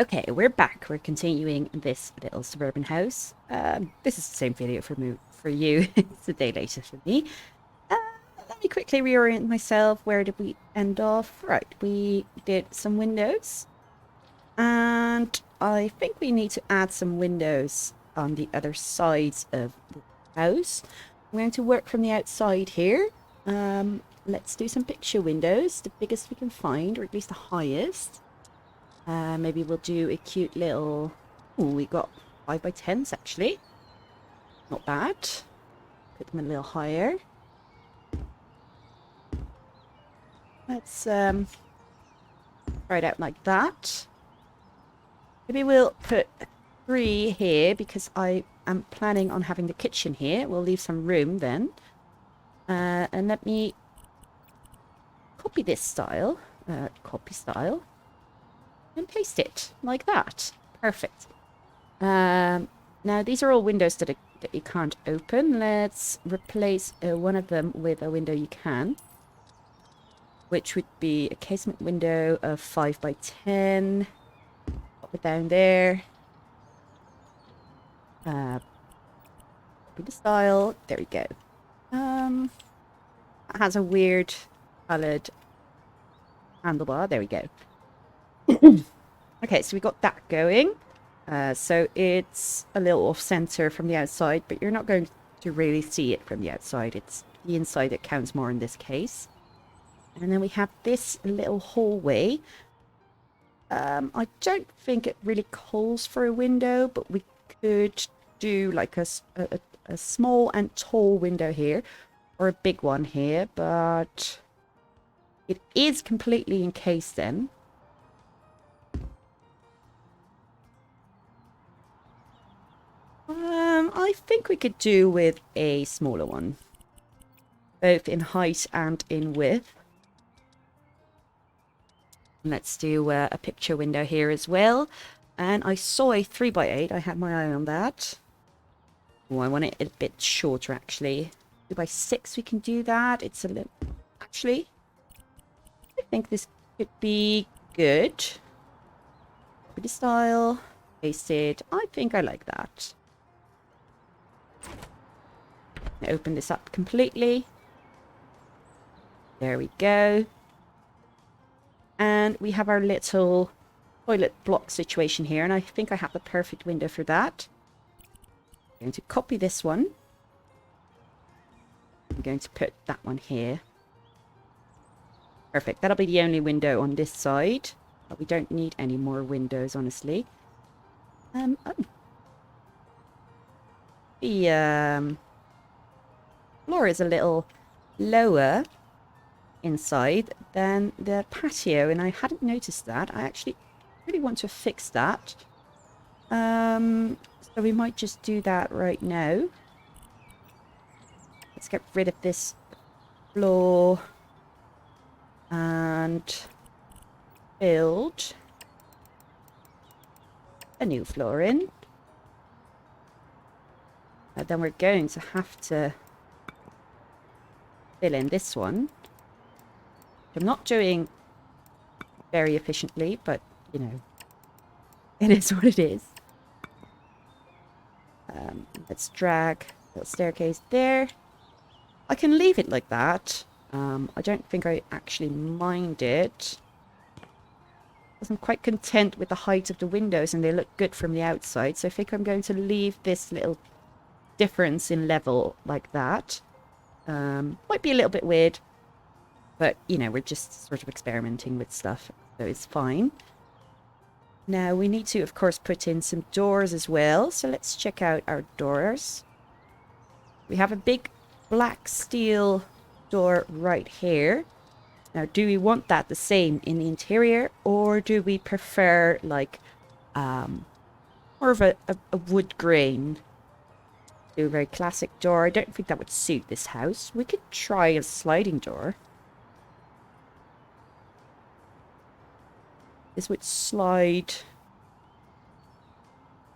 Okay, we're back. We're continuing this little suburban house. This is the same video for you. It's a day later for me. Uh, Let me quickly reorient myself. Where did we end off? Right, we did some windows. And I think we need to add some windows on the other sides of the house. I'm going to work from the outside here. Let's do some picture windows, the biggest we can find, or at least the highest. Maybe we'll do a cute little... Oh, we got 5x10s actually. Not bad. Put them a little higher. Let's try it out like that. Maybe we'll put 3 here because I am planning on having the kitchen here. We'll leave some room then. And let me copy this style. Copy style. And paste it like that. Perfect. Now these are all windows that you can't open. Let's replace one of them with a window you can, which would be a casement window of 5x10. Pop it down there. Copy the style. There we go. It has a weird coloured handlebar. There we go. Okay, so we got that going. So it's a little off center from the outside, but you're not going to really see it from the outside. It's the inside that counts more in this case. And then we have this little hallway. I don't think it really calls for a window, but we could do like a small and tall window here, or a big one here, but it is completely encased then. I think we could do with a smaller one, both in height and in width. Let's do a picture window here as well. And I saw a 3x8. I had my eye on that. Oh, I want it a bit shorter actually. 2x6 we can do that. It's a little... Actually, I think this could be good. Pretty style. Pasted. I think I like that. Open this up completely. There we go. And we have our little toilet block situation here, and I think I have the perfect window for that. I'm going to copy this one. I'm going to put that one here. Perfect. That'll be the only window on this side. But we don't need any more windows, honestly. Oh. The floor is a little lower inside than the patio, and I hadn't noticed that. I actually really want to fix that. So we might just do that right now. Let's get rid of this floor and build a new floor in. And then we're going to have to fill in this one. I'm not doing very efficiently, but you know, it is what it is. Let's drag a little staircase there. I can leave it like that. I don't think I actually mind it. I'm quite content with the height of the windows, and they look good from the outside. So I think I'm going to leave this little difference in level like that. Might be a little bit weird, but you know, we're just sort of experimenting with stuff, so it's fine. Now we need to, of course, put in some doors as well. So let's check out our doors. We have a big black steel door right here. Now, do we want that the same in the interior, or do we prefer like more of a wood grain? Do a very classic door. I don't think that would suit this house. We could try a sliding door. This would slide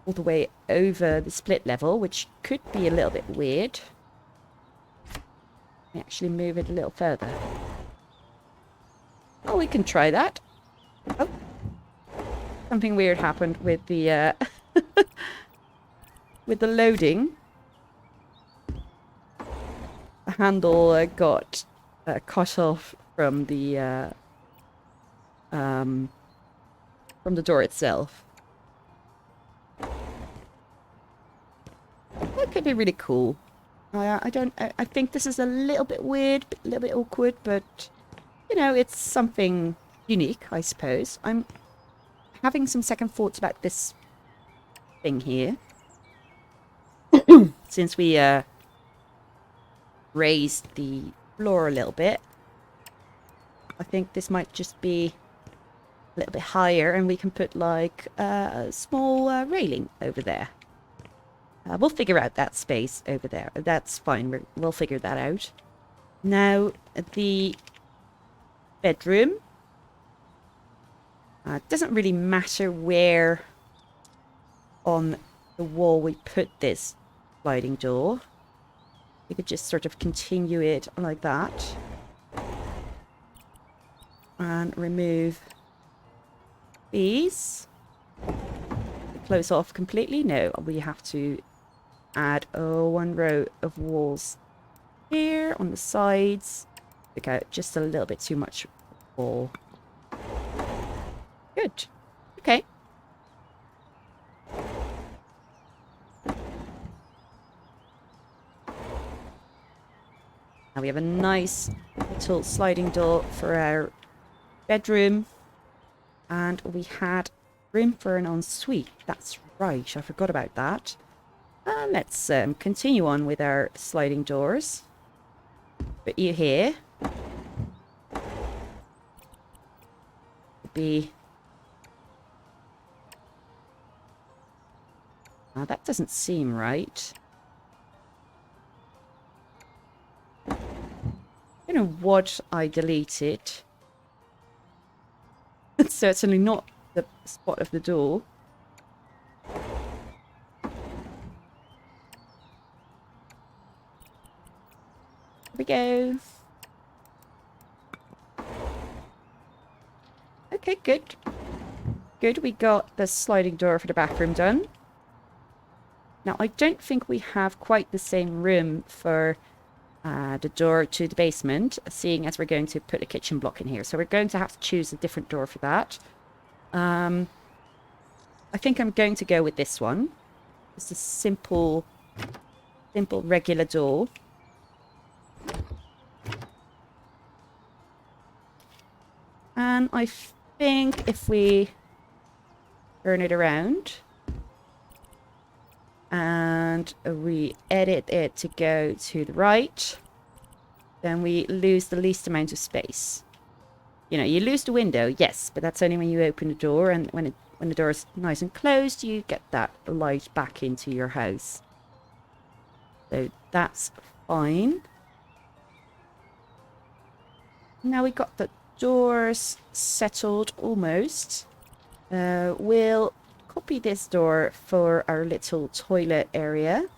all the way over the split level, which could be a little bit weird. Let me actually move it a little further. Oh, we can try that. Oh. something weird happened with the with the loading. The handle got cut off from the door itself. That could be really cool. I think this is a little bit weird, a little bit awkward, but you know, it's something unique, I suppose. I'm having some second thoughts about this thing here. Since we raised the floor a little bit, I think this might just be a little bit higher and we can put like a small railing over there. We'll figure out that space over there. That's fine. We'll figure that out. Now, the bedroom. It doesn't really matter where on the wall we put this sliding door. We could just sort of continue it like that. And remove these. Close off completely. No, we have to add one row of walls here on the sides. Look out, just a little bit too much wall. Good. Okay. Now we have a nice little sliding door for our bedroom. And we had room for an ensuite. That's right, I forgot about that. Let's continue on with our sliding doors. Put you here. Be... that doesn't seem right. I don't know what I deleted. It's certainly not the spot of the door. Here we go. Okay, good. Good, we got the sliding door for the bathroom done. Now, I don't think we have quite the same room for the door to the basement, seeing as we're going to put a kitchen block in here. So we're going to have to choose a different door for that. I think I'm going to go with this one. It's a simple regular door. And I think if we turn it around and we edit it to go to the right, then we lose the least amount of space. You know, you lose the window, yes, but that's only when you open the door, and when the door is nice and closed, you get that light back into your house. So that's fine. Now we got the doors settled almost. We'll copy this door for our little toilet area.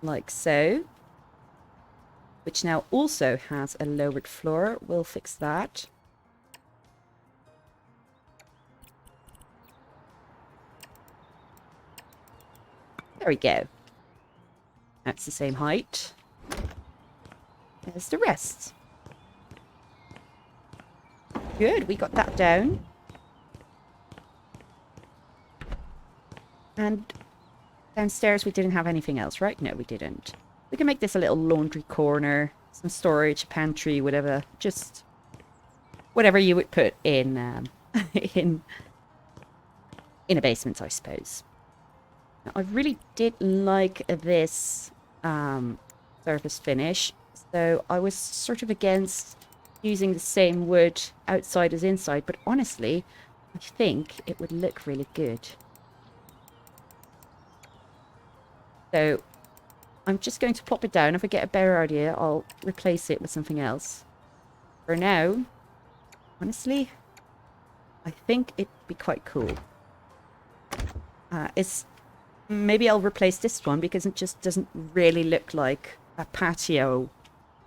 Like so. Which now also has a lowered floor. We'll fix that. There we go. That's the same height. There's the rest. Good, we got that down. And downstairs we didn't have anything else, right? No, we didn't. We can make this a little laundry corner, some storage, a pantry, whatever. Just whatever you would put in in a basement, I suppose. Now, I really did like this surface finish, so I was sort of against using the same wood outside as inside, but honestly, I think it would look really good. So I'm just going to plop it down. If I get a better idea, I'll replace it with something else. For now, honestly, I think it'd be quite cool. Maybe I'll replace this one because it just doesn't really look like a patio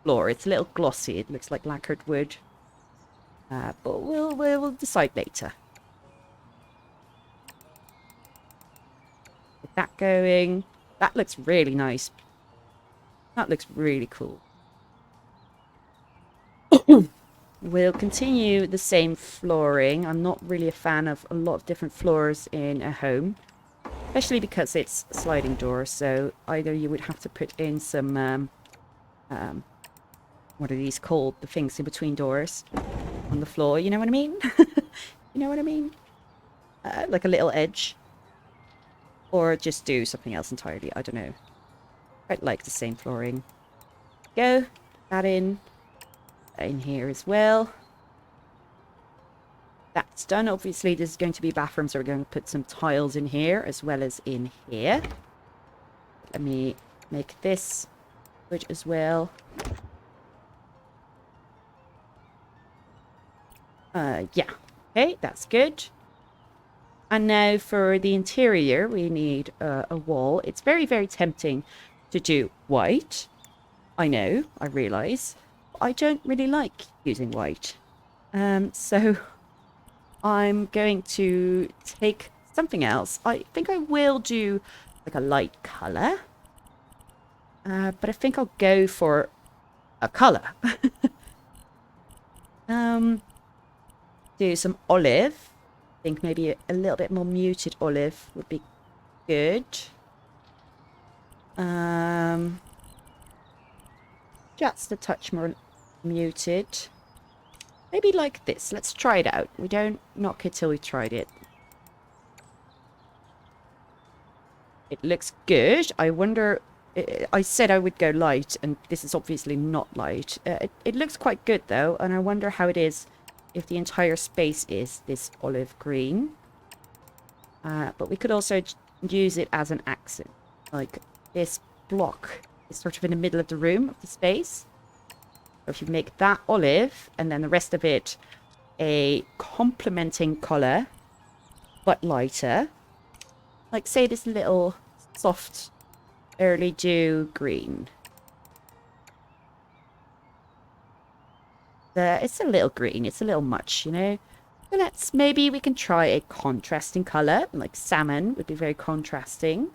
floor. It's a little glossy. It looks like lacquered wood. But we'll decide later. that going. That looks really nice. That looks really cool. We'll continue the same flooring. I'm not really a fan of a lot of different floors in a home, especially because it's sliding doors. So either you would have to put in some, what are these called? The things in between doors on the floor. You know what I mean? You know what I mean? Like a little edge. Or just do something else entirely. I don't know. Quite like the same flooring. Go. That in here as well. That's done. Obviously, there's going to be bathrooms, so we're going to put some tiles in here as well as in here. Let me make this good as well. Yeah. Okay, that's good. And now for the interior, we need a wall. It's very, very tempting to do white. I know, I realise. I don't really like using white. So I'm going to take something else. I think I will do like a light colour. But I think I'll go for a colour. Do some olive. I think maybe a little bit more muted olive would be good. Just a touch more muted. Maybe like this. Let's try it out. We don't knock it till we tried it. It looks good. I wonder... I said I would go light, and this is obviously not light. It looks quite good, though, and I wonder how it is if the entire space is this olive green. But we could also use it as an accent. Like, this block is sort of in the middle of the room, of the space. So if you make that olive, and then the rest of it a complementing colour, but lighter. Like, say this little soft early dew green. It's a little green. It's a little much, you know. So maybe we can try a contrasting colour. Like salmon would be very contrasting.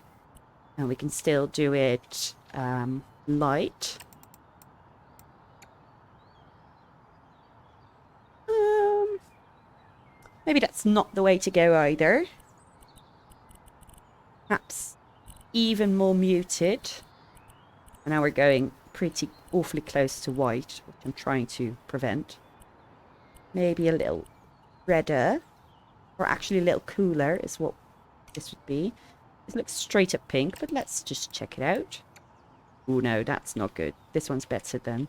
And we can still do it light. Maybe that's not the way to go either. Perhaps even more muted. And now we're going pretty awfully close to white, which I'm trying to prevent. Maybe a little redder, or actually a little cooler is what this would be. This looks straight up pink, but let's just check it out. Oh no, that's not good. This one's better then.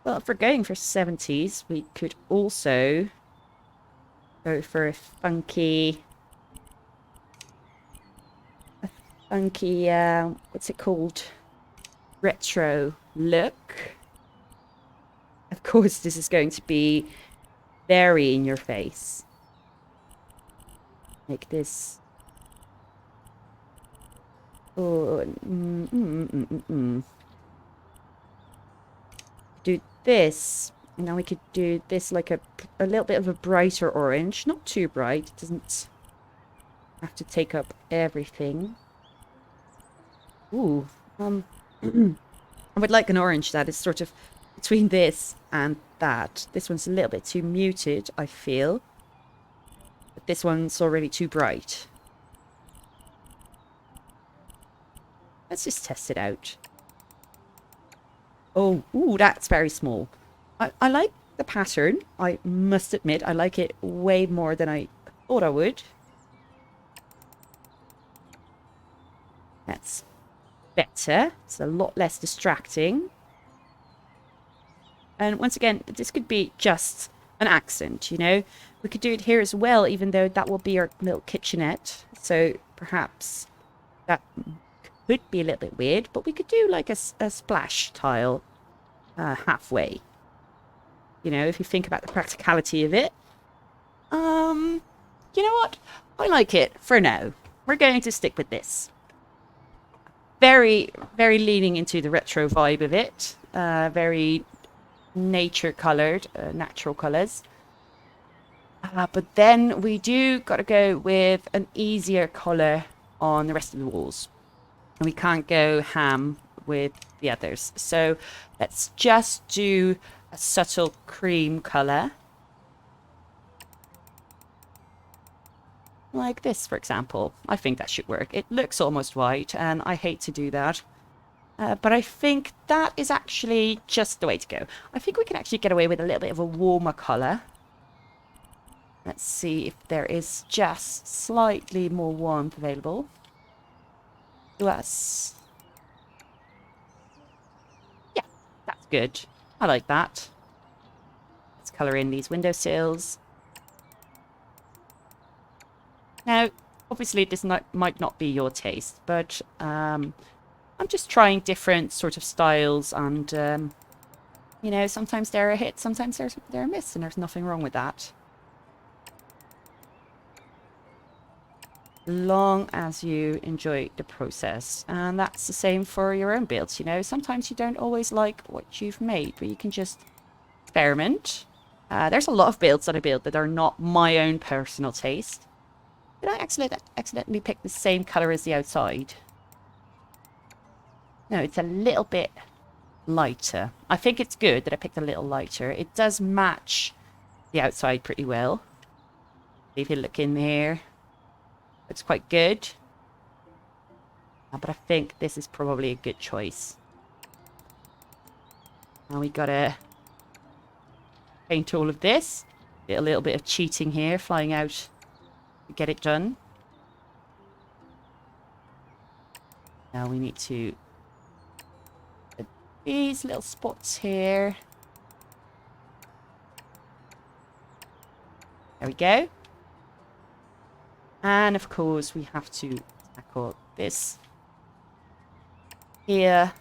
Well, if we're going for 70s, we could also go for a funky, what's it called? Retro look. Of course, this is going to be very in your face. Make this. Oh, do this. And now we could do this like a little bit of a brighter orange. Not too bright. It doesn't have to take up everything. Ooh. I would like an orange that is sort of between this and that. This one's a little bit too muted, I feel. But this one's already too bright. Let's just test it out. Oh, ooh, that's very small. I like the pattern. I must admit, I like it way more than I thought I would. That's better. It's a lot less distracting. And once again, this could be just an accent, you know. We could do it here as well, even though that will be our little kitchenette. So perhaps that could be a little bit weird, but we could do like a splash tile halfway. You know, if you think about the practicality of it. You know what? I like it for now. We're going to stick with this. Very, very leaning into the retro vibe of it. Very nature coloured, natural colours. But then we do got to go with an easier colour on the rest of the walls. And we can't go ham with the others. So let's just do a subtle cream colour. Like this, for example. I think that should work. It looks almost white, and I hate to do that. But I think that is actually just the way to go. I think we can actually get away with a little bit of a warmer colour. Let's see if there is just slightly more warmth available to us. Yeah, that's good. I like that. Let's colour in these windowsills. Now, obviously this might not be your taste, but I'm just trying different sort of styles, and you know, sometimes they're a hit, sometimes they're a miss, and there's nothing wrong with that. Long as you enjoy the process. And that's the same for your own builds, you know. Sometimes you don't always like what you've made, but you can just experiment. There's a lot of builds that I build that are not my own personal taste. Did I accidentally pick the same colour as the outside? No, it's a little bit lighter. I think it's good that I picked a little lighter. It does match the outside pretty well. If you look in here, looks quite good. But I think this is probably a good choice. Now we gotta paint all of this. Get a little bit of cheating here, flying out to get it done. Now we need to put these little spots here. There we go. And of course we have to tackle this here.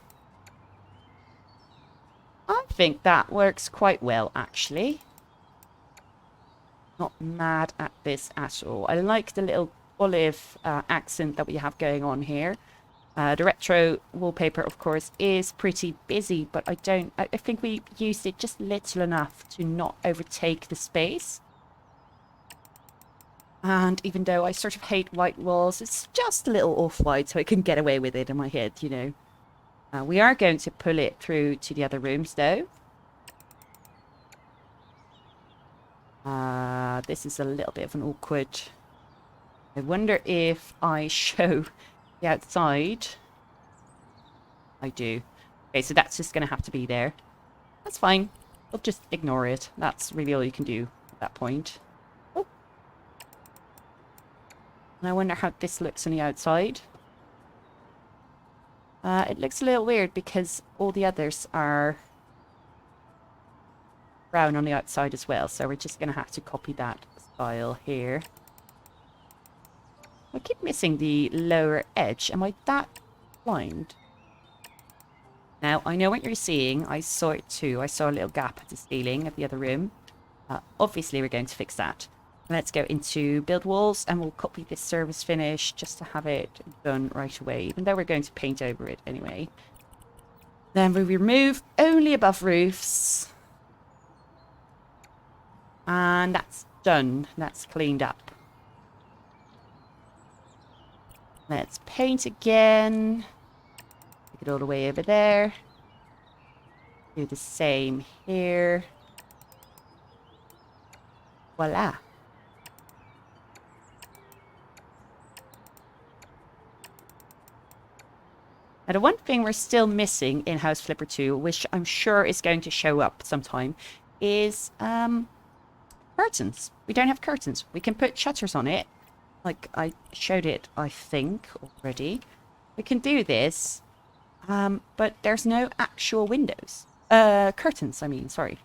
I think that works quite well, actually. Not mad at this at all. I like the little olive accent that we have going on here. The retro wallpaper, of course, is pretty busy, but I think we used it just little enough to not overtake the space. And even though I sort of hate white walls, it's just a little off-white, so I can get away with it in my head, you know. We are going to pull it through to the other rooms, though. This is a little bit of an awkward... I wonder if I show the outside. I do. Okay, so that's just going to have to be there. That's fine. We'll just ignore it. That's really all you can do at that point. Oh. And I wonder how this looks on the outside. It looks a little weird because all the others are brown on the outside as well. So we're just going to have to copy that style here. I keep missing the lower edge. Am I that blind? Now, I know what you're seeing. I saw it too. I saw a little gap at the ceiling of the other room. Obviously, we're going to fix that. Let's go into build walls and we'll copy this service finish just to have it done right away, even though we're going to paint over it anyway. Then we remove only above roofs. And that's done. That's cleaned up. Let's paint again. Take it all the way over there. Do the same here. Voila. Now, the one thing we're still missing in House Flipper 2, which I'm sure is going to show up sometime, is curtains. We don't have curtains. We can put shutters on it. Like I showed it, I think, already. We can do this, but there's no actual windows. Curtains, I mean, sorry.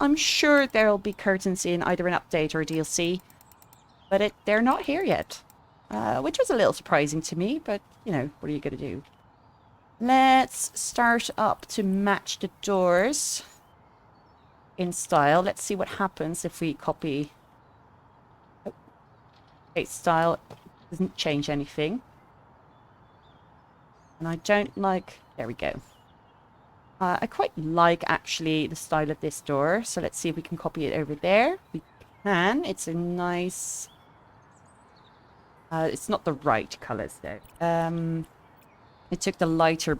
I'm sure there'll be curtains in either an update or a DLC, but they're not here yet. Which was a little surprising to me, but, you know, what are you going to do? Let's start up to match the doors in style. Let's see what happens if we copy... Oh. Okay, style doesn't change anything. And I don't like... There we go. I quite like actually the style of this door. So let's see if we can copy it over there. We can. It's a nice. It's not the right colours though. I took the lighter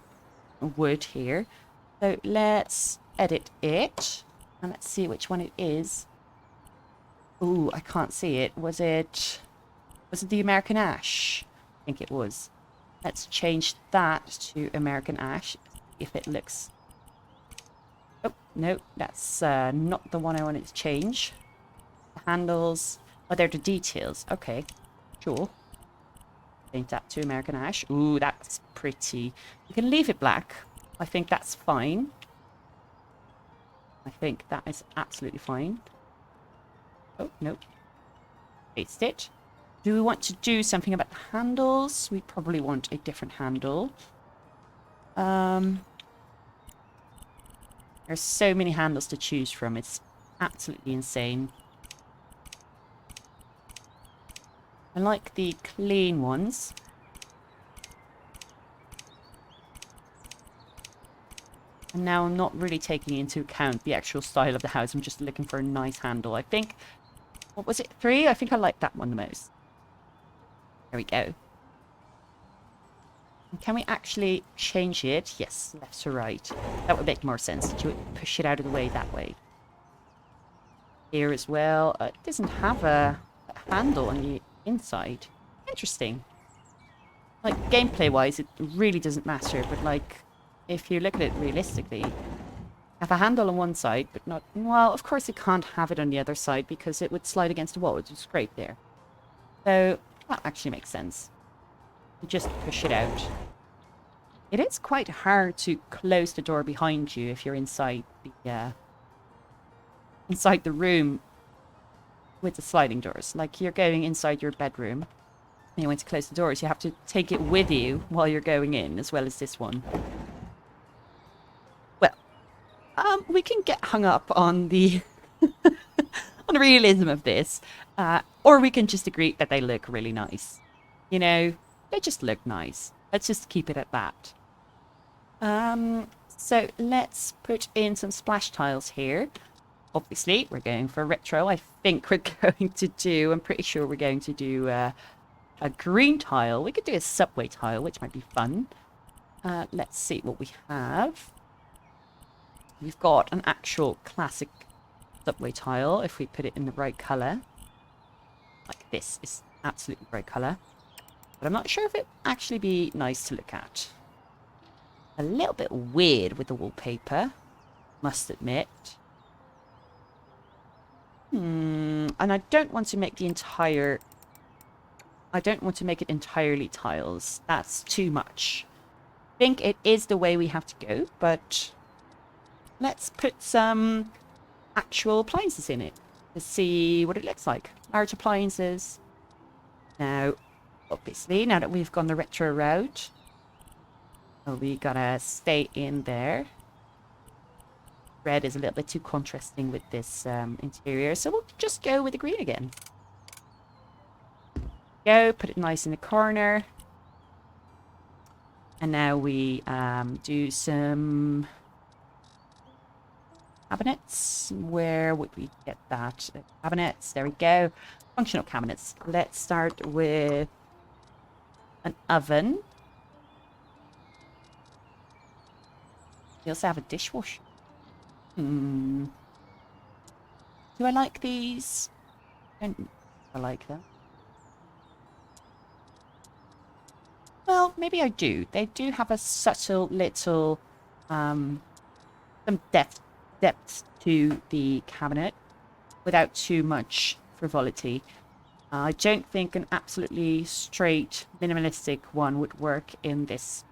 wood here. So let's edit it. And let's see which one it is. Ooh, I can't see it. Was it the American Ash? I think it was. Let's change that to American Ash. If it looks... Oh, no, that's not the one I wanted to change. The handles. Oh, they're the details. Okay, sure. Change that to American Ash. Ooh, that's pretty. You can leave it black. I think that's fine. I think that is absolutely fine. Oh, no. Paste it. Do we want to do something about the handles? We probably want a different handle. There's so many handles to choose from. It's absolutely insane. I like the clean ones. And now I'm not really taking into account the actual style of the house. I'm just looking for a nice handle. I think, what was it, 3? I think I like that one the most. There we go. And can we actually change it? Yes, left to right. That would make more sense to push it out of the way that way. Here as well. It doesn't have a handle on the inside. Interesting. Like, gameplay-wise, it really doesn't matter, but like, if you look at it realistically, have a handle on one side, but not... Well, of course it can't have it on the other side because it would slide against the wall. It would scrape there. So, that actually makes sense. You just push it out. It is quite hard to close the door behind you if you're inside the room with the sliding doors. Like, you're going inside your bedroom, and you want to close the doors, you have to take it with you while you're going in, as well as this one. We can get hung up on the on the realism of this, or we can just agree that they look really nice. You know, they just look nice. Let's just keep it at that. So let's put in some splash tiles here. Obviously, we're going for retro. I think we're going to do, I'm pretty sure we're going to do a green tile. We could do a subway tile, which might be fun. Let's see what we have. We've got an actual classic subway tile, if we put it in the right colour. Like this is absolutely great colour. But I'm not sure if it'd actually be nice to look at. A little bit weird with the wallpaper, must admit. And I don't want to make the entire... I don't want to make it entirely tiles. That's too much. I think it is the way we have to go, but... Let's put some actual appliances in it to see what it looks like. Large appliances. Now, obviously, now that we've gone the retro route, we gotta stay in there. Red is a little bit too contrasting with this interior, so we'll just go with the green again. Go, put it nice in the corner. And now we do some... cabinets. Where would we get that? Cabinets, there we go. Functional cabinets. Let's start with an oven. We also have a dishwasher. Do I like these? I don't like them. Well, maybe I do. They do have a subtle little some depth to the cabinet without too much frivolity. I don't think an absolutely straight minimalistic one would work in this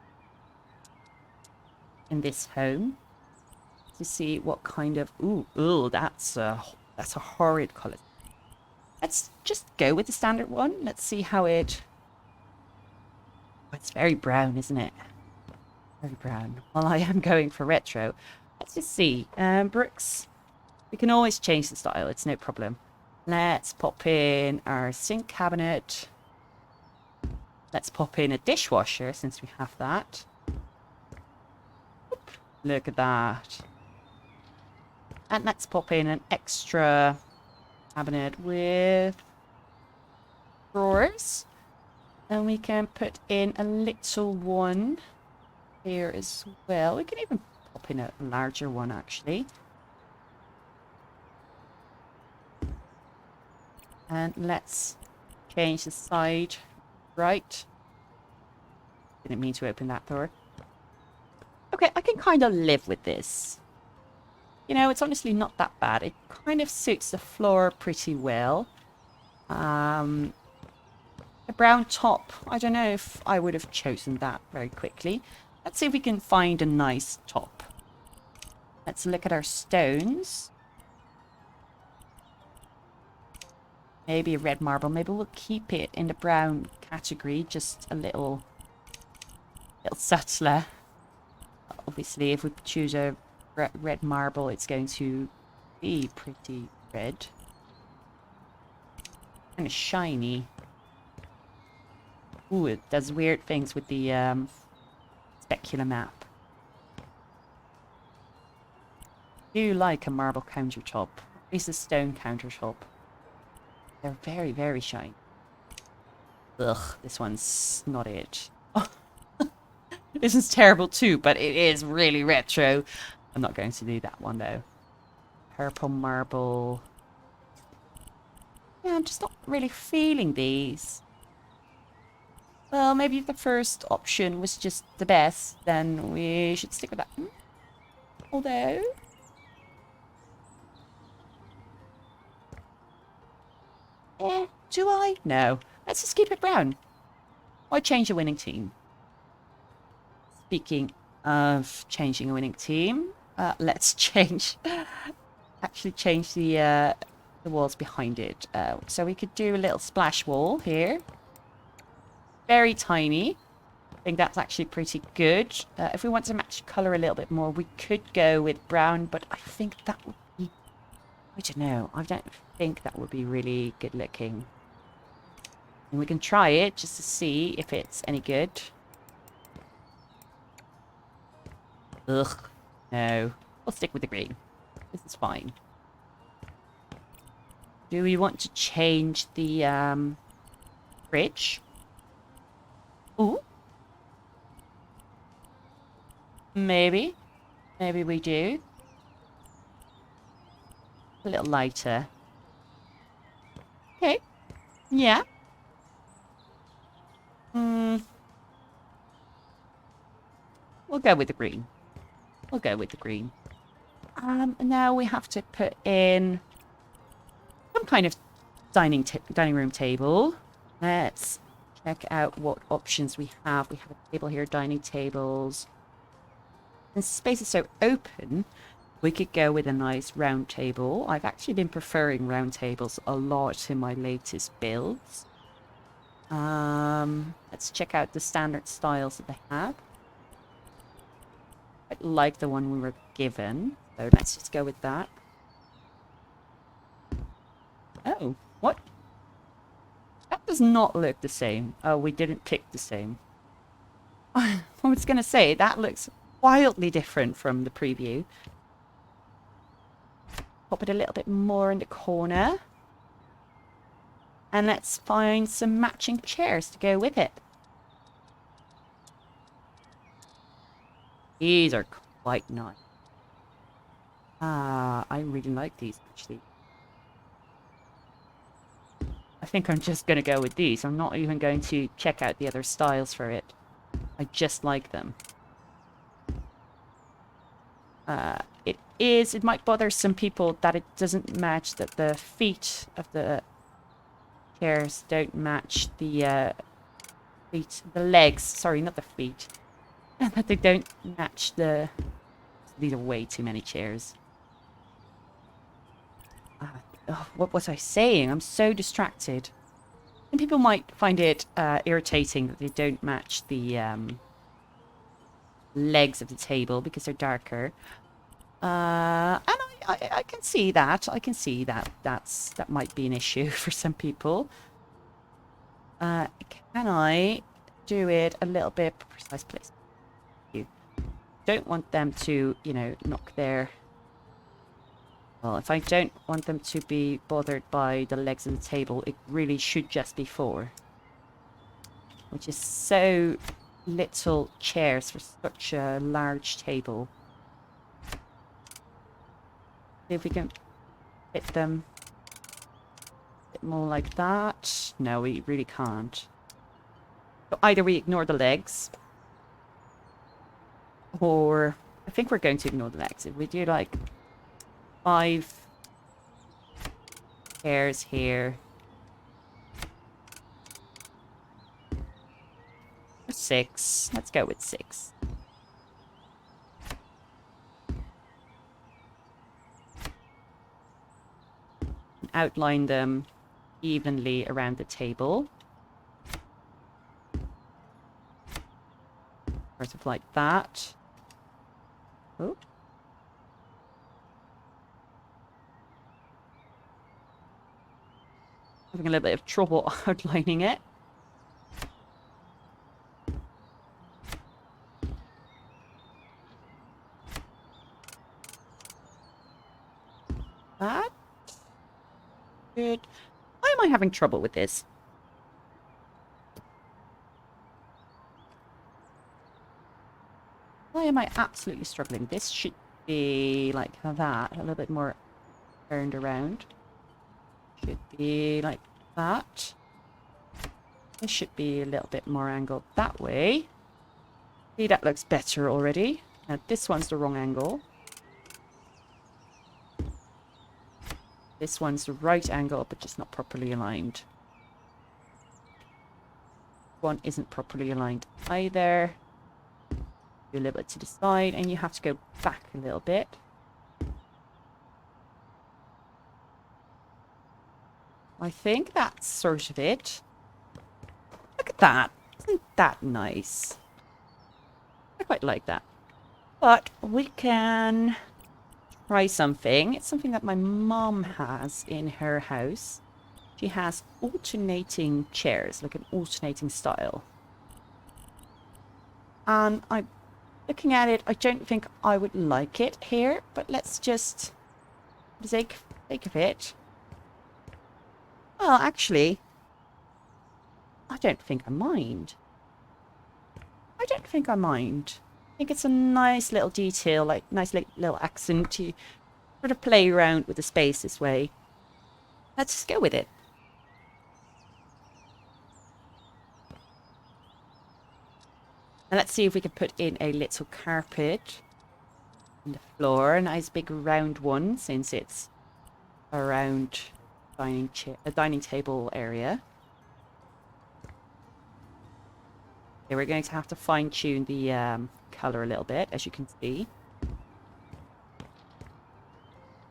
home. To see what kind of... Ooh, that's a horrid colour. Let's just go with the standard one. Let's see how it... Oh, it's very brown, isn't it? Very brown. Well, I am going for retro. Let's just see. Bricks. We can always change the style. It's no problem. Let's pop in our sink cabinet. Let's pop in a dishwasher since we have that. Look at that. And let's pop in an extra cabinet with drawers. And we can put in a little one here as well. We can even pop in a larger one, actually. And let's change the side right. Didn't mean to open that door. Okay, I can kind of live with this. You know, it's honestly not that bad. It kind of suits the floor pretty well. The brown top, I don't know if I would have chosen that very quickly. Let's see if we can find a nice top. Let's look at our stones. Maybe a red marble. Maybe we'll keep it in the brown category, just a little subtler. Obviously, if we choose a red marble, it's going to be pretty red. Kind of shiny. Ooh, it does weird things with the specular map. I do like a marble countertop. At least a stone countertop. They're very, very shiny. Ugh, this one's not it. Oh. This is terrible too, but it is really retro. I'm not going to do that one though. Purple marble. Yeah, I'm just not really feeling these. Well, maybe if the first option was just the best, then we should stick with that. Although... do I? No. Let's just keep it brown. Why change a winning team? Speaking of changing a winning team, let's change... actually change the walls behind it. So we could do a little splash wall here. Very tiny. I think that's actually pretty good. If we want to match colour a little bit more, we could go with brown, but I think that would be... I don't know. I don't think that would be really good looking. And we can try it just to see if it's any good. Ugh. No. We'll stick with the green. This is fine. Do we want to change the fridge? Ooh. Maybe. Maybe we do. A little lighter. Okay. Yeah. We'll go with the green. We'll go with the green. Now we have to put in some kind of dining room table. Let's check out what options we have. We have a table here, dining tables. And space is so open, we could go with a nice round table. I've actually been preferring round tables a lot in my latest builds. Let's check out the standard styles that they have. I like the one we were given, so let's just go with that. Oh, what? That does not look the same. Oh, we didn't pick the same. I was going to say, that looks wildly different from the preview. Pop it a little bit more in the corner. And let's find some matching chairs to go with it. These are quite nice. I really like these, actually. I think I'm just going to go with these. I'm not even going to check out the other styles for it. I just like them. It might bother some people that it doesn't match, that the feet of the chairs don't match the legs. Sorry, not the feet. That they don't match the... These are way too many chairs. Oh, what was I saying? I'm so distracted. And people might find it irritating that they don't match the legs of the table because they're darker. And I can see that. I can see that that might be an issue for some people. Can I do it a little bit precise, please? Thank you. don't want them to, you know, knock their... Well, if I don't want them to be bothered by the legs of the table, it really should just be 4. Which is so little chairs for such a large table. See if we can fit them a bit more like that. No, we really can't. So either we ignore the legs, or I think we're going to ignore the legs. If we do like 5 chairs here, 6. Let's go with 6. And outline them evenly around the table. Sort of like that. Oh. Having a little bit of trouble outlining it. That. Good. Why am I having trouble with this? Why am I absolutely struggling? This should be like that, a little bit more turned around. Should be like that. This should be a little bit more angled that way. See, that looks better already. Now this one's the wrong angle. This one's the right angle, but just not properly aligned. One isn't properly aligned either. Do a little bit to the side, and you have to go back a little bit. I think that's sort of it. Look at that. Isn't that nice? I quite like that. But we can try something. It's something that my mom has in her house. She has alternating chairs, like an alternating style. And I'm looking at it, I don't think I would like it here, but let's just, for the sake of it. Well, actually, I don't think I mind. I don't think I mind. I think it's a nice little detail, like nice little accent to sort of play around with the space this way. Let's just go with it. And let's see if we can put in a little carpet on the floor. A nice big round one, since it's a round dining table area. Okay, we're going to have to fine tune the color a little bit, as you can see.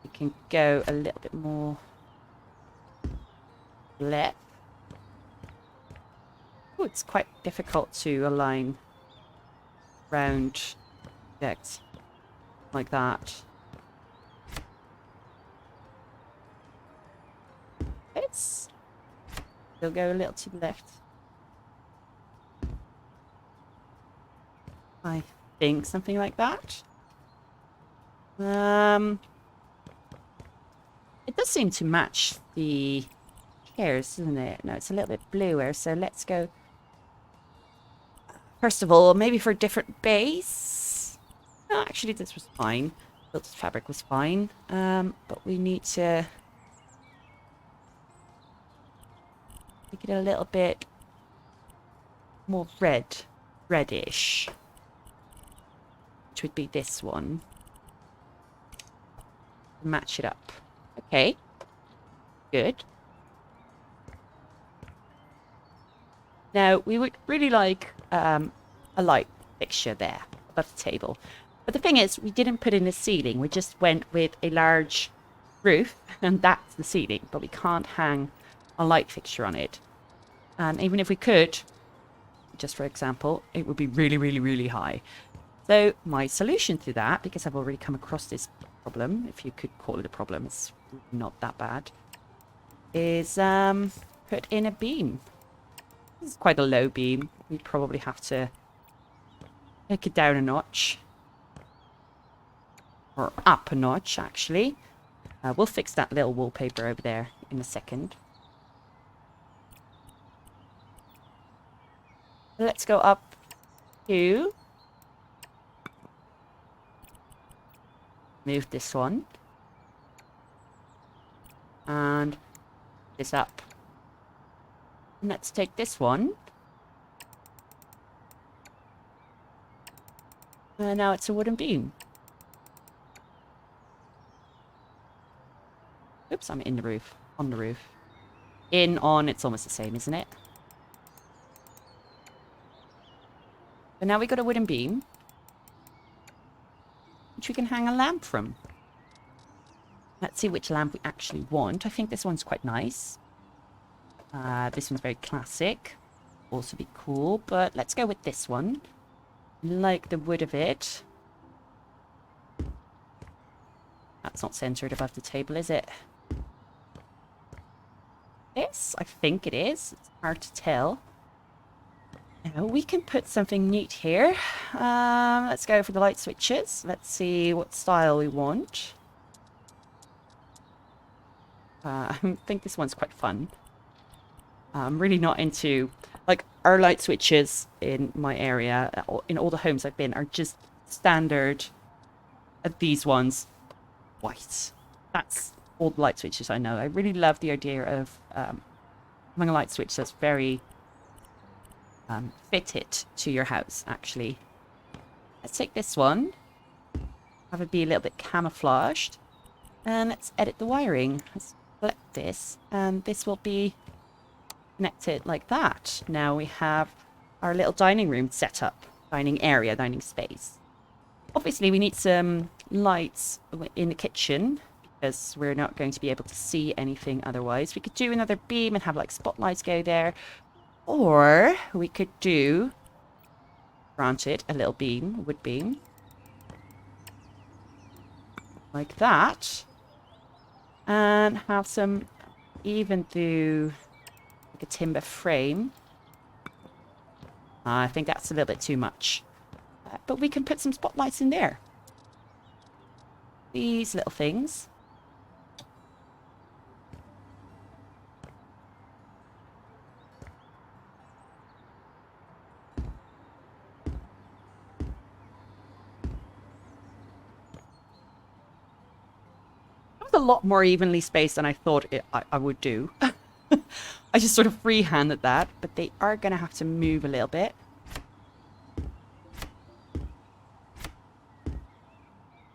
We can go a little bit more left. Oh, it's quite difficult to align round objects like that. Let's still go a little to the left. I think something like that. It does seem to match the chairs, doesn't it? No, it's a little bit bluer, so let's go. First of all, maybe for a different base. No, actually this was fine. Built fabric was fine. But we need to make it a little bit more reddish. Which would be this one. Match it up. Okay. Good. Now, we would really like a light fixture there above the table. But the thing is, we didn't put in a ceiling. We just went with a large roof, and that's the ceiling. But we can't hang a light fixture on it. And even if we could, just for example, it would be really, really, really high. So my solution to that, because I've already come across this problem, if you could call it a problem, it's not that bad, is put in a beam. This is quite a low beam. We'd probably have to take it down a notch. or up a notch, actually. We'll fix that little wallpaper over there in a second. Let's go up to... move this one. And this up. And let's take this one. And now it's a wooden beam. Oops, I'm in the roof. On the roof. In, on, it's almost the same, isn't it? But now we got a wooden beam, which we can hang a lamp from. Let's see which lamp we actually want. I think this one's quite nice. This one's very classic. Also be cool, but let's go with this one. Like the wood of it. That's not centered above the table, is it? This? I think it is. It's hard to tell. Now we can put something neat here. Let's go for the light switches. Let's see what style we want. I think this one's quite fun. I'm really not into... like, our light switches in my area, in all the homes I've been, are just standard. These ones, white. That's all the light switches I know. I really love the idea of having a light switch that's very fitted to your house, actually. Let's take this one. Have it be a little bit camouflaged. And let's edit the wiring. Let's select this. And this will be connected like that. Now we have our little dining room set up. Dining area, dining space. Obviously we need some lights in the kitchen because we're not going to be able to see anything otherwise. We could do another beam and have like spotlights go there. Or we could do, granted, a little beam, wood beam. Like that. And have some, even do like a timber frame. I think that's a little bit too much. But we can put some spotlights in there. These little things. That was a lot more evenly spaced than I thought I would do. I just sort of freehanded that, but they are going to have to move a little bit.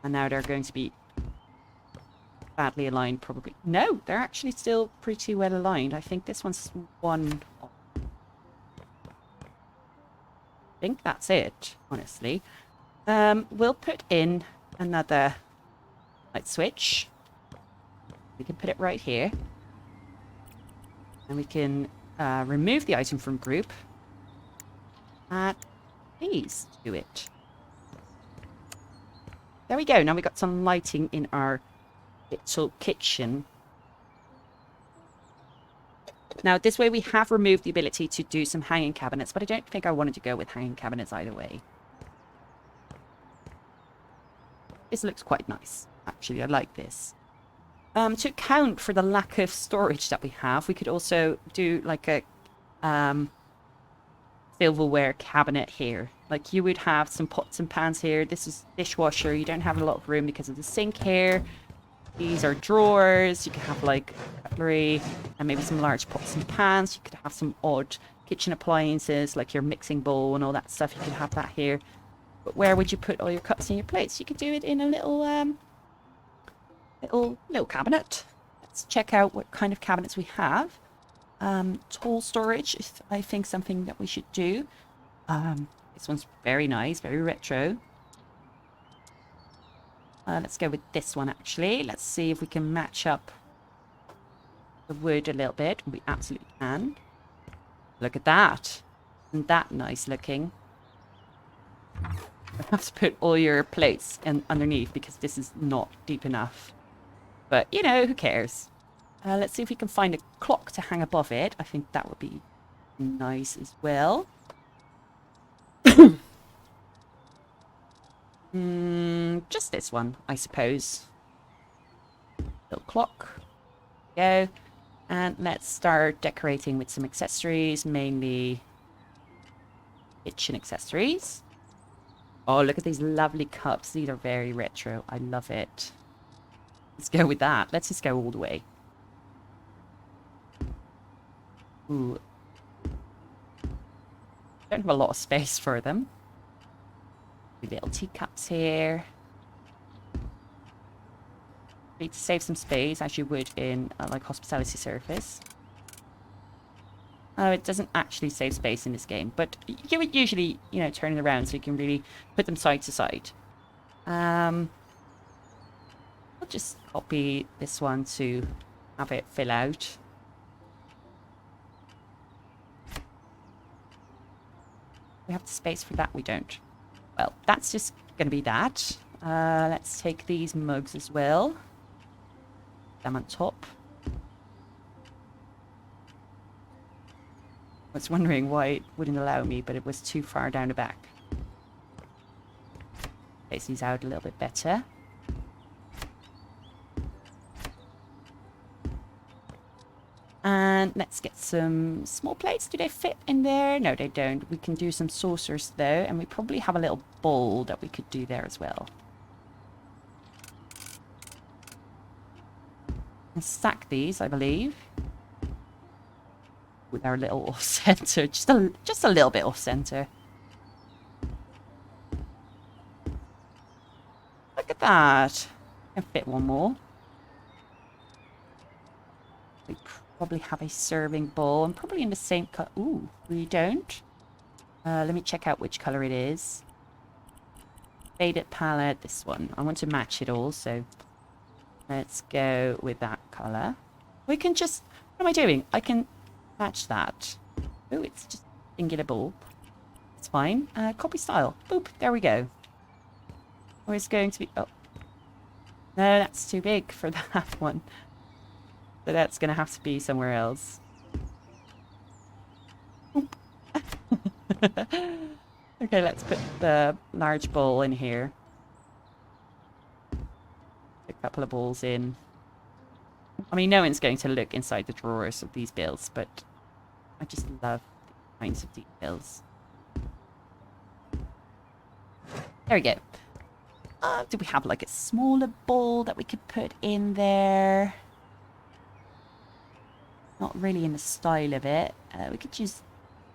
And now they're going to be badly aligned, probably. No, they're actually still pretty well aligned. I think this one's one off. I think that's it, honestly. We'll put in another light switch. We can put it right here. And we can remove the item from group. Add these to it. There we go. Now we've got some lighting in our little kitchen. Now this way we have removed the ability to do some hanging cabinets, but I don't think I wanted to go with hanging cabinets either way. This looks quite nice. Actually, I like this. To account for the lack of storage that we have, we could also do like a silverware cabinet here. Like you would have some pots and pans here. This is dishwasher. You don't have a lot of room because of the sink here. These are drawers. You could have like cutlery and maybe some large pots and pans. You could have some odd kitchen appliances like your mixing bowl and all that stuff. You could have that here. But where would you put all your cups and your plates? You could do it in a little little cabinet. Let's check out what kind of cabinets we have. Tall storage is, I think, something that we should do. This one's very nice, very retro. Let's go with this one, actually. Let's see if we can match up the wood a little bit. We absolutely can. Look at that. Isn't that nice looking? I have to put all your plates in underneath because this is not deep enough. But, you know, who cares? Let's see if we can find a clock to hang above it. I think that would be nice as well. Just this one, I suppose. Little clock. Go. And let's start decorating with some accessories, mainly kitchen accessories. Oh, look at these lovely cups. These are very retro. I love it. Let's go with that. Let's just go all the way. Ooh. Don't have a lot of space for them. Little teacups here. Need to save some space as you would in like hospitality service. Oh, it doesn't actually save space in this game, but you would usually, you know, turn it around so you can really put them side to side. I'll just copy this one to have it fill out. We have the space for that? We don't. Well, that's just going to be that. Let's take these mugs as well. Them on top. I was wondering why it wouldn't allow me, but it was too far down the back. Place these out a little bit better. And let's get some small plates. Do they fit in there? No, they don't. We can do some saucers though, and we probably have a little bowl that we could do there as well. And stack these, I believe, with our little off center, just a little bit off center. Look at that. Can fit one more. We probably have a serving bowl, and probably in the same color. Ooh, we don't. Let me check out which color it is. Faded palette. This one. I want to match it all, so let's go with that color. We can just. What am I doing? I can match that. Oh, it's just singular bulb. It's fine. Copy style. Boop. There we go. Or it's going to be... Oh. No, that's too big for that one. So that's going to have to be somewhere else. Okay, let's put the large bowl in here. A couple of balls in. I mean, no one's going to look inside the drawers of these builds, but I just love these kinds of details. There we go. Do we have like a smaller bowl that we could put in there? Not really in the style of it. We could use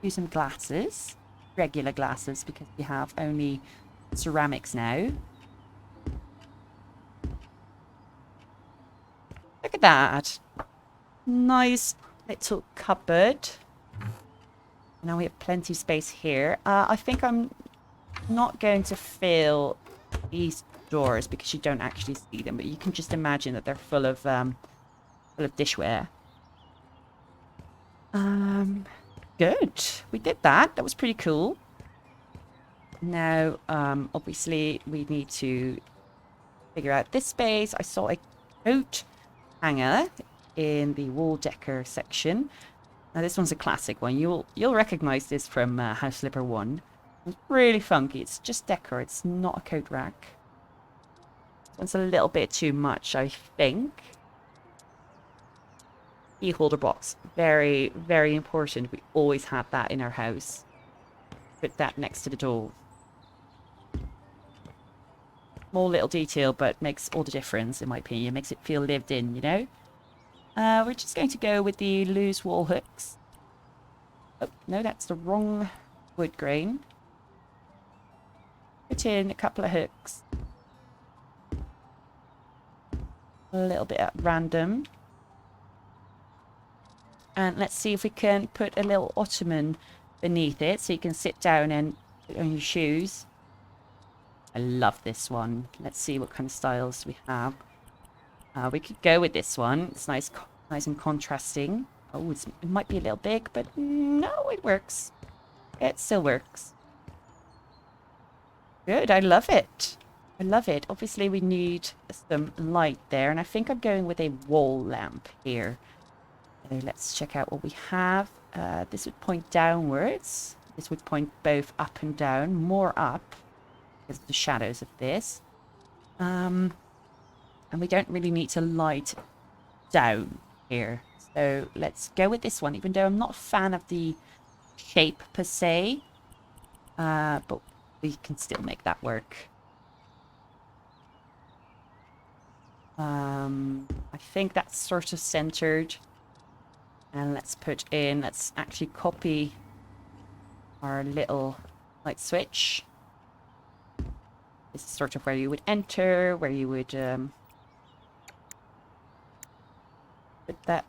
some glasses. Regular glasses, because we have only ceramics now. Look at that. Nice little cupboard. Now we have plenty of space here. I think I'm not going to fill these drawers because you don't actually see them, but you can just imagine that they're full of dishware. Good. We did that. That was pretty cool. Now, obviously, we need to figure out this space. I saw a coat hanger in the wall decor section. Now, this one's a classic one. You'll recognize this from House Flipper 1. It's really funky. It's just decor. It's not a coat rack. This one's a little bit too much, I think. Key holder box. Very, very important. We always had that in our house. Put that next to the door. Small little detail, but makes all the difference, in my opinion. Makes it feel lived in, you know? We're just going to go with the loose wall hooks. Oh, no, that's the wrong wood grain. Put in a couple of hooks. A little bit at random. And let's see if we can put a little ottoman beneath it so you can sit down and put on your shoes. I love this one. Let's see what kind of styles we have. We could go with this one. It's nice and contrasting. Oh, it might be a little big, but no, it works. It still works. Good, I love it. I love it. Obviously, we need some light there, and I think I'm going with a wall lamp here. So let's check out what we have. This would point downwards. This would point both up and down, more up. because of the shadows of this. And we don't really need to light down here. So let's go with this one, even though I'm not a fan of the shape per se. But we can still make that work. I think that's sort of centered. And let's actually copy our little light switch. This is sort of where you would enter, where you would put that.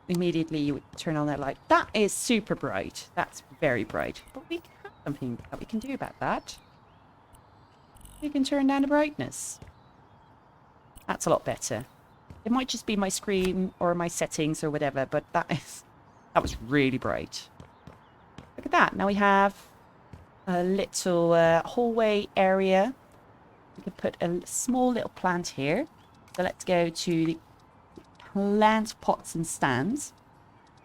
Immediately you would turn on that light. That is super bright. That's very bright. But we have something that we can do about that. We can turn down the brightness. That's a lot better. It might just be my screen or my settings or whatever, but that was really bright. Look at that. Now we have a little hallway area. We can put a small little plant here. So let's go to the plant pots and stands.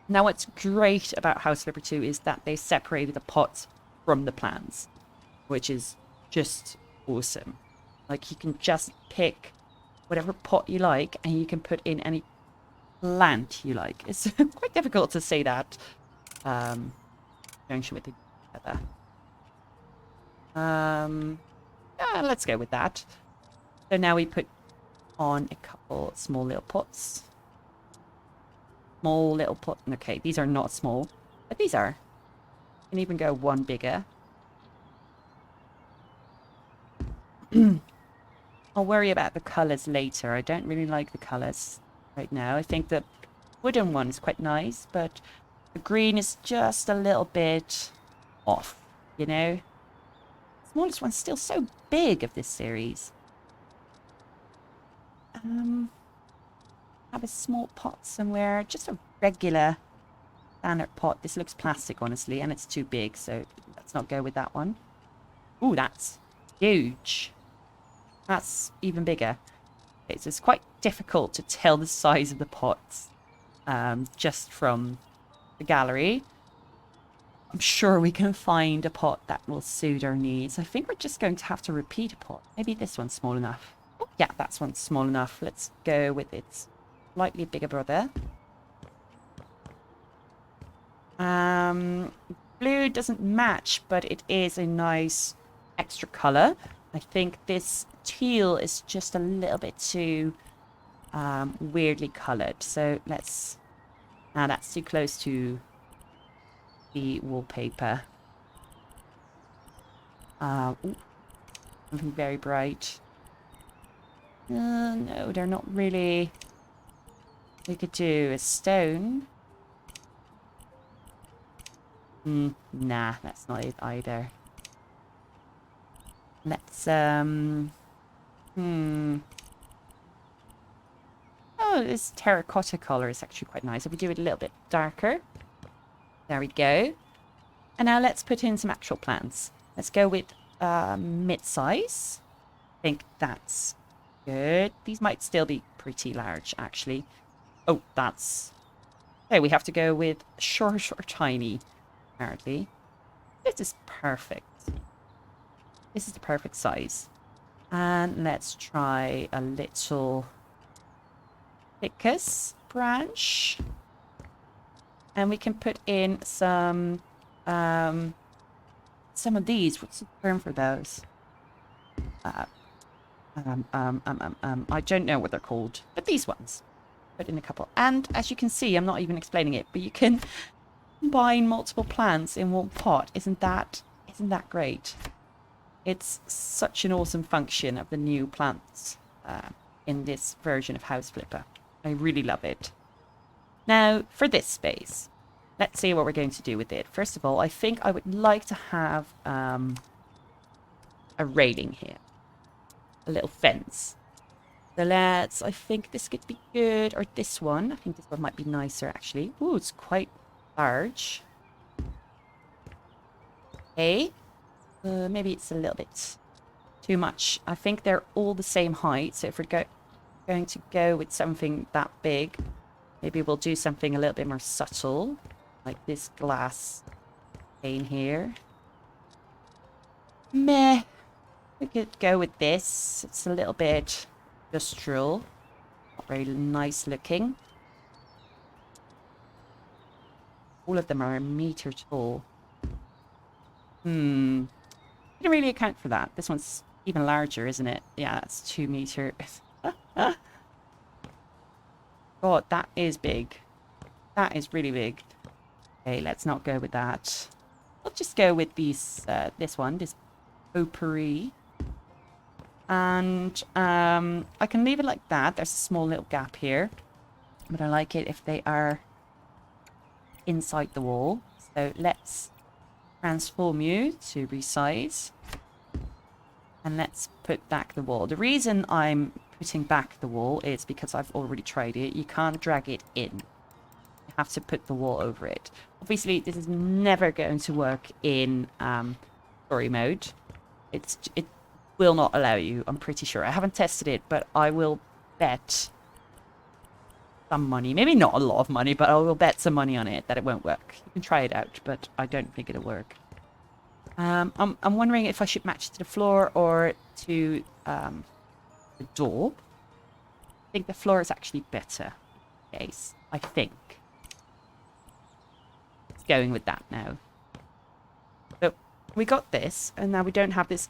Now what's great about House Flipper 2 is that they separated the pots from the plants, which is just awesome. Like you can just pick whatever pot you like and you can put in any plant you like. It's quite difficult to say that junction with the other. Yeah, let's go with that. So now we put on a couple small little pots. Small little pot. Okay, these are not small, but these are. You can even go one bigger. I'll worry about the colours later. I don't really like the colours right now. I think the wooden one is quite nice, but the green is just a little bit off, you know? The smallest one's still so big of this series. Have a small pot somewhere, just a regular standard pot. This looks plastic, honestly, and it's too big, so let's not go with that one. Ooh, that's huge. That's even bigger. Okay, so it's quite difficult to tell the size of the pots just from the gallery. I'm sure we can find a pot that will suit our needs. I think we're just going to have to repeat a pot. Maybe this one's small enough. Oh, yeah, that's one's small enough. Let's go with its slightly bigger brother. Blue doesn't match, but it is a nice extra color. I think this teal is just a little bit too weirdly colored. So let's... Now that's too close to the wallpaper. Ooh, something very bright. No, they're not really... We could do a stone. Nah, that's not it either. Let's, Oh, this terracotta color is actually quite nice. If we do it a little bit darker. There we go. And now let's put in some actual plants. Let's go with mid-size. I think that's good. These might still be pretty large, actually. Oh, that's... Okay, we have to go with short or tiny, apparently. This is perfect. This is the perfect size. And let's try a little ficus branch. And we can put in some of these. What's the term for those? I don't know what they're called, but these ones. Put in a couple. And as you can see, I'm not even explaining it, but you can combine multiple plants in one pot. Isn't that great? It's such an awesome function of the new plants in this version of House Flipper. I really love it. Now, for this space, let's see what we're going to do with it. First of all, I think I would like to have a railing here. A little fence. So let's, I think this could be good. Or this one. I think this one might be nicer, actually. Ooh, it's quite large. Okay. Maybe it's a little bit too much. I think they're all the same height. So if we're going to go with something that big, maybe we'll do something a little bit more subtle. Like this glass pane here. Meh. We could go with this. It's a little bit industrial. Not very nice looking. All of them are a meter tall. Didn't really account for that. This one's even larger, isn't it? Yeah, that's 2 meters. God, that is big. That is really big. Okay, let's not go with that. I'll just go with these. This one, this potpourri. And I can leave it like that. There's a small little gap here. But I like it if they are inside the wall. So let's transform you to resize. And let's put back the wall. The reason I'm putting back the wall is because I've already tried it. You can't drag it in. You have to put the wall over it. Obviously, this is never going to work in story mode. It will not allow you, I'm pretty sure. I haven't tested it, but I will bet some money. Maybe not a lot of money, but I will bet some money on it that it won't work. You can try it out, but I don't think it'll work. I'm wondering if I should match it to the floor or to the door. I think the floor is actually better. Yes, I think. It's going with that now. So we got this, and now we don't have this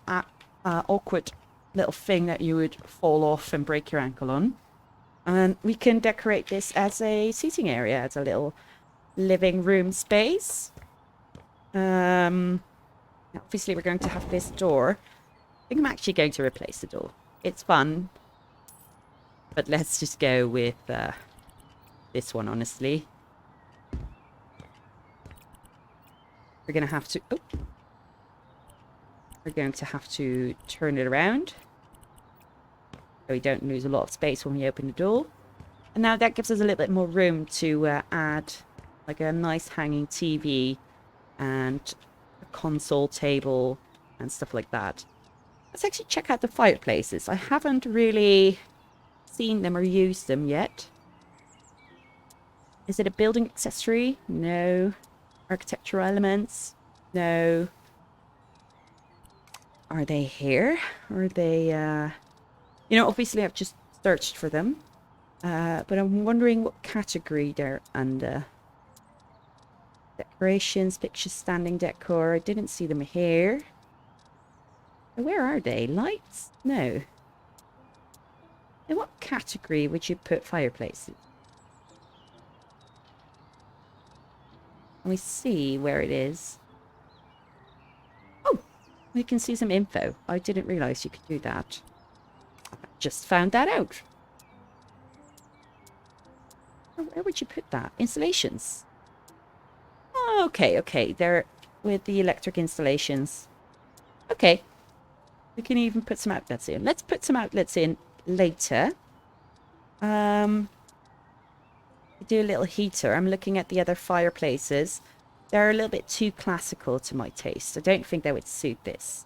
awkward little thing that you would fall off and break your ankle on. And we can decorate this as a seating area, as a little living room space. Obviously, we're going to have this door. I think I'm actually going to replace the door. It's fun. But let's just go with this one, honestly. We're going to have to... Oh. We're going to have to turn it around. So we don't lose a lot of space when we open the door. And now that gives us a little bit more room to add like a nice hanging TV and console table and stuff like that. Let's actually check out the fireplaces. I haven't really seen them or used them yet. Is it a building accessory? No. Architectural elements? No. Are they here? Are they, you know, obviously I've just searched for them. But I'm wondering what category they're under. Decorations, pictures, standing decor. I didn't see them here. Where are they? Lights? No. In what category would you put fireplaces? Let me see where it is. Oh, we can see some info. I didn't realize you could do that. I just found that out. Where would you put that? Installations. Oh, okay. They're with the electric installations. Okay. We can even put some outlets in. Let's put some outlets in later. Do a little heater. I'm looking at the other fireplaces. They're a little bit too classical to my taste. I don't think they would suit this.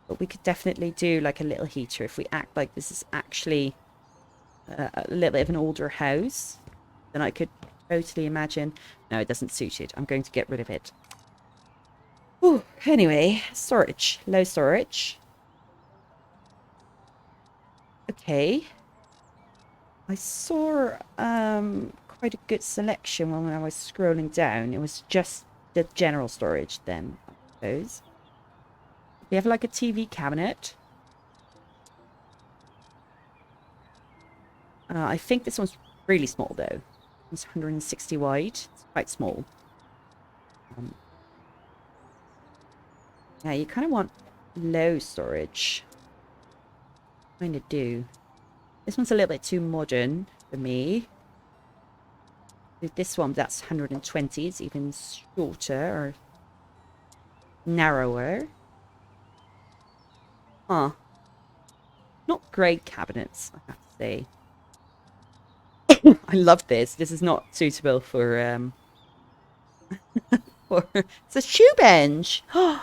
But we could definitely do like a little heater if we act like this is actually a little bit of an older house. Then I could totally imagine. No, it doesn't suit it. I'm going to get rid of it. Ooh, anyway, storage. Low storage. Okay. I saw quite a good selection when I was scrolling down. It was just the general storage then, I suppose. We have like a TV cabinet. I think this one's really small though. It's 160 wide. It's quite small. Yeah, you kind of want low storage. Kind of do. This one's a little bit too modern for me. With this one, that's 120. It's even shorter or narrower. Huh. Not great cabinets, I have to say. I love this. This is not suitable for it's a shoe bench. Let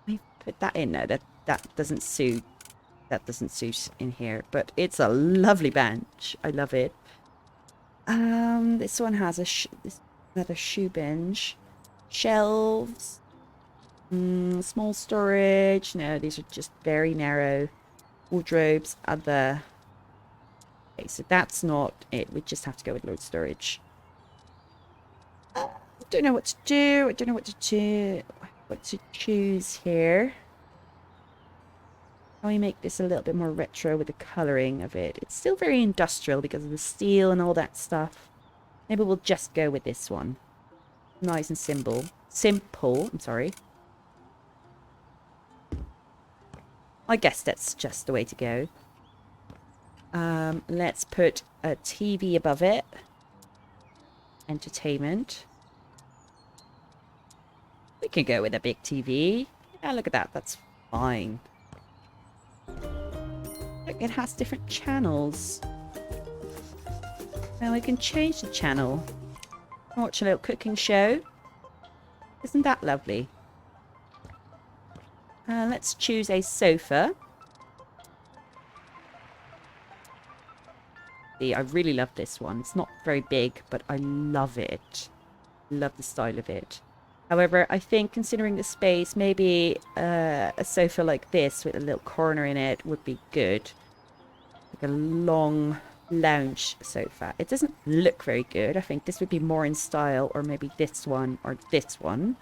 me put that in now. That doesn't suit. That doesn't suit in here, but it's a lovely bench. I love it. This one has this another shoe bench, shelves. Small storage. No, these are just very narrow. Wardrobes, other. Okay, so that's not it. We just have to go with load storage. I don't know what to do. I don't know what to do. What to choose here. How we make this a little bit more retro with the colouring of it. It's still very industrial because of the steel and all that stuff. Maybe we'll just go with this one. Nice and simple. Simple, I'm sorry. I guess that's just the way to go. Let's put a TV above it. Entertainment. We can go with a big TV. Yeah, look at that. That's fine. Look, it has different channels. Now we can change the channel. Watch a little cooking show. Isn't that lovely? Let's choose a sofa. See, I really love this one. It's not very big, but I love it. Love the style of it. However, I think considering the space, maybe a sofa like this with a little corner in it would be good. Like a long lounge sofa. It doesn't look very good. I think this would be more in style, or maybe this one or this one.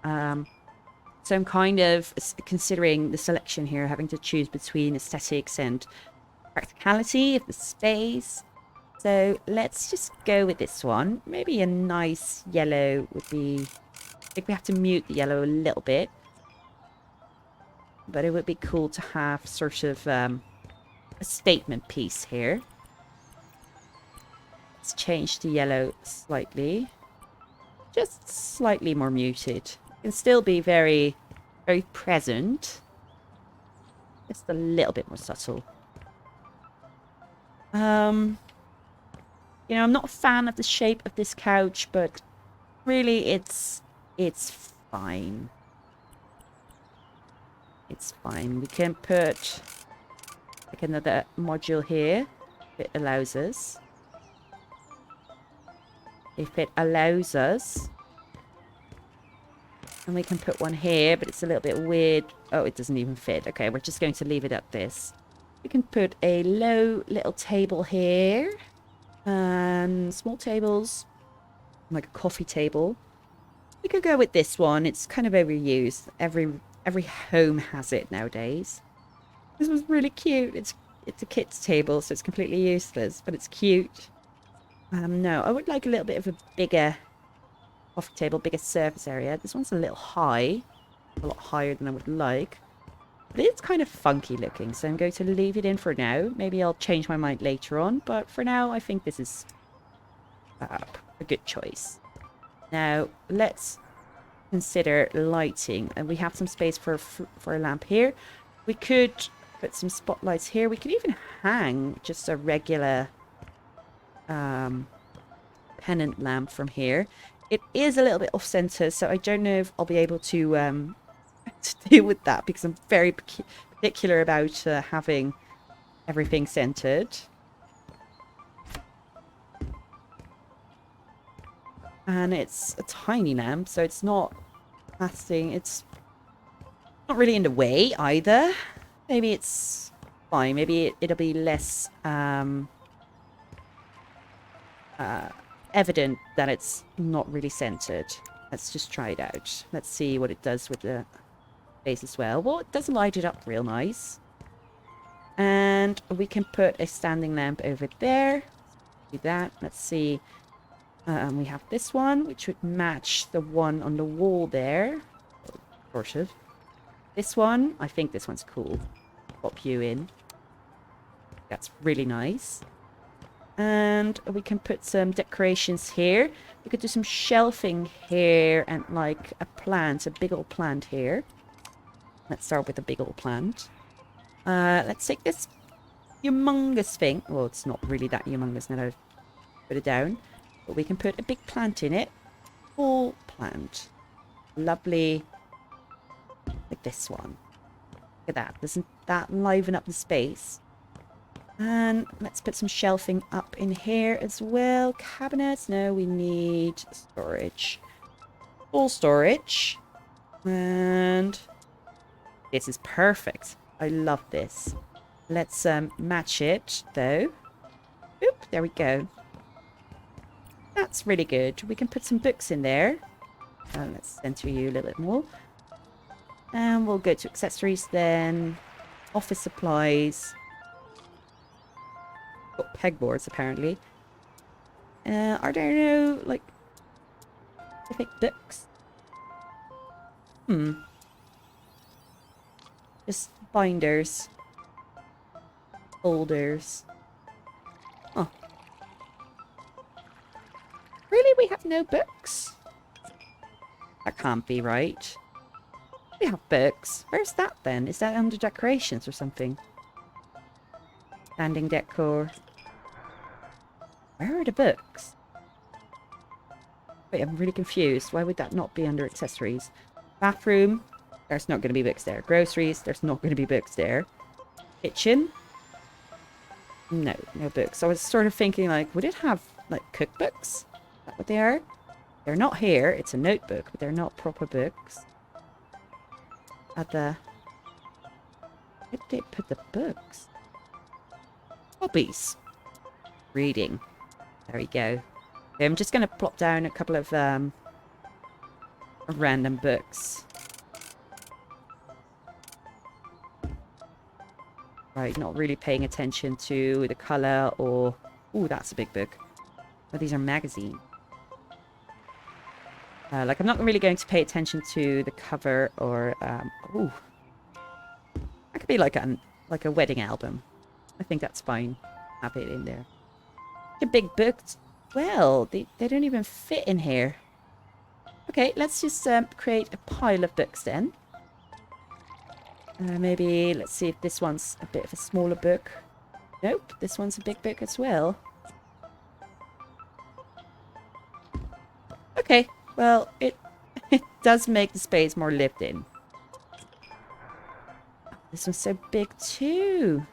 So I'm kind of considering the selection here, having to choose between aesthetics and practicality of the space. So let's just go with this one. Maybe a nice yellow would be... I think we have to mute the yellow a little bit. But it would be cool to have sort of a statement piece here. Let's change the yellow slightly. Just slightly more muted. It can still be very, very present. Just a little bit more subtle. You know, I'm not a fan of the shape of this couch, but really it's fine. It's fine. We can put like another module here if it allows us. If it allows us. And we can put one here, but it's a little bit weird. Oh, it doesn't even fit. Okay, we're just going to leave it at this. We can put a low little table here. And small tables. Like a coffee table. We could go with this one. It's kind of overused. Every home has it nowadays. This was really cute. It's a kid's table, so it's completely useless, but it's cute. No, I would like a little bit of a bigger coffee table, bigger surface area. This one's a little high. A lot higher than I would like. But it's kind of funky looking, so I'm going to leave it in for now. Maybe I'll change my mind later on, but for now I think this is a good choice. Now, let's consider lighting. And we have some space for a lamp here. We could put some spotlights here. We could even hang just a regular pennant lamp from here. It is a little bit off-center, so I don't know if I'll be able to deal with that, because I'm very particular about having everything centered. And it's a tiny lamp, so it's not lasting. It's not really in the way either. Maybe it's fine. Maybe it'll be less evident that it's not really centered. Let's just try it out. Let's see what it does with the base as well. Well, it does light it up real nice. And we can put a standing lamp over there. Do that. Let's see. We have this one, which would match the one on the wall there. Sort of. This one, I think this one's cool. Pop you in. That's really nice. And we can put some decorations here. We could do some shelving here and like a plant, a big old plant here. Let's start with a big old plant. Let's take this humongous thing. Well, it's not really that humongous now that I've put it down. But we can put a big plant in it. Full plant. Lovely. Like this one. Look at that. Doesn't that liven up the space? And let's put some shelving up in here as well. Cabinets. No, we need storage. Full storage. And this is perfect. I love this. Let's match it, though. Oop, there we go. That's really good. We can put some books in there. Let's center you a little bit more. And we'll go to accessories then. Office supplies. Got pegboards, apparently. Are there no, like, specific books? Just binders. Folders. Oh. Really? We have no books? That can't be right. We have books. Where's that then? Is that under decorations or something? Standing decor. Where are the books? Wait, I'm really confused. Why would that not be under accessories? Bathroom. There's not going to be books there. Groceries. There's not going to be books there. Kitchen. No, no books. I was sort of thinking, like, would it have, like, cookbooks? Is that what they are? They're not here. It's a notebook, but they're not proper books. At the... Where did they put the books? Hobbies. Reading. There we go. Okay, I'm just going to plop down a couple of random books. Right, not really paying attention to the colour or... Ooh, that's a big book. Oh, these are magazines. Like, I'm not really going to pay attention to the cover or... ooh. That could be like a wedding album. I think that's fine. Have it in there. A big book. Well, they don't even fit in here. Okay, let's just create a pile of books then. Maybe, let's see if this one's a bit of a smaller book. Nope, this one's a big book as well. Okay, well, it does make the space more lived in. This one's so big too.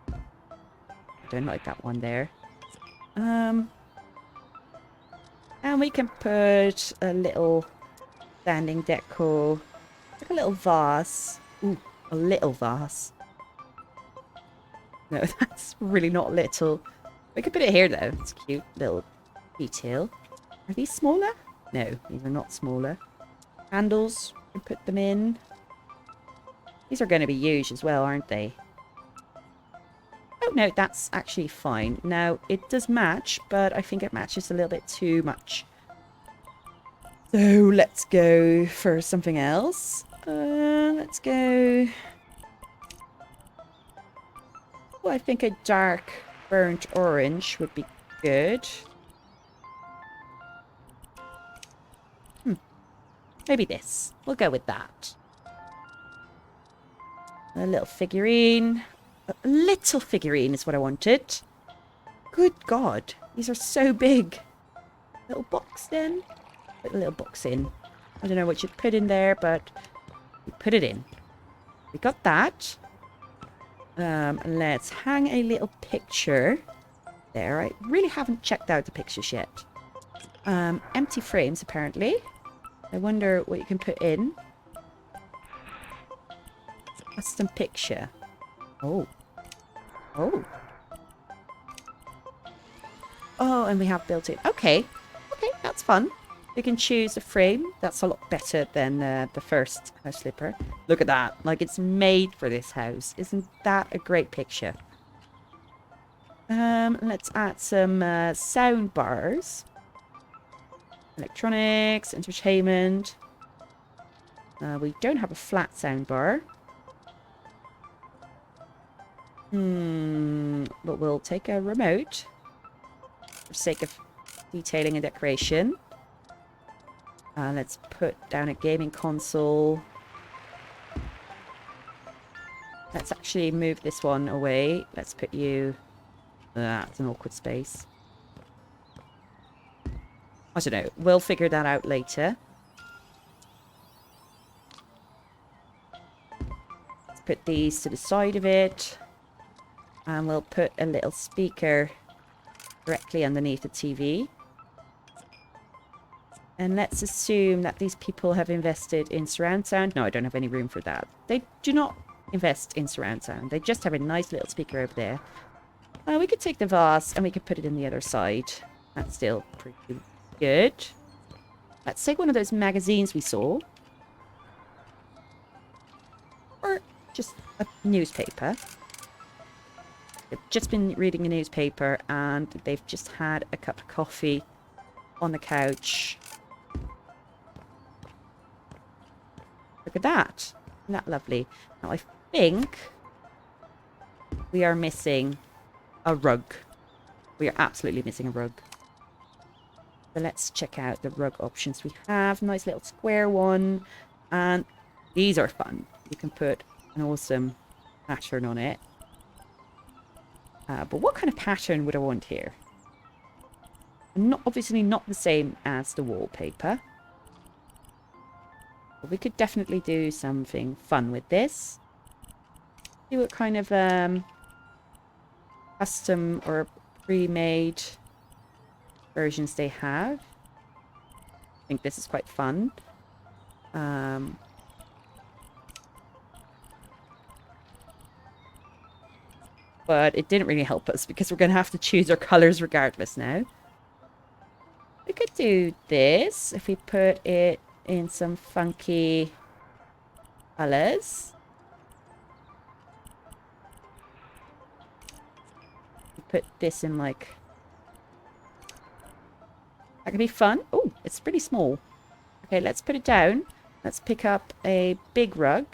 I don't like that one there. And we can put a little standing decor, like a little vase. Ooh, a little vase. No, that's really not little. We could put it here though. It's a cute little detail. Are these smaller? No, these are not smaller. Handles, we can put them in. These are going to be huge as well, aren't they? Oh no, that's actually fine. Now, it does match, but I think it matches a little bit too much. So, let's go for something else. Let's go... Well, I think a dark burnt orange would be good. Maybe this. We'll go with that. A little figurine. A little figurine is what I wanted. Good God. These are so big. Little box then. Put a little box in. I don't know what you'd put in there, but we put it in. We got that. Let's hang a little picture there. I really haven't checked out the pictures yet. Empty frames, apparently. I wonder what you can put in. Custom picture. Oh. Oh. Oh, and we have built it. Okay. Okay, that's fun. You can choose a frame. That's a lot better than the first house flipper. Look at that. Like, it's made for this house. Isn't that a great picture? Let's add some sound bars. Electronics, entertainment. We don't have a flat sound bar. But we'll take a remote for sake of detailing and decoration. Let's put down a gaming console. Let's actually move this one away. Let's put you... That's an awkward space. I don't know. We'll figure that out later. Let's put these to the side of it. And we'll put a little speaker directly underneath the TV. And let's assume that these people have invested in surround sound. No, I don't have any room for that. They do not invest in surround sound. They just have a nice little speaker over there. We could take the vase and we could put it in the other side. That's still pretty good. Let's take one of those magazines we saw. Or just a newspaper. They've just been reading a newspaper and they've just had a cup of coffee on the couch. Look at that. Isn't that lovely? Now I think we are missing a rug. We are absolutely missing a rug. So let's check out the rug options we have. Nice little square one. And these are fun. You can put an awesome pattern on it. But what kind of pattern would I want here? Obviously not the same as the wallpaper. But we could definitely do something fun with this. See what kind of custom or pre-made versions they have. I think this is quite fun. But it didn't really help us because we're going to have to choose our colours regardless now. We could do this if we put it in some funky colours. Put this in like... That could be fun. Oh, it's pretty small. Okay, let's put it down. Let's pick up a big rug.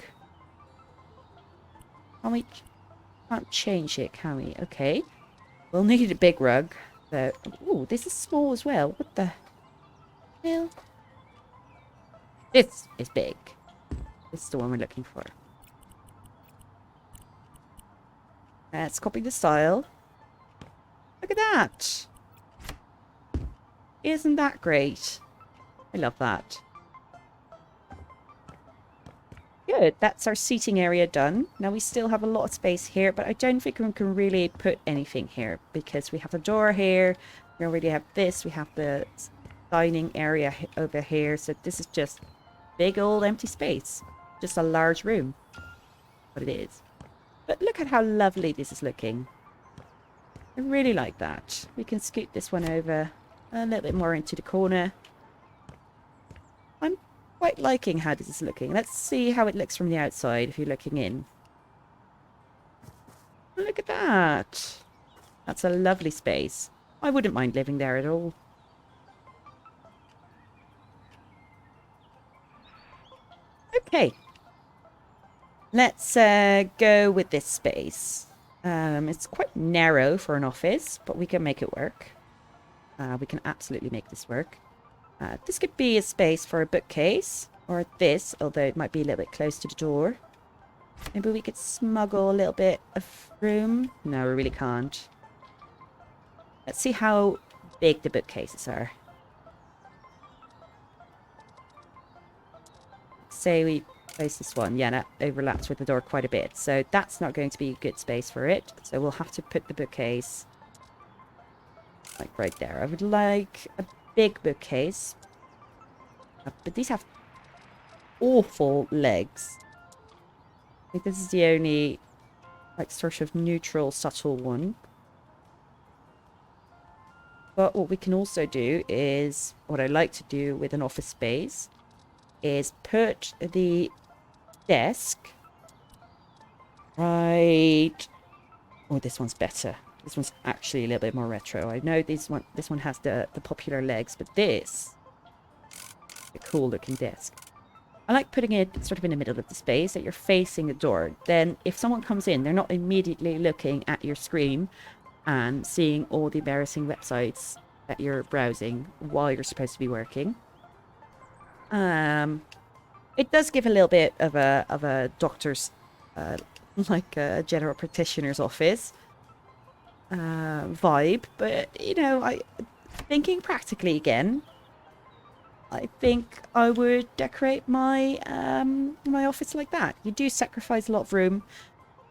Can't change it, can we? Okay. We'll need a big rug. So, ooh, this is small as well. What the hell? This is big. This is the one we're looking for. Let's copy the style. Look at that. Isn't that great? I love that. Good, that's our seating area done. Now we still have a lot of space here, but I don't think we can really put anything here because we have the door here. We already have this. We have the dining area over here. So this is just big old empty space. Just a large room. But it is. But look at how lovely this is looking. I really like that. We can scoot this one over a little bit more into the corner. I'm quite liking how this is looking. Let's see how it looks from the outside if you're looking in. Look at that. That's a lovely space. I wouldn't mind living there at all. Okay. Let's go with this space. It's quite narrow for an office, but we can make it work. We can absolutely make this work. This could be a space for a bookcase, or this, although it might be a little bit close to the door. Maybe we could smuggle a little bit of room. No, we really can't. Let's see how big the bookcases are. Say we place this one. Yeah, that overlaps with the door quite a bit. So that's not going to be a good space for it. So we'll have to put the bookcase like right there. I would like a big bookcase. But these have awful legs. I think this is the only like sort of neutral, subtle one. But what we can also do is, what I like to do with an office space, is put the desk right... Oh, this one's better. This one's actually a little bit more retro. I know this one has the popular legs, but this is a cool looking desk. I like putting it sort of in the middle of the space, that you're facing the door. Then if someone comes in, they're not immediately looking at your screen and seeing all the embarrassing websites that you're browsing while you're supposed to be working. It does give a little bit of a doctor's, like a general practitioner's office vibe, but you know, thinking practically again, I think I would decorate my my office like that. You do sacrifice a lot of room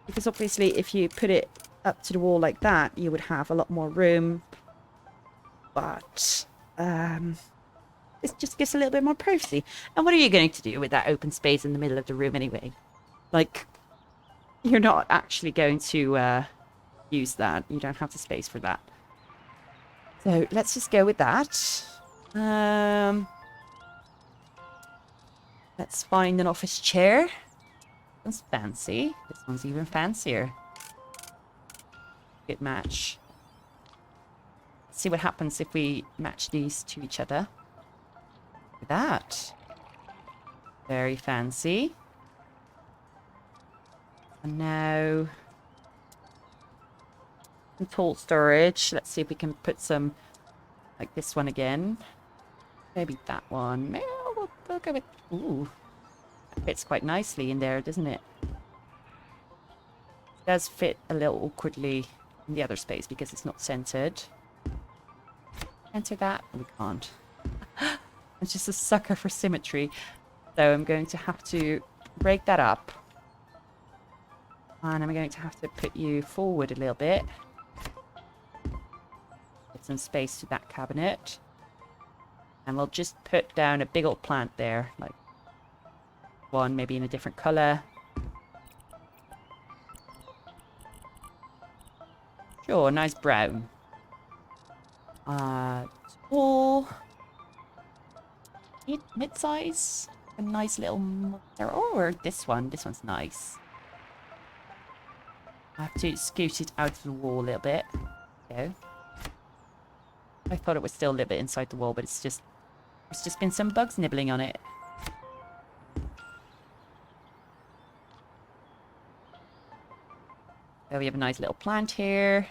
because obviously if you put it up to the wall like that, you would have a lot more room. But This just gives a little bit more privacy. And what are you going to do with that open space in the middle of the room anyway? Like, you're not actually going to use that. You don't have the space for that. So let's just go with that. Let's find an office chair. That's fancy. This one's even fancier. Good match. Let's see what happens if we match these to each other. Look at that. Very fancy. And now some tool storage. Let's see if we can put some like this one again. Maybe that one. Maybe we'll go with... Ooh. That fits quite nicely in there, doesn't it? It does fit a little awkwardly in the other space because it's not centered. Enter that. We can't. I'm just a sucker for symmetry. So I'm going to have to break that up. And I'm going to have to put you forward a little bit. Get some space to that cabinet. And we'll just put down a big old plant there. Like one, maybe in a different colour. Sure, nice brown. Tall. Mid-size. A nice little... Or this one. This one's nice. I have to scoot it out of the wall a little bit. There we go. I thought it was still a little bit inside the wall, but it's just... There's just been some bugs nibbling on it. So we have a nice little plant here.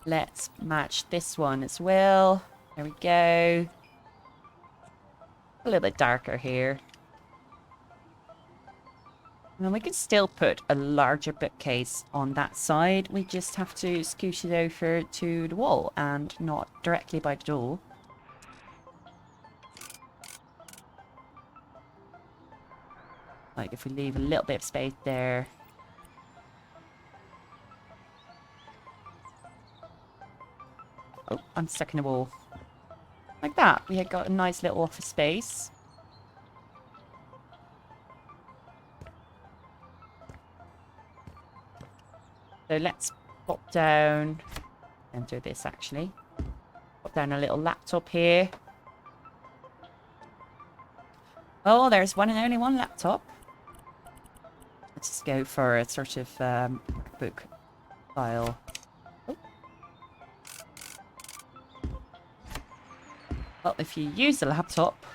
Let's match this one as well. There we go. A little bit darker here. And then we can still put a larger bookcase on that side. We just have to scoot it over to the wall and not directly by the door. Like if we leave a little bit of space there. Oh, I'm stuck in the wall. Like that. We had got a nice little office space. So let's pop down, enter this actually. Pop down a little laptop here. Oh, there's one and only one laptop. Let's just go for a sort of MacBook style. Oh. Well, if you use a laptop,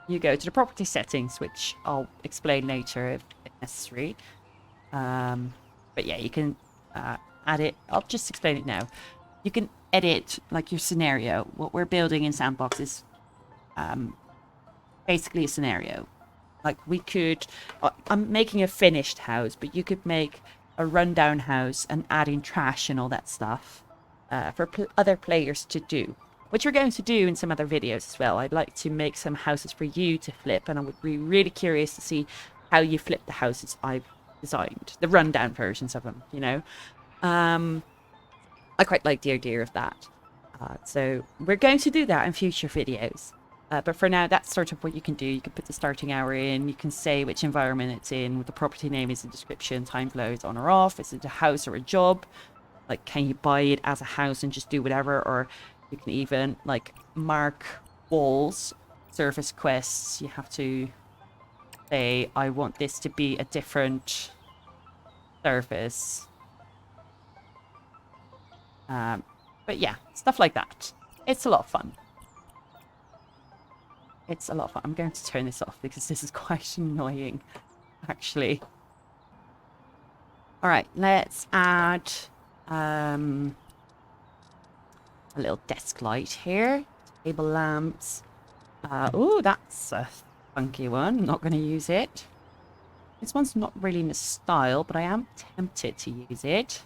you go to the property settings, which I'll explain later if necessary. But yeah, you can add it. I'll just explain it now. You can edit like your scenario. What we're building in Sandbox is basically a scenario. Like we could, I'm making a finished house, but you could make a rundown house and add in trash and all that stuff for other players to do. Which we're going to do in some other videos as well. I'd like to make some houses for you to flip, and I would be really curious to see how you flip the houses I've designed. The rundown versions of them, you know. I quite like the idea of that. So we're going to do that in future videos. But for now, that's sort of what you can do. You can put the starting hour in. You can say which environment it's in. What the property name is, the description, time flow is on or off. Is it a house or a job? Like, can you buy it as a house and just do whatever? Or you can even, like, mark walls, service quests. You have to say, I want this to be a different service. But yeah, stuff like that. It's a lot of fun. It's a lot of fun. I'm going to turn this off because this is quite annoying, actually. All right, let's add a little desk light here. Table lamps. Oh, that's a funky one. I'm not going to use it. This one's not really in the style, but I am tempted to use it.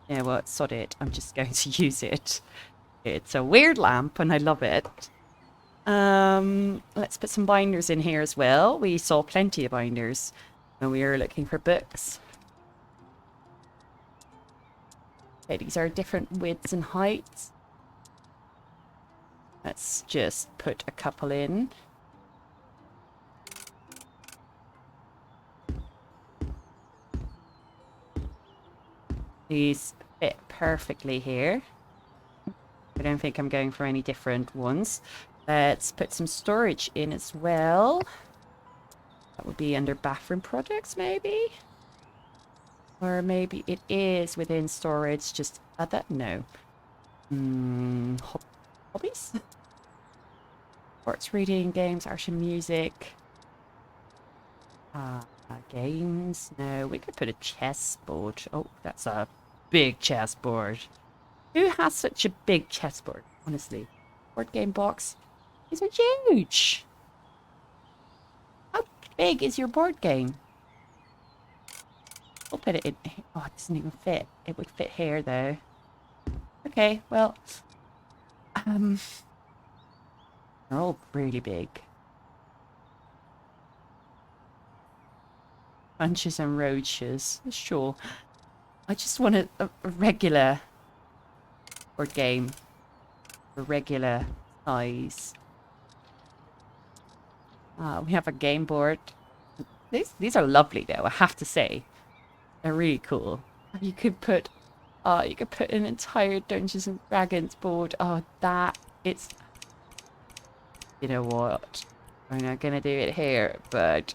Yeah, well, sod it. I'm just going to use it. It's a weird lamp, and I love it. Let's put some binders in here as well. We saw plenty of binders when we were looking for books. Okay, these are different widths and heights. Let's just put a couple in. These fit perfectly here. I don't think I'm going for any different ones. Let's put some storage in as well. That would be under bathroom projects, maybe? Or maybe it is within storage, just other? No. Hobbies? Sports, reading, games, art and music. Games? No, we could put a chessboard. Oh, that's a big chessboard. Who has such a big chessboard, honestly? Board game box. These are huge. How big is your board game? We'll put it in. Oh, it doesn't even fit. It would fit here, though. Okay, well. They're all really big. Bunches and roaches. Sure. I just want a regular board game. A regular size. We have a game board. These are lovely, though, I have to say. They're really cool. You could put an entire Dungeons and Dragons board. Oh, that it's. You know what? I'm not gonna do it here, but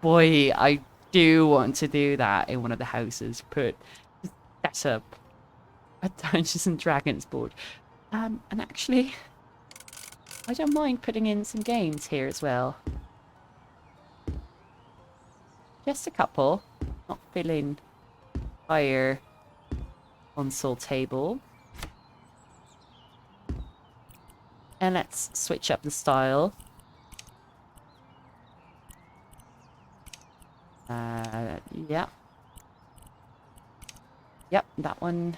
boy, I do want to do that in one of the houses. Set up a Dungeons and Dragons board. And actually, I don't mind putting in some games here as well. Just a couple, not filling entire console table. And let's switch up the style. Yeah. Yep, that one.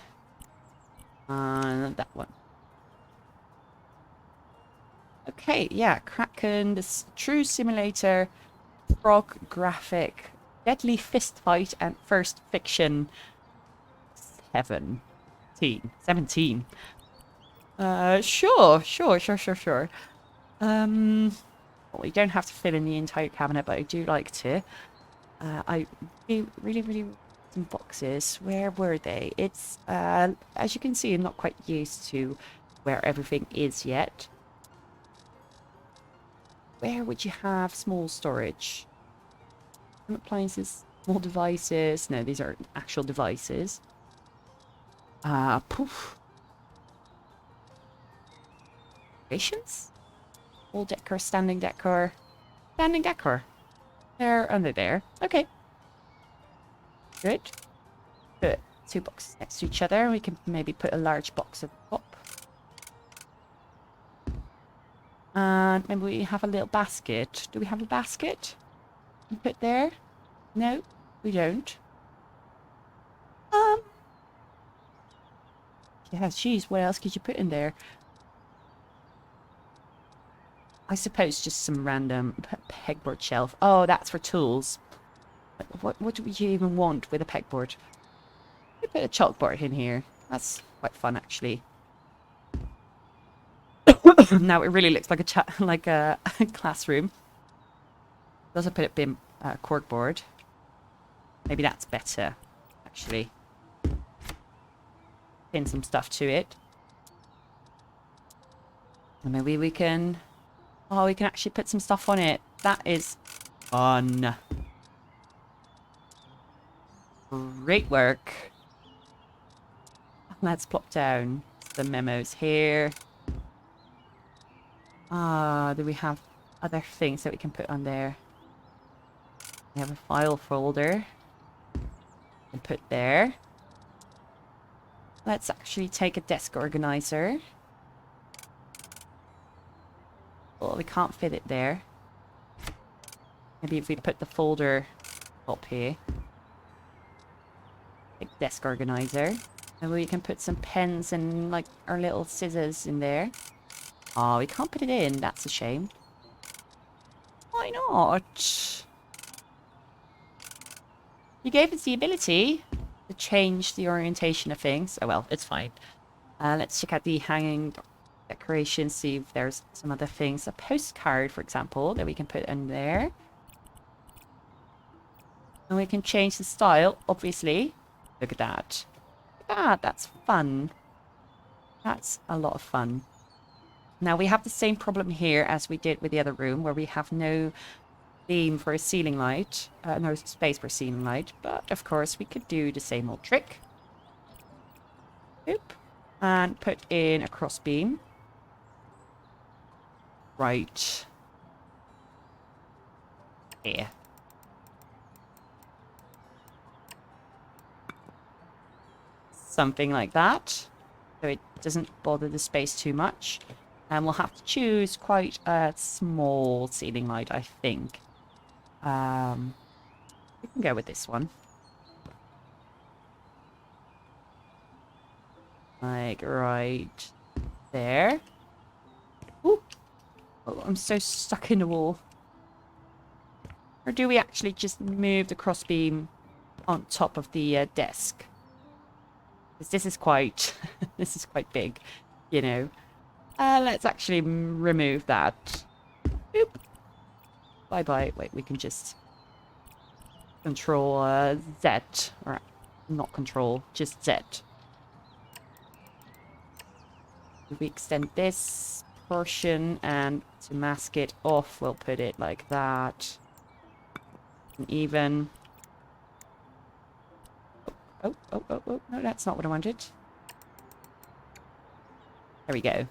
And that one. Okay, yeah, Kraken, this true simulator, frog graphic, deadly fist fight, and first fiction 17. Sure. Well, you don't have to fill in the entire cabinet, but I do like to. I do really some boxes. Where were they? It's as you can see, I'm not quite used to where everything is yet. Where would you have small storage? Home appliances, small devices. No, these are actual devices. Poof. Patience? Wall decor, standing decor. Standing decor. They're under there. Okay. Good. Put two boxes next to each other. We can maybe put a large box at the top. And maybe we have a little basket. Do we have a basket? Put there? No, we don't. Yeah, geez, what else could you put in there? I suppose just some random pegboard shelf. Oh, that's for tools. What do you even want with a pegboard? You put a chalkboard in here. That's quite fun, actually. Now it really looks like a classroom. Also put it in corkboard. Maybe that's better, actually. Pin some stuff to it. And maybe we can. Oh, we can actually put some stuff on it. That is fun. Great work. Let's plop down the memos here. Do we have other things that we can put on there? We have a file folder. And put there. Let's actually take a desk organizer. Well, we can't fit it there. Maybe if we put the folder up here. Big desk organizer. And we can put some pens and like our little scissors in there. Oh, we can't put it in. That's a shame. Why not? You gave us the ability to change the orientation of things. Oh well, it's fine. Let's check out the hanging decorations, see if there's some other things. A postcard, for example, that we can put in there. And we can change the style, obviously. Look at that. Look at that, that's fun. That's a lot of fun. Now we have the same problem here as we did with the other room, where we have no theme for a ceiling light, no space for a ceiling light, but of course we could do the same old trick. Oop. And put in a cross beam. Right. Here. Something like that. So it doesn't bother the space too much. And we'll have to choose quite a small ceiling light, I think. We can go with this one. Like right there. Ooh. Oh, I'm so stuck in the wall. Or do we actually just move the crossbeam on top of the desk? Because this is quite, this is quite big, you know. Let's actually remove that. Boop. Bye-bye. Wait, we can just control Z. Or not control, just Z. If we extend this portion and to mask it off, we'll put it like that. And even... Oh, no, that's not what I wanted. There we go.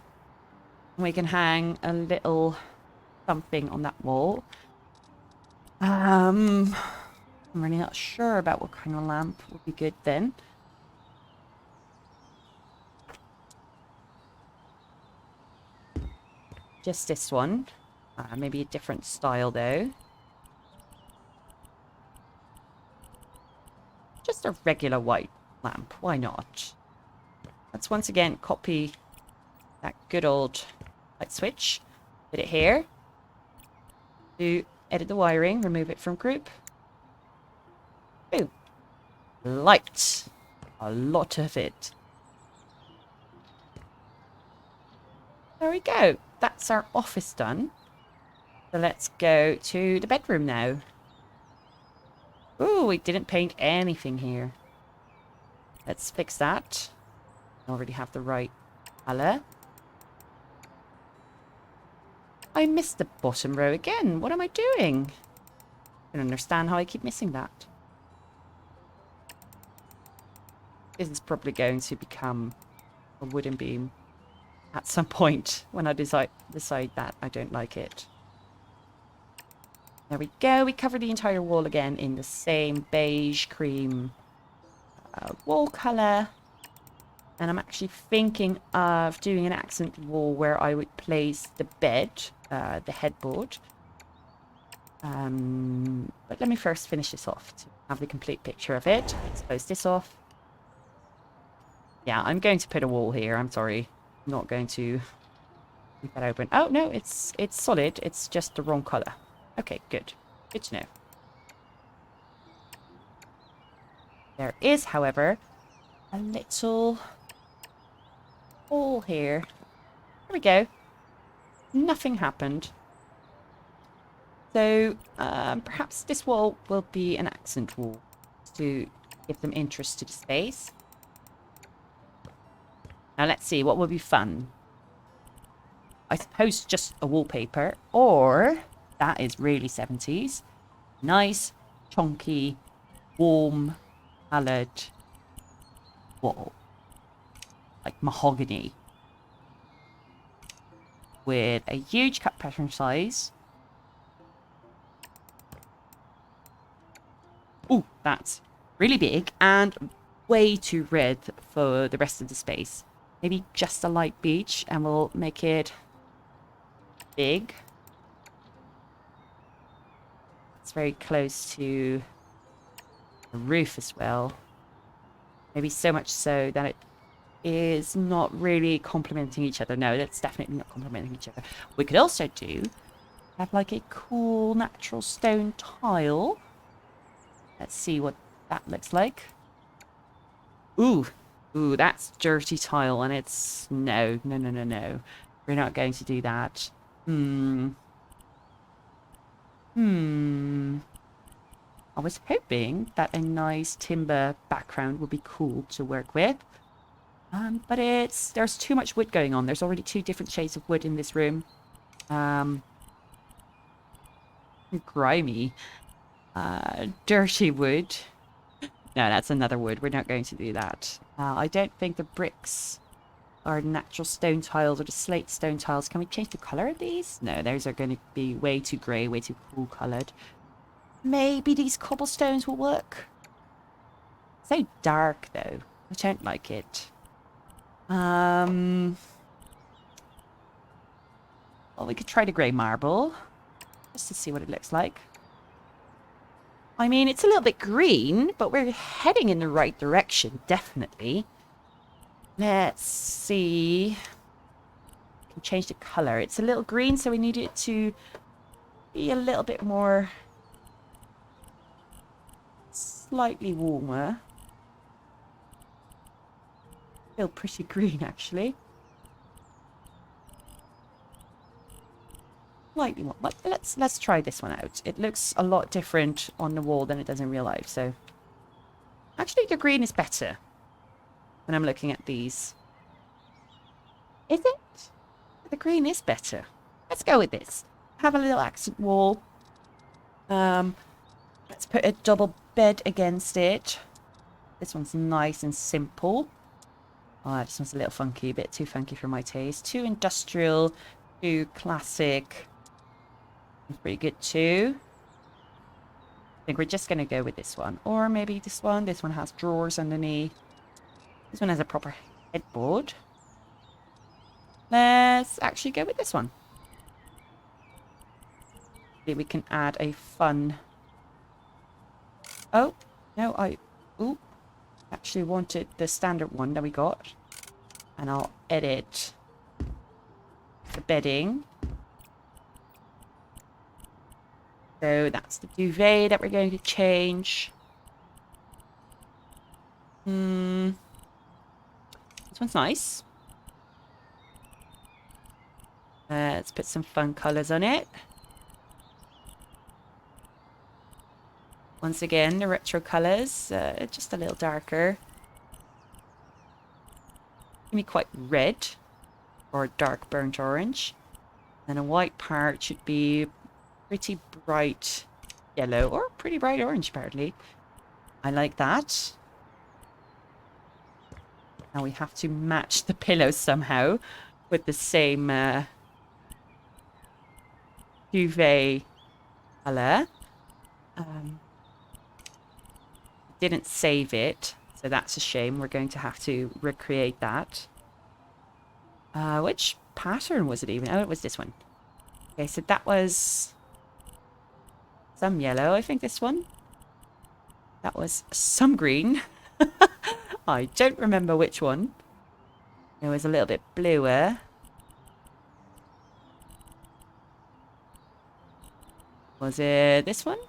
We can hang a little something on that wall. I'm really not sure about what kind of lamp would be good then. Just this one. Maybe a different style though. Just a regular white lamp. Why not? Let's once again copy that good old light switch. Put it here. To edit the wiring. Remove it from group. Ooh. Light. A lot of it. There we go. That's our office done. So let's go to the bedroom now. Ooh, we didn't paint anything here. Let's fix that. I already have the right color. I missed the bottom row again. What am I doing? I don't understand how I keep missing that. This is probably going to become a wooden beam at some point when I decide that I don't like it. There we go. We cover the entire wall again in the same beige cream wall color. And I'm actually thinking of doing an accent wall where I would place the bed, the headboard. But let me first finish this off to have the complete picture of it. Let's close this off. Yeah, I'm going to put a wall here. I'm sorry. I'm not going to leave that open. Oh, no, it's solid. It's just the wrong color. Okay, good. Good to know. There is, however, a little hole here. There we go. Nothing happened. So, perhaps this wall will be an accent wall to give them interest to the space. Now, let's see. What would be fun? I suppose just a wallpaper, or... That is really 70s. Nice, chunky, warm, coloured wall. Like mahogany. With a huge cut pattern size. Ooh, that's really big and way too red for the rest of the space. Maybe just a light beige and we'll make it big. It's very close to the roof as well. Maybe so much so that it is not really complementing each other. No, that's definitely not complementing each other. We could also have like a cool natural stone tile. Let's see what that looks like. Ooh, Ooh, that's dirty tile, and it's... No, no, no, no, no. We're not going to do that. Hmm. Hmm. I was hoping that a nice timber background would be cool to work with. But there's too much wood going on. There's already 2 different shades of wood in this room. Grimy. Dirty wood. No, that's another wood. We're not going to do that. I don't think the bricks are natural stone tiles or the slate stone tiles. Can we change the colour of these? No, those are going to be way too grey, way too cool coloured. Maybe these cobblestones will work. So dark, though. I don't like it. Well, we could try the grey marble. Just to see what it looks like. I mean, it's a little bit green, but we're heading in the right direction, definitely. Let's see. We can change the colour. It's a little green, so we need it to be a little bit more... slightly warmer. Still pretty green, actually. Slightly more. But let's try this one out. It looks a lot different on the wall than it does in real life, so... Actually, the green is better when I'm looking at these. Is it? The green is better. Let's go with this. Have a little accent wall. Let's put a double bed against it. This one's nice and simple. Oh, this one's a little funky, a bit too funky for my taste. Too industrial, too classic. It's pretty good too. I think we're just going to go with this one. Or maybe this one. This one has drawers underneath. This one has a proper headboard. Let's actually go with this one. Maybe we can add a fun... Oh, no, Ooh. Actually wanted the standard one that we got. And I'll edit the bedding. So that's the duvet that we're going to change. This one's nice. Let's put some fun colours on it. Once again, the retro colours, just a little darker. Give me quite red or dark burnt orange. And a white part should be pretty bright yellow or pretty bright orange, apparently. I like that. Now we have to match the pillows somehow with the same duvet colour. Didn't save it, so that's a shame. We're going to have to recreate that. Which pattern was it even? Oh, it was this one. Okay, so that was some yellow. I think this one. That was some green. I don't remember which one. It was a little bit bluer. Was it this one?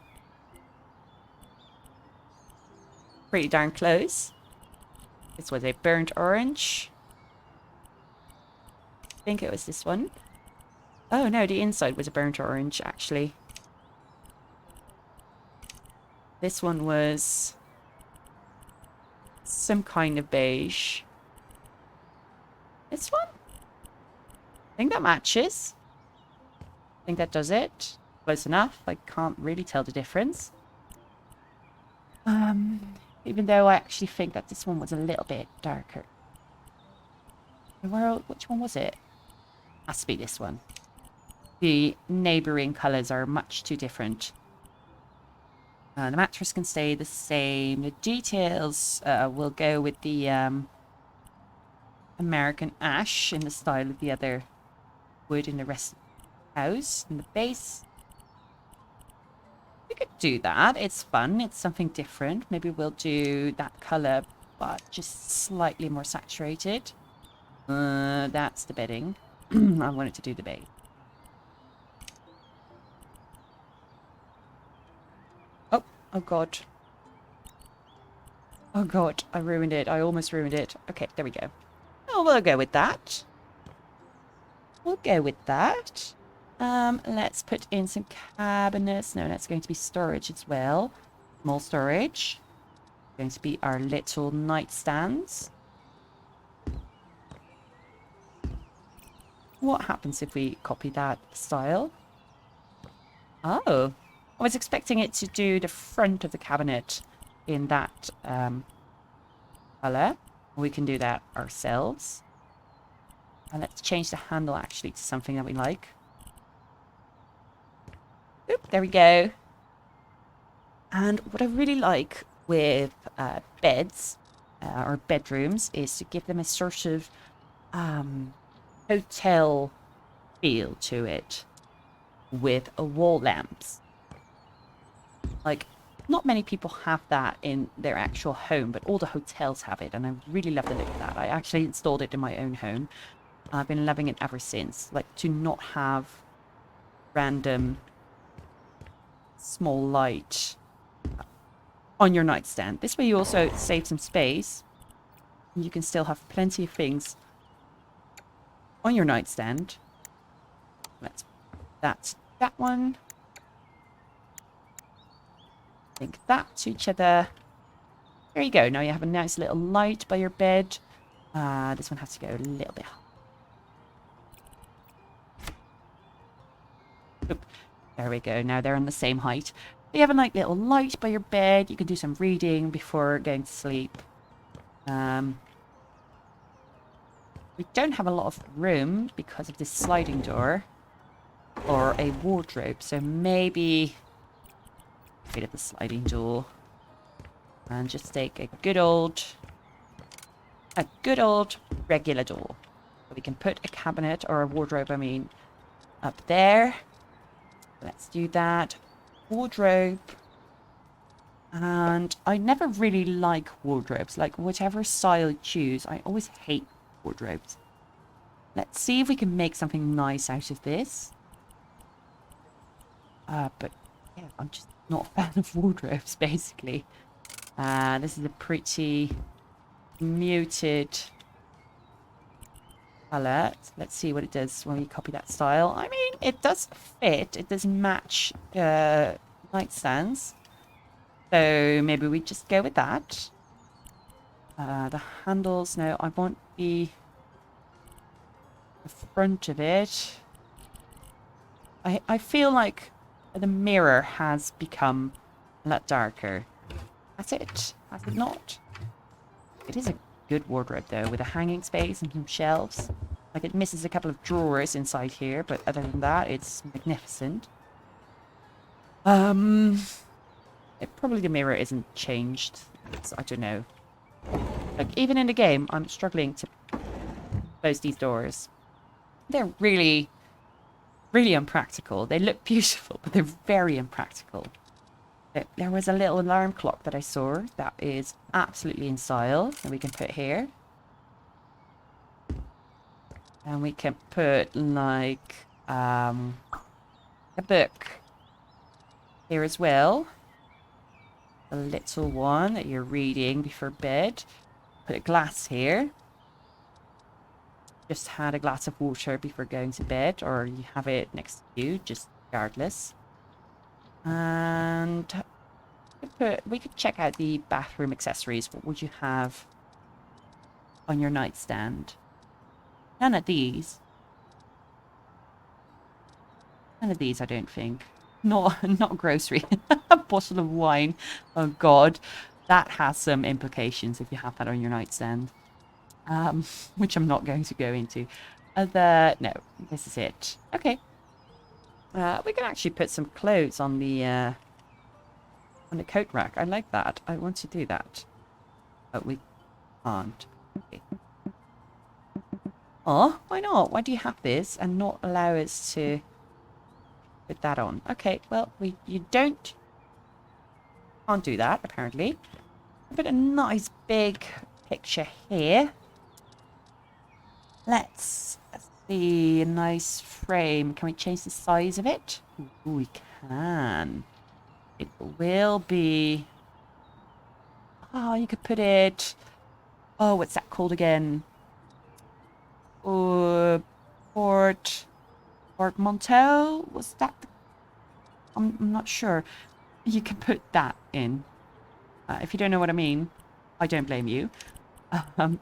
Pretty darn close. This was a burnt orange. I think it was this one. Oh no, the inside was a burnt orange, actually. This one was some kind of beige. This one? I think that matches. I think that does it. Close enough. I can't really tell the difference. Even though I actually think that this one was a little bit darker. Which one was it? Has to be this one. The neighbouring colours are much too different. The mattress can stay the same. The details will go with the American ash in the style of the other wood in the rest of the house. And the base... We could do that. It's fun. It's something different. Maybe we'll do that colour, but just slightly more saturated. That's the bedding. I wanted to do the base. Oh God. Oh god, I ruined it. I almost ruined it. Okay, there we go. Oh, we'll go with that. We'll go with that. Let's put in some cabinets. No, that's going to be storage as well. Small storage. Going to be our little nightstands. What happens if we copy that style? Oh, I was expecting it to do the front of the cabinet in that color. We can do that ourselves. And let's change the handle actually to something that we like. Oop, there we go. And what I really like with beds or bedrooms is to give them a sort of hotel feel to it with wall lamps. Like, not many people have that in their actual home, but all the hotels have it, and I really love the look of that. I actually installed it in my own home. I've been loving it ever since. Like, to not have random small light on your nightstand. This way you also save some space. You can still have plenty of things on your nightstand. That's that one. Link that to each other. There you go. Now you have a nice little light by your bed. This one has to go a little bit higher. Oop. There we go. Now they're on the same height. You have a nice little light by your bed. You can do some reading before going to sleep. We don't have a lot of room because of this sliding door or a wardrobe. So maybe rid of the sliding door and just take a good old regular door. So we can put a cabinet or a wardrobe, I mean, up there. Let's do that. Wardrobe. And I never really like wardrobes. Like, whatever style you choose, I always hate wardrobes. Let's see if we can make something nice out of this. But yeah, I'm just not a fan of wardrobes, basically. This is a pretty muted colour. Let's see what it does when we copy that style. I mean, it does fit. It does match nightstands. So maybe we just go with that. The handles, no, I want the front of it. I feel like the mirror has become a lot darker. That's it. Has it not? It is a good wardrobe though, with a hanging space and some shelves. Like, it misses a couple of drawers inside here, but other than that, it's magnificent. Probably the mirror isn't changed. I don't know. Like, even in the game, I'm struggling to close these doors. They're really, really unpractical. They look beautiful, but they're very impractical. There was a little alarm clock that I saw that is absolutely in style, that we can put here. And we can put, like, a book here as well. A little one that you're reading before bed. Put a glass here. Just had a glass of water before going to bed, or you have it next to you, just regardless. And we could check out the bathroom accessories. What would you have on your nightstand? None of these. None of these, I don't think. Not grocery. A bottle of wine. Oh god, that has some implications if you have that on your nightstand. Which I'm not going to go into. No, this is it. Okay. We can actually put some clothes on the coat rack. I like that. I want to do that. But we can't. Okay. Oh, why not? Why do you have this and not allow us to put that on? Okay, well, you can't do that, apparently. Put a nice big picture here. Let's see, a nice frame. Can we change the size of it? Ooh, we can. It will be... Oh, you could put it... Oh, what's that called again? Port... Port Montel? Was that... I'm not sure. You can put that in. If you don't know what I mean, I don't blame you. Um,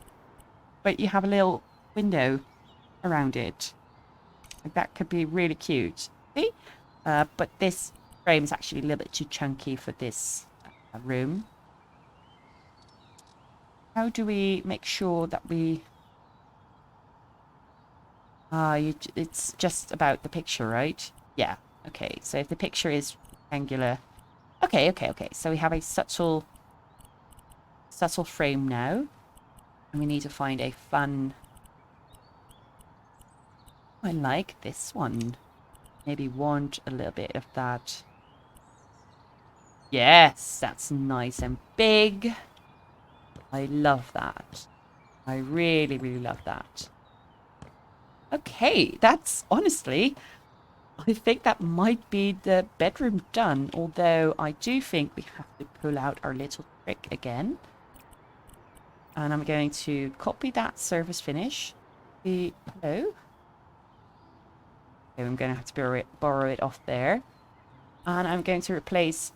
but you have a little window around it. Like that could be really cute. See? But this frame is actually a little bit too chunky for this room. How do we make sure that we... it's just about the picture, right? Yeah. Okay, so if the picture is rectangular... Okay. So we have a subtle frame now. And we need to find a fun... I like this one. Maybe want a little bit of that. Yes, that's nice and big. I love that. I really, really love that. Okay, that's honestly, I think that might be the bedroom done. Although I do think we have to pull out our little trick again. And I'm going to copy that surface finish. Hello. Okay, I'm going to have to borrow it off there. And I'm going to replace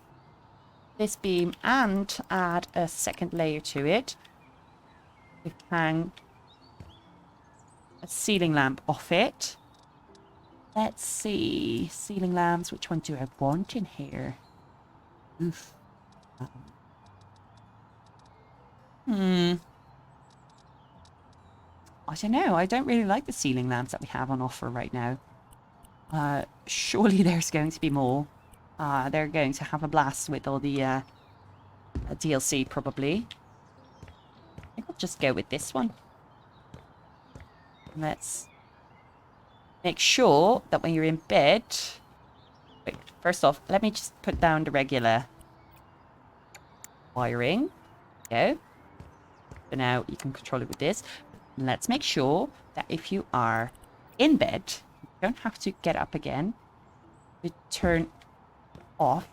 this beam and add a second layer to it. We hang a ceiling lamp off it. Let's see. Ceiling lamps, which one do I want in here? Oof. I don't know. I don't really like the ceiling lamps that we have on offer right now. Surely there's going to be more. They're going to have a blast with all the DLC, probably. I think I'll just go with this one. Let's make sure that when you're in bed... Wait, first off, let me just put down the regular wiring. There we go. So now you can control it with this. Let's make sure that if you are in bed, you don't have to get up again. You turn off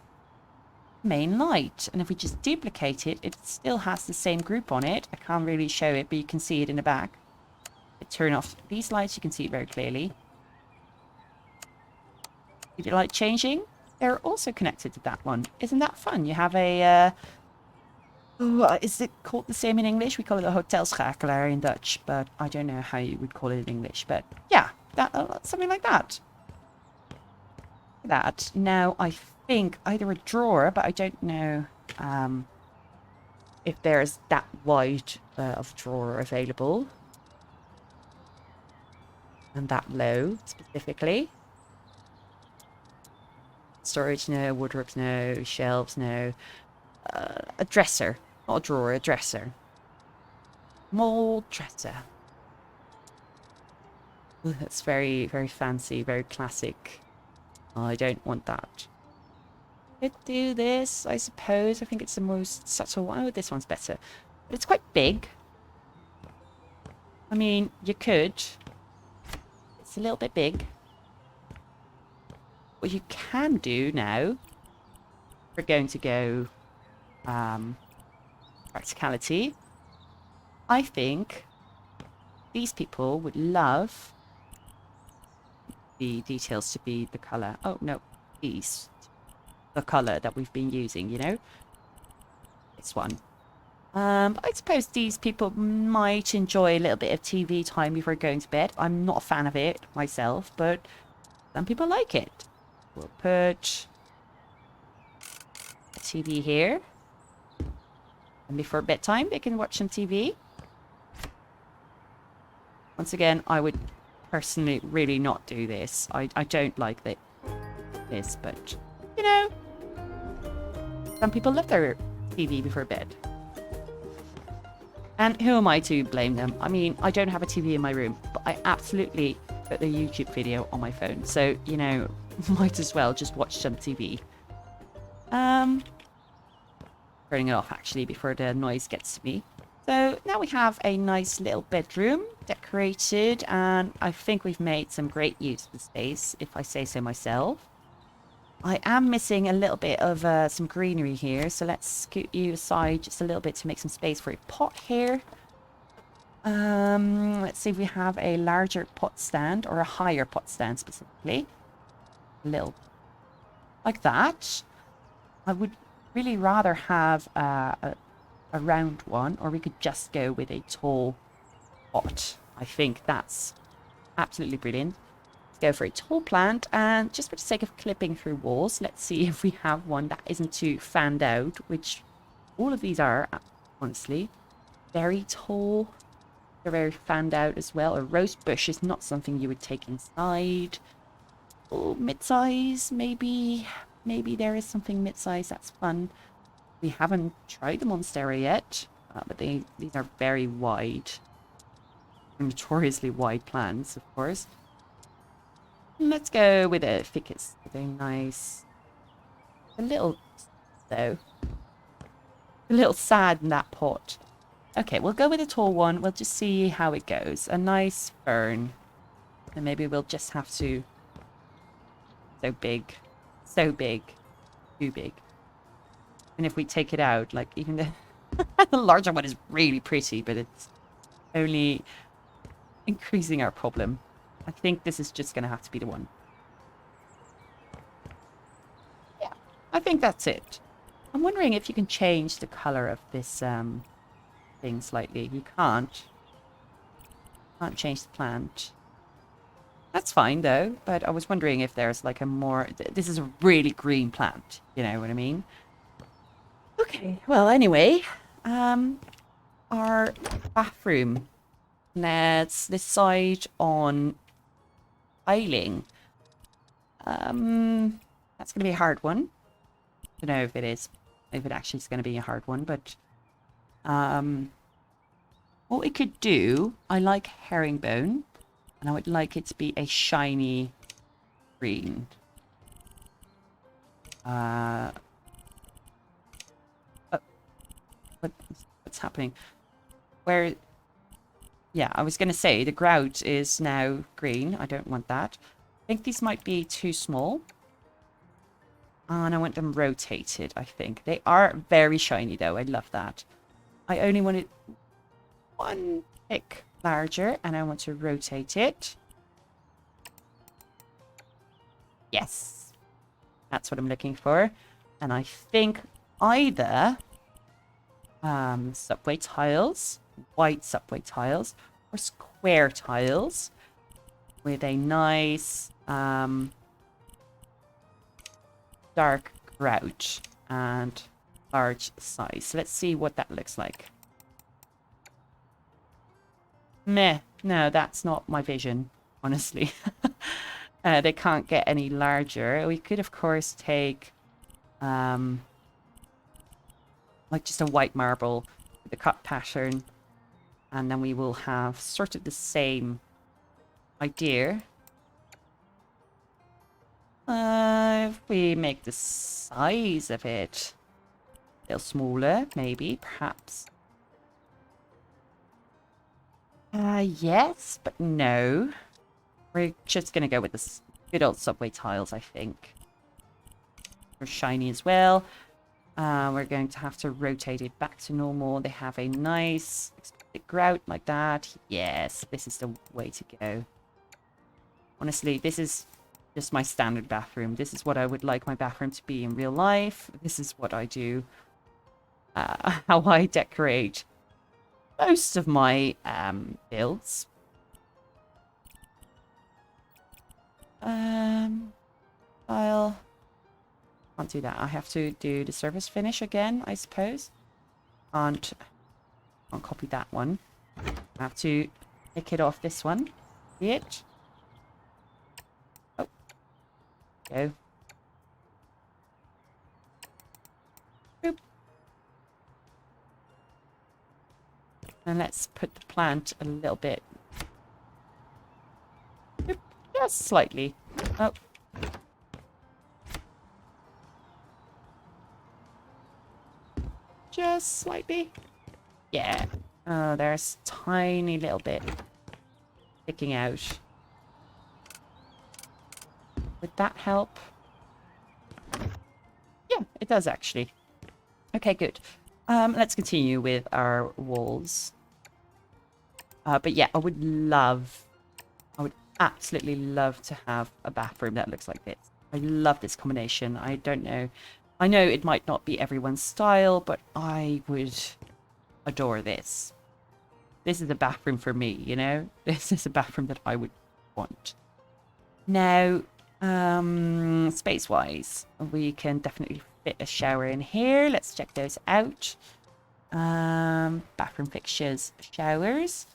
main light. And if we just duplicate it, it still has the same group on it. I can't really show it, but you can see it in the back. Turn off these lights, you can see it very clearly. See the light changing? They're also connected to that one. Isn't that fun? You have a... is it called the same in English? We call it a hotelschakelaar in Dutch, but I don't know how you would call it in English. But yeah, that something like that. That. Now, I think either a drawer, but I don't know if there's that wide of drawer available. And that low, specifically. Storage, no. Wardrobes, no. Shelves, no. A dresser. Not a drawer, a dresser. Small dresser. Ooh, that's very, very fancy, very classic. I don't want that. Could do this, I suppose. I think it's the most subtle one. Oh, this one's better. But it's quite big. I mean, you could... It's a little bit big. What you can do now, we're going to go practicality. I think these people would love the details to be the colour. Oh, no, these. The colour that we've been using, you know? This one. I suppose these people might enjoy a little bit of TV time before going to bed. I'm not a fan of it myself, but some people like it. We'll put a TV here. And before bedtime, they can watch some TV. Once again, I would personally really not do this. I don't like this, but, you know, some people love their TV before bed. And who am I to blame them? I mean, I don't have a TV in my room, but I absolutely put the YouTube video on my phone. So, you know, might as well just watch some TV. Turning it off, actually, before the noise gets to me. So now we have a nice little bedroom decorated, and I think we've made some great use of the space, if I say so myself. I am missing a little bit of some greenery here, so let's scoot you aside just a little bit to make some space for a pot here. Let's see if we have a larger pot stand or a higher pot stand specifically. A little like that. I would really rather have a round one, or we could just go with a tall pot. I think that's absolutely brilliant. Let's go for a tall plant, and just for the sake of clipping through walls, let's see if we have one that isn't too fanned out, which all of these are, honestly. Very tall. They're very fanned out as well. A rose bush is not something you would take inside. Oh, mid-size, maybe. Maybe there is something mid-size that's fun. We haven't tried the Monstera yet, but these are very wide. Notoriously wide plants, of course. Let's go with a ficus. Very nice. A little, though. A little sad in that pot. Okay, we'll go with a tall one. We'll just see how it goes. A nice fern. And maybe we'll just have to... So big. So big. Too big. And if we take it out, like even the, the larger one is really pretty, but it's only increasing our problem. I think this is just going to have to be the one. Yeah, I think that's it. I'm wondering if you can change the color of this thing slightly. You can't. Can't change the plant. That's fine though, but I was wondering if there's like a more... This is a really green plant, you know what I mean? Okay, well anyway, our bathroom. Let's decide on tiling. That's going to be a hard one. I don't know if it is, if it actually is going to be a hard one, but what we could do, I like herringbone, and I would like it to be a shiny green. What's happening? Where... Yeah, I was going to say the grout is now green. I don't want that. I think these might be too small. And I want them rotated, I think. They are very shiny, though. I love that. I only want it one tick larger, and I want to rotate it. Yes. That's what I'm looking for. And I think either subway tiles, white subway tiles, or square tiles with a nice dark grout and large size. Let's see what that looks like. Meh. No, that's not my vision, honestly. They can't get any larger. We could, of course, take like just a white marble with a cut pattern, and then we will have sort of the same idea. If we make the size of it a little smaller, maybe, perhaps. Yes, but no. We're just going to go with the good old subway tiles, I think. They're shiny as well. We're going to have to rotate it back to normal. They have a nice grout like that. Yes, this is the way to go. Honestly, this is just my standard bathroom. This is what I would like my bathroom to be in real life. This is what I do. How I decorate most of my builds. I'll... Can't do that. I have to do the surface finish again, I suppose. Can't copy that one. I have to pick it off this one. See it? Oh. Go. Boop. And let's put the plant a little bit. Boop. Just slightly. Oh. Just slightly. Yeah. Oh, there's a tiny little bit sticking out. Would that help? it does actually. Okay, good. Let's continue with our walls. But yeah, I would absolutely love to have a bathroom that looks like this. I love this combination. I don't know. I know it might not be everyone's style, but I would adore this. This is a bathroom for me, you know? This is a bathroom that I would want. Now, space-wise, we can definitely fit a shower in here. Let's check those out. Bathroom fixtures, showers.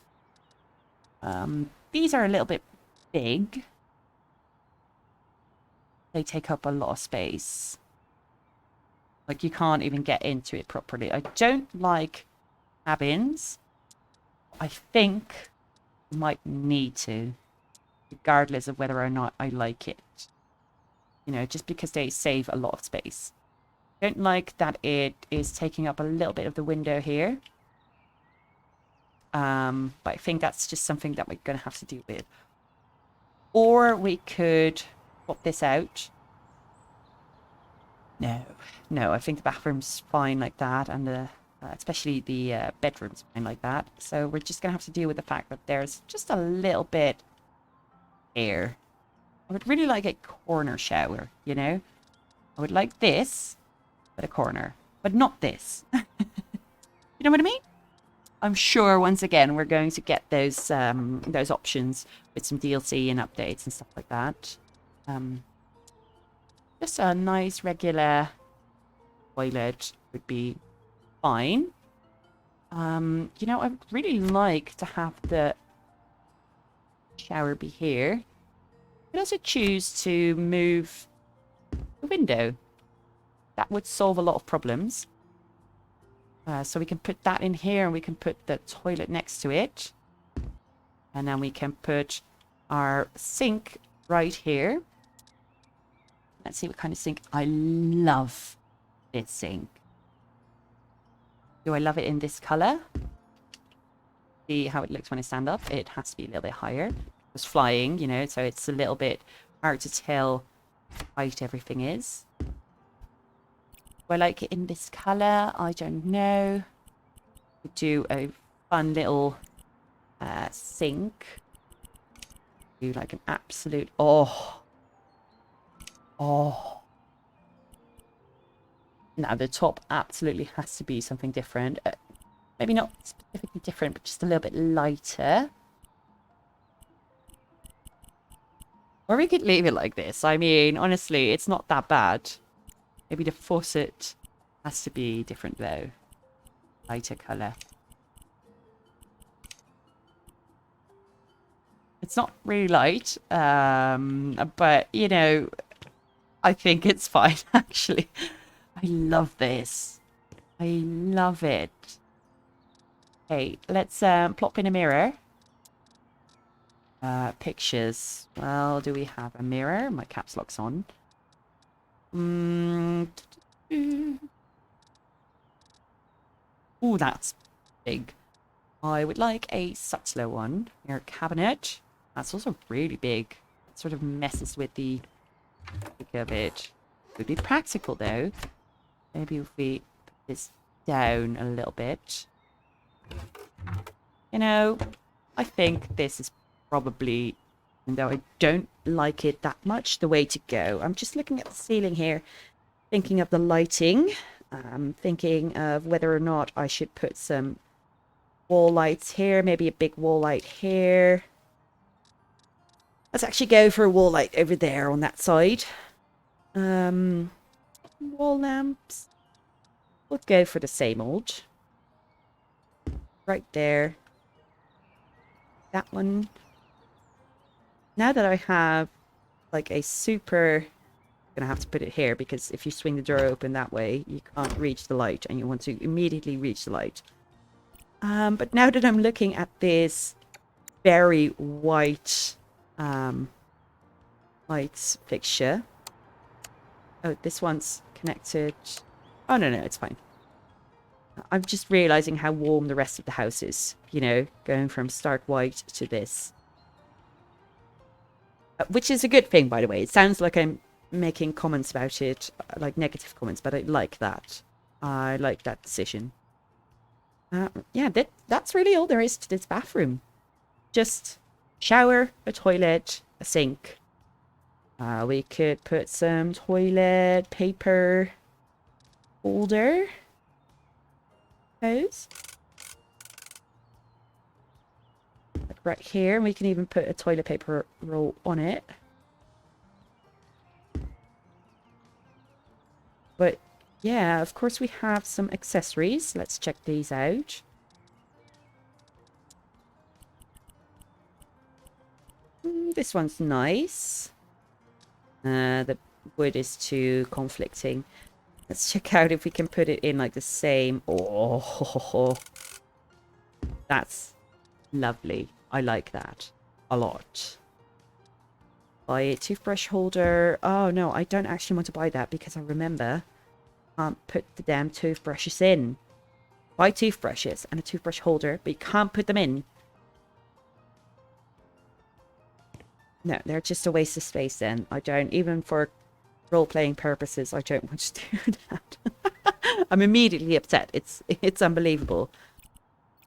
These are a little bit big. They take up a lot of space. Like, you can't even get into it properly. I don't like cabins. I think you might need to, regardless of whether or not I like it. You know, just because they save a lot of space. I don't like that it is taking up a little bit of the window here. But I think that's just something that we're going to have to deal with. Or we could swap this out. No, I think the bathroom's fine like that, and the especially the bedroom's fine like that. So we're just gonna have to deal with the fact that there's just a little bit air. I would really like a corner shower, you know? I would like this, but a corner, but not this. You know what I mean? I'm sure once again we're going to get those options with some DLC and updates and stuff like that. Just a nice regular toilet would be fine. You know, I'd really like to have the shower be here. You could also choose to move the window. That would solve a lot of problems. So we can put that in here, and we can put the toilet next to it. And then we can put our sink right here. Let's see what kind of sink. I love this sink. Do I love it in this color? See how it looks when I stand up. It has to be a little bit higher. It's flying, you know, so it's a little bit hard to tell how height everything is. Do I like it in this color? I don't know. We do a fun little sink. Do like an absolute... Oh. Now the top absolutely has to be something different. Maybe not specifically different, but just a little bit lighter. Or we could leave it like this. I mean, honestly, it's not that bad. Maybe the faucet has to be different though. Lighter colour. It's not really light, but, you know, I think it's fine, actually. I love this. I love it. Okay, let's plop in a mirror. Pictures. Well, do we have a mirror? My caps lock's on. Oh, that's big. I would like a subtler one. Mirror cabinet. That's also really big. It sort of messes with the look of it. It would be practical though. Maybe if we put this down a little bit. You know, I think this is probably, even though I don't like it that much, the way to go. I'm just looking at the ceiling here, thinking of the lighting. Thinking of whether or not I should put some wall lights here, maybe a big wall light here. Let's actually go for a wall light over there on that side. Wall lamps. We'll go for the same old. Right there. That one. Now that I have like a super... I'm going to have to put it here because if you swing the door open that way, you can't reach the light and you want to immediately reach the light. But now that I'm looking at this very white lights fixture. Oh, this one's connected. Oh, no, it's fine. I'm just realizing how warm the rest of the house is, you know, going from stark white to this. Which is a good thing, by the way. It sounds like I'm making comments about it, like negative comments, but I like that. I like that decision. Yeah, that's really all there is to this bathroom. Just shower, a toilet, a sink. We could put some toilet paper holder. Those. Like right here, and we can even put a toilet paper roll on it. But yeah, of course we have some accessories. Let's check these out. This one's nice. The wood is too conflicting. Let's check out if we can put it in like the same. Oh, that's lovely. I like that a lot. Buy a toothbrush holder. Oh no, I don't actually want to buy that because I remember I can't put the damn toothbrushes in. Buy toothbrushes and a toothbrush holder, but you can't put them in. No, they're just a waste of space then. I don't, even for role-playing purposes, I don't want to do that. I'm immediately upset. It's unbelievable.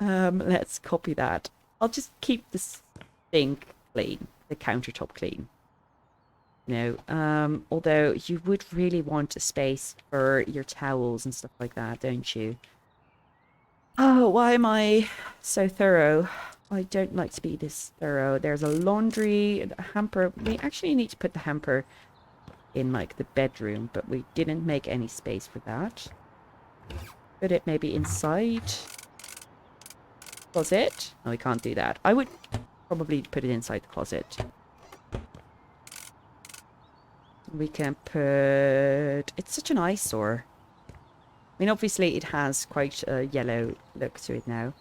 Let's copy that. I'll just keep this sink clean, the countertop clean. You know, although you would really want a space for your towels and stuff like that, don't you? Oh, why am I so thorough? I don't like to be this thorough. There's a laundry, a hamper. We actually need to put the hamper in like the bedroom, but we didn't make any space for that. Put it maybe inside closet. No, we can't do that. I would probably put it inside the closet. We can put... It's such an eyesore. I mean, obviously it has quite a yellow look to it now.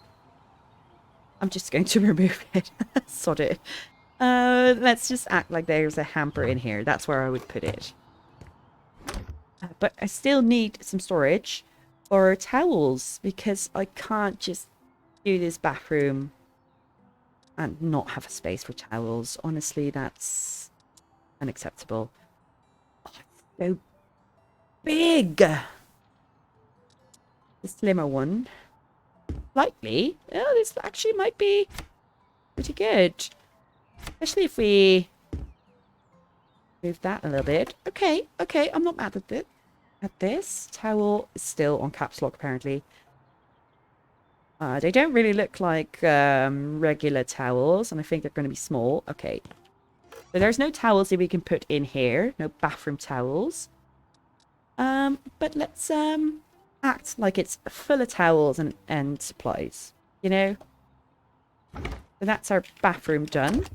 I'm just going to remove it. Sod it. Let's just act like there's a hamper in here. That's where I would put it. But I still need some storage for towels because I can't just do this bathroom and not have a space for towels. Honestly, that's unacceptable. Oh, it's so big. The slimmer one. Slightly. Oh, this actually might be pretty good. Especially if we move that a little bit. Okay, okay, I'm not mad at it. At this. Towel is still on caps lock, apparently. They don't really look like regular towels, and I think they're going to be small. Okay. So there's no towels that we can put in here. No bathroom towels. But let's act like it's full of towels and supplies. You know? So that's our bathroom done.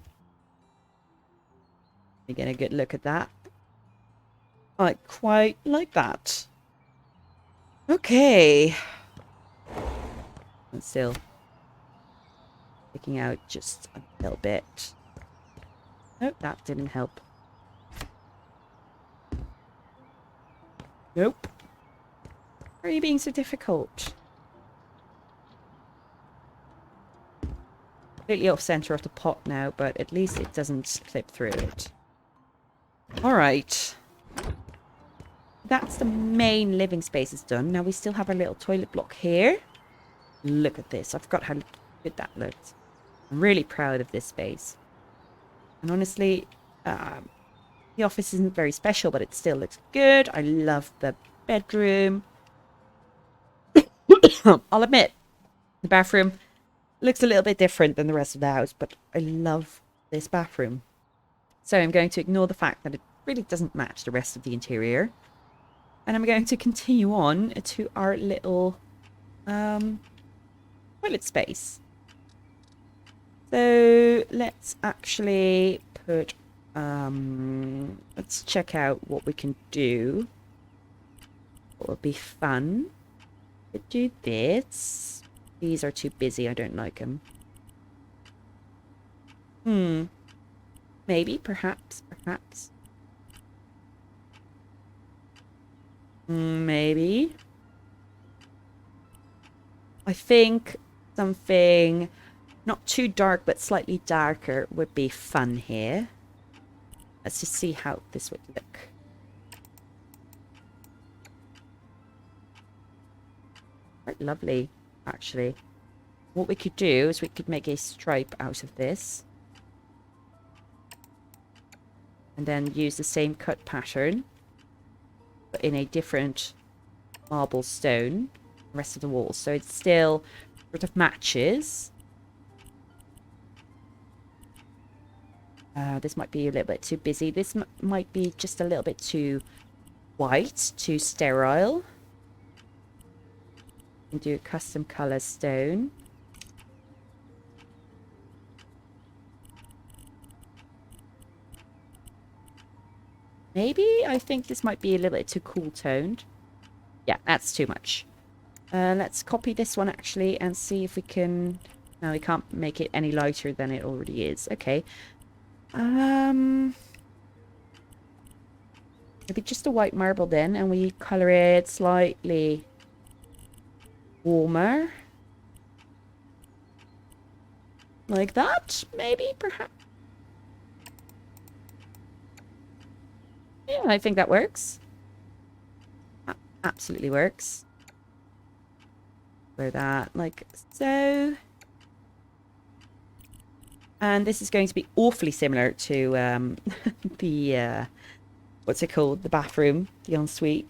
We get a good look at that. I quite like that. Okay. And still sticking out just a little bit. Nope, that didn't help. Nope. Why are you being so difficult? Completely off center of the pot now, but at least it doesn't clip through it. Alright. That's the main living space is done. Now we still have our little toilet block here. Look at this. I forgot how good that looked. I'm really proud of this space. And honestly, the office isn't very special, but it still looks good. I love the bedroom. I'll admit, the bathroom looks a little bit different than the rest of the house, but I love this bathroom. So I'm going to ignore the fact that it really doesn't match the rest of the interior. And I'm going to continue on to our little toilet space. So let's actually put, let's check out what we can do. What would be fun? Could do this. These are too busy. I don't like them. Maybe, perhaps. Maybe. I think something not too dark, but slightly darker would be fun here. Let's just see how this would look. Quite lovely, actually. What we could do is we could make a stripe out of this. And then use the same cut pattern, but in a different marble stone, the rest of the walls. So it still sort of matches. This might be a little bit too busy. This might be just a little bit too white, too sterile. And do a custom color stone. Maybe I think this might be a little bit too cool toned. Yeah, that's too much. Let's copy this one actually and see if we can... No, we can't make it any lighter than it already is. Okay. Maybe just a white marble then, and we color it slightly warmer. Like that, maybe, perhaps. Yeah, I think that works. Absolutely works. Color that like so. And this is going to be awfully similar to the, what's it called? The bathroom, the ensuite.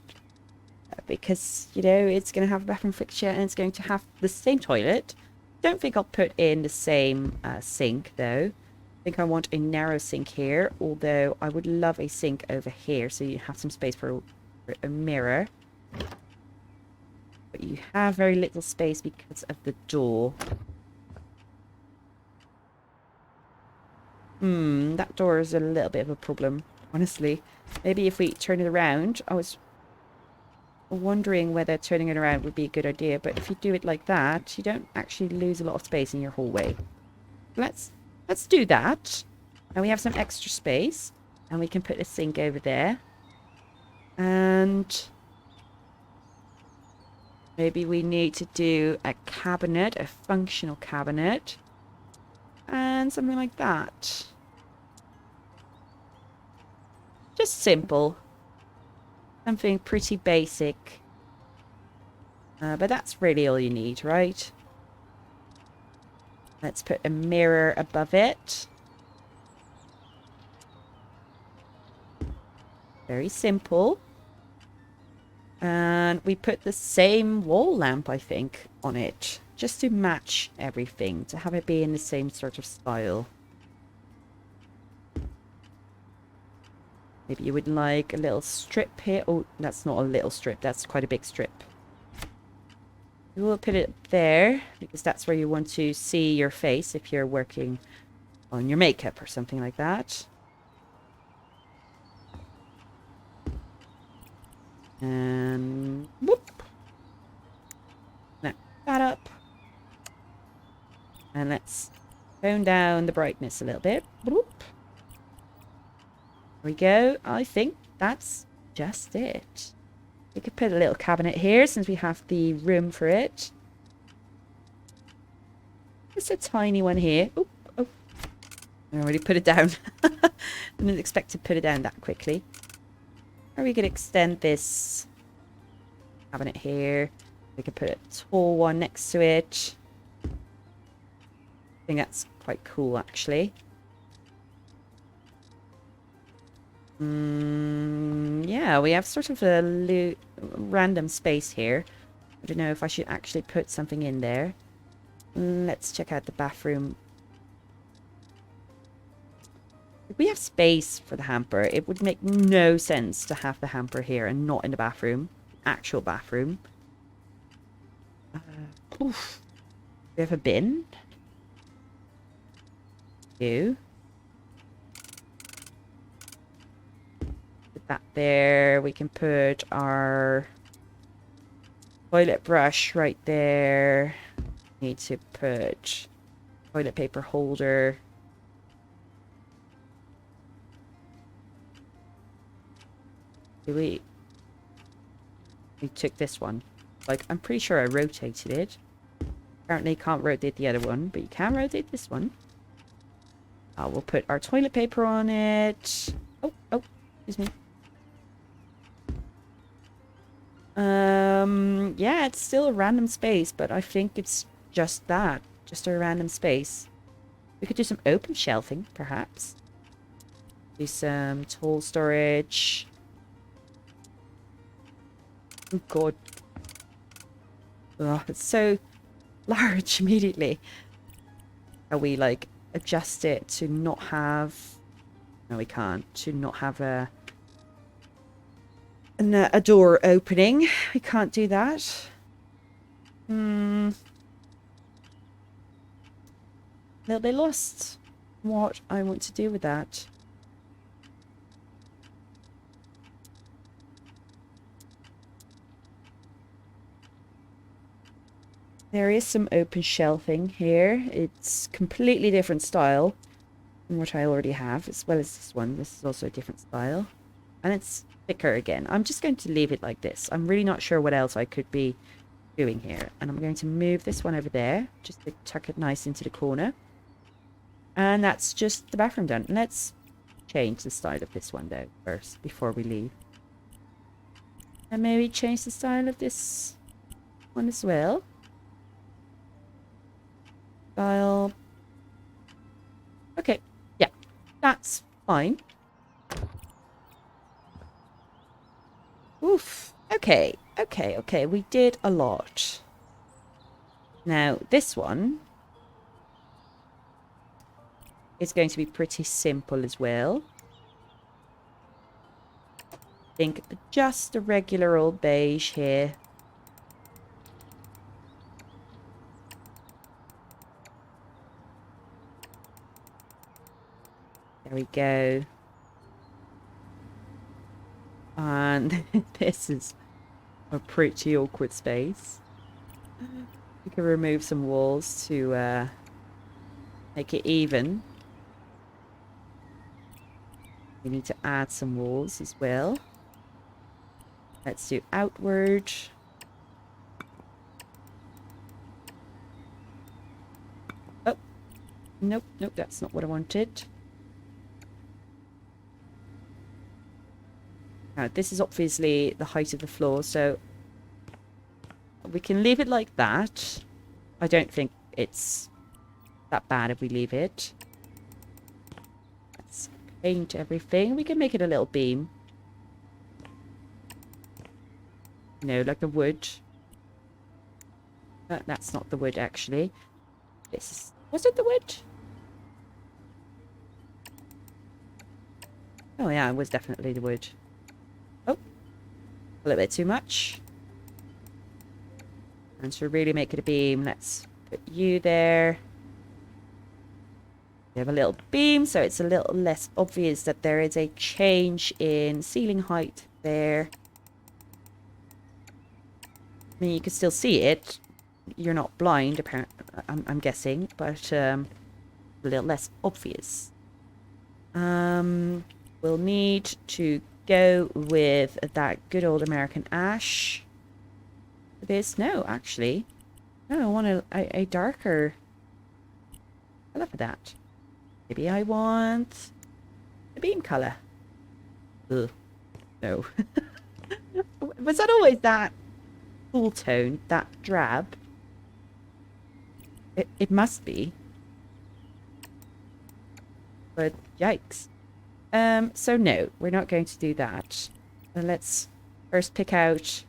Because, you know, it's going to have a bathroom fixture and it's going to have the same toilet. Don't think I'll put in the same sink, though. I think I want a narrow sink here, although I would love a sink over here so you have some space for a mirror. But you have very little space because of the door. That door is a little bit of a problem, honestly. Maybe if we turn it around, I was wondering whether turning it around would be a good idea, but if you do it like that, you don't actually lose a lot of space in your hallway. Let's do that. And we have some extra space, and we can put a sink over there. And maybe we need to do a cabinet, a functional cabinet. And something like that. Just simple. Something pretty basic. But that's really all you need, right? Let's put a mirror above it. Very simple. And we put the same wall lamp, I think, on it. Just to match everything. To have it be in the same sort of style. Maybe you would like a little strip here. Oh, that's not a little strip. That's quite a big strip. We will put it there. Because that's where you want to see your face if you're working on your makeup or something like that. And whoop. Now that up. And let's tone down the brightness a little bit. Whoop. There we go. I think that's just it. We could put a little cabinet here since we have the room for it. Just a tiny one here. Oh, oh. I already put it down. I didn't expect to put it down that quickly. Or we could extend this cabinet here. We could put a tall one next to it. I think that's quite cool, actually. Yeah, we have sort of a random space here. I don't know if I should actually put something in there. Let's check out the bathroom. If we have space for the hamper, it would make no sense to have the hamper here and not in the bathroom. Actual bathroom. Oof. We have a bin. Put that there. We can put our toilet brush right there. Need to put toilet paper holder. We took this one. Like, I'm pretty sure I rotated it. Apparently can't rotate the other one, but you can rotate this one. We'll put our toilet paper on it. Oh, excuse me. Yeah, it's still a random space, but I think it's just that. Just a random space. We could do some open shelving, perhaps. Do some tool storage. Oh, God. Oh, it's so large immediately. How we, like, adjust it to not have... No, we can't. To not have a door opening. We can't do that. A little bit lost what I want to do with that. There is some open shelving here. It's completely different style than what I already have, as well as this one. This is also a different style. And it's thicker again. I'm just going to leave it like this. I'm really not sure what else I could be doing here. And I'm going to move this one over there, just to tuck it nice into the corner. And that's just the bathroom done. Let's change the style of this one, though, first, before we leave. And maybe change the style of this one as well. Style. Okay, yeah, that's fine. Oof. Okay, okay. We did a lot. Now, this one is going to be pretty simple as well. I think just a regular old beige here. There we go. And this is a pretty awkward space. We can remove some walls to make it even. We need to add some walls as well. Let's do outward. Oh, nope, that's not what I wanted. Now, this is obviously the height of the floor, so we can leave it like that. I don't think it's that bad if we leave it. Let's paint everything. We can make it a little beam. No, like a wood. That's not the wood, actually. This is... Was it the wood? Oh, yeah, it was definitely the wood. Oh, a little bit too much. And to really make it a beam, let's put you there. We have a little beam, so it's a little less obvious that there is a change in ceiling height there. I mean, you can still see it. You're not blind, apparently, I'm guessing, but a little less obvious. We'll need to go with that good old American ash. This, no, actually. No, I want a darker colour for that. Maybe I want the beam colour. Ugh, no. Was that always that cool tone, that drab? It must be. But yikes. So no, we're not going to do that. Let's first pick out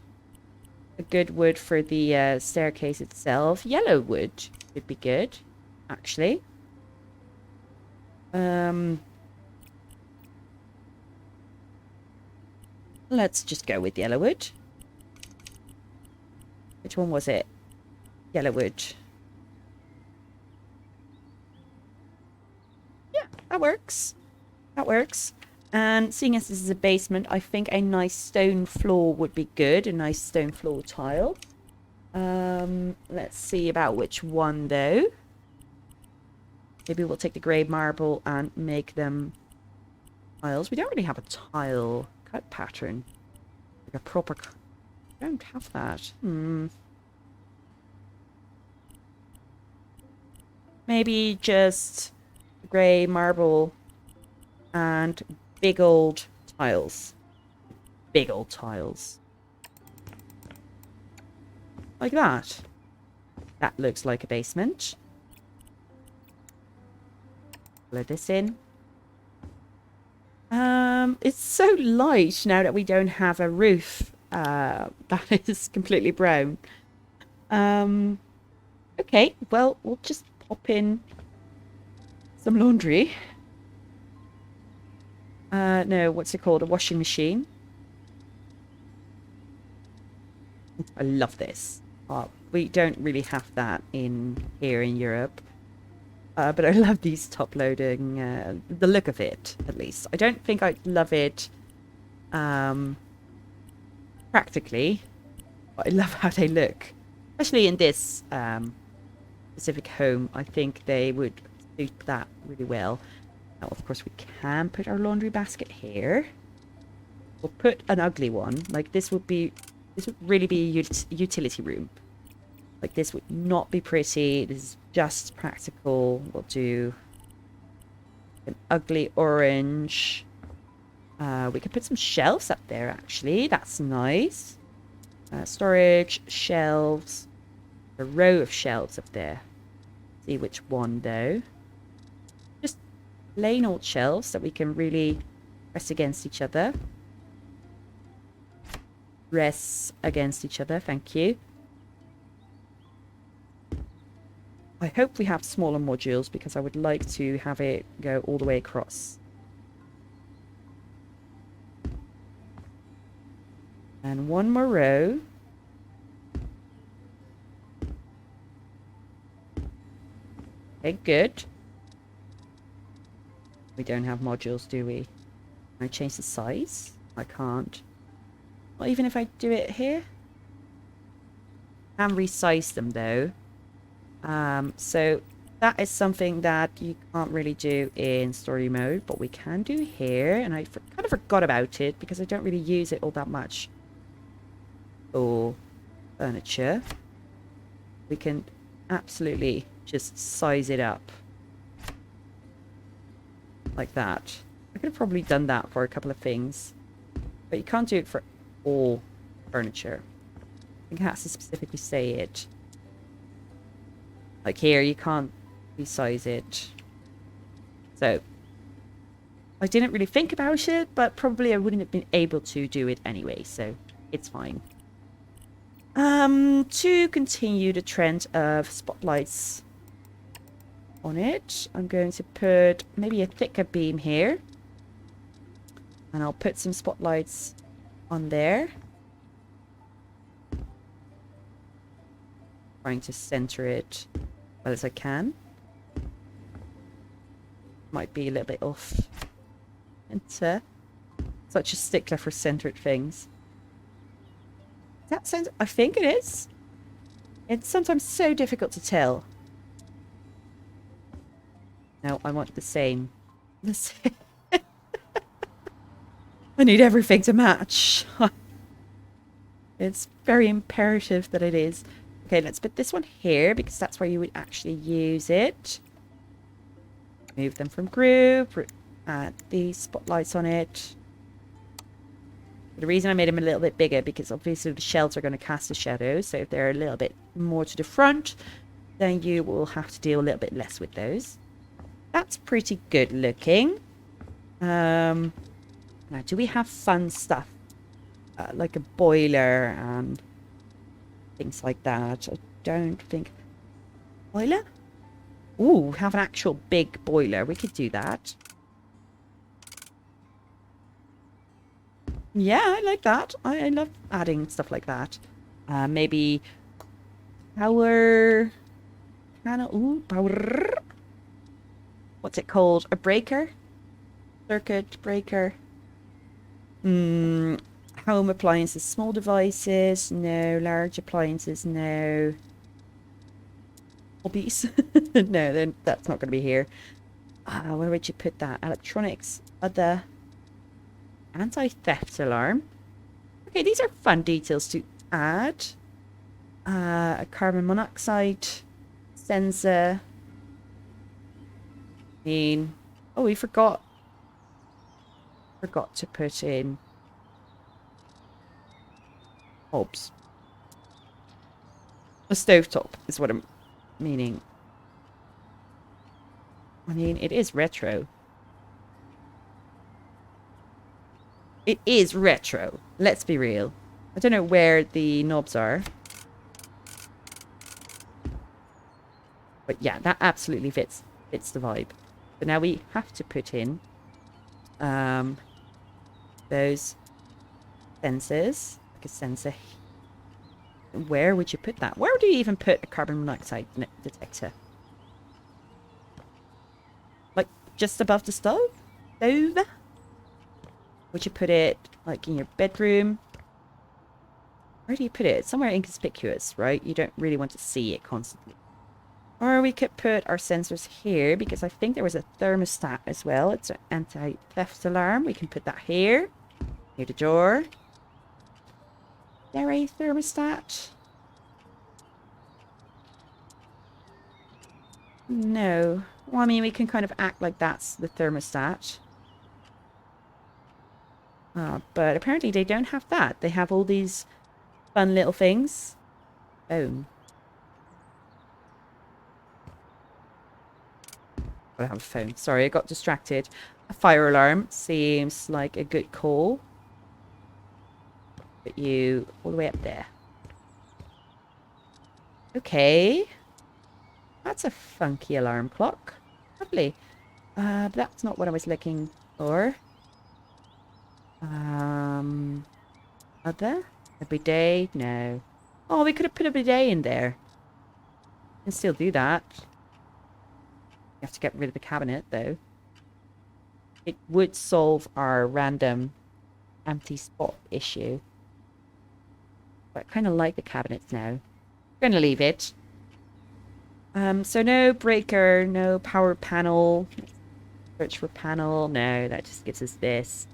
a good wood for the staircase itself. Yellow wood would be good, actually. Let's just go with yellow wood. Which one was it? Yellow wood. Yeah, that works. That works. And seeing as this is a basement, I think a nice stone floor would be good. A nice stone floor tile. Let's see about which one, though. Maybe we'll take the grey marble and make them tiles. We don't really have a tile cut pattern. Like a proper... I don't have that. Maybe just grey marble and big old tiles. Big old tiles. Like that. That looks like a basement. Let this in. It's so light now that we don't have a roof that is completely brown. Okay, well, we'll just pop in some laundry. No, what's it called? A washing machine. I love this. We don't really have that here in Europe. But I love these top-loading, the look of it, at least. I don't think I'd love it practically, but I love how they look. Especially in this specific home, I think they would suit that really well. Now, of course, we can put our laundry basket here. We'll put an ugly one. Like, this would really be a utility room. Like, this would not be pretty. This is just practical. We'll do an ugly orange. We could put some shelves up there, actually. That's nice. Storage, shelves. A row of shelves up there. See which one, though. Just plain old shelves that we can really press against each other. Press against each other, thank you. I hope we have smaller modules because I would like to have it go all the way across. And one more row. Okay, good. We don't have modules, do we? Can I change the size? I can't. Well, even if I do it here. I can resize them though. So that is something that you can't really do in story mode, but we can do here. And I kind of forgot about it because I don't really use it all that much for furniture. We can absolutely just size it up like that. I could have probably done that for a couple of things, but you can't do it for all furniture. I think it has to specifically say it. Like here, you can't resize it. So, I didn't really think about it, but probably I wouldn't have been able to do it anyway, so it's fine. To continue the trend of spotlights on it, I'm going to put maybe a thicker beam here. And I'll put some spotlights on there. Trying to center it well as I can. Might be a little bit off. Enter. Such a stickler for centered things. That sounds... I think it is. It's sometimes so difficult to tell. No, I want the same. The same. I need everything to match. It's very imperative that it is. Okay, let's put this one here because that's where you would actually use it. Move them from group. Add these spotlights on it. The reason I made them a little bit bigger because obviously the shelves are going to cast a shadow. So if they're a little bit more to the front, then you will have to deal a little bit less with those. That's pretty good looking. Now, do we have fun stuff? Like a boiler and things like that. I don't think... Boiler? Ooh, have an actual big boiler. We could do that. Yeah, I like that. I love adding stuff like that. Maybe power... Ooh, power... What's it called? A breaker? Circuit breaker. Home appliances, small devices. No. Large appliances. No. Hobbies. No, then that's not going to be here. Where would you put that? Electronics. Other. Anti-theft alarm. Okay, these are fun details to add. A carbon monoxide sensor. Oh, we forgot to put in hobs. A stovetop is what I'm meaning. I mean, it is retro. It is retro. Let's be real. I don't know where the knobs are. But yeah, that absolutely fits the vibe. But now we have to put in those sensors. Like a sensor. Where would you put that? Where would you even put a carbon monoxide detector? Like just above the stove? Would you put it like in your bedroom? Where do you put it? Somewhere inconspicuous, right? You don't really want to see it constantly. Or we could put our sensors here because I think there was a thermostat as well. It's an anti-theft alarm. We can put that here. Near the door. Is there a thermostat? No. Well, I mean, we can kind of act like that's the thermostat. But apparently they don't have that. They have all these fun little things. Boom. I have a phone. Sorry, I got distracted. A fire alarm seems like a good call. Put you all the way up there. Okay. That's a funky alarm clock. Lovely. But that's not what I was looking for. Other? A bidet? No. Oh, we could have put a bidet in there. Can still do that. You have to get rid of the cabinet, though. It would solve our random empty spot issue. But I kind of like the cabinets now. I'm going to leave it. So no breaker, no power panel. Search for panel. No, that just gives us this.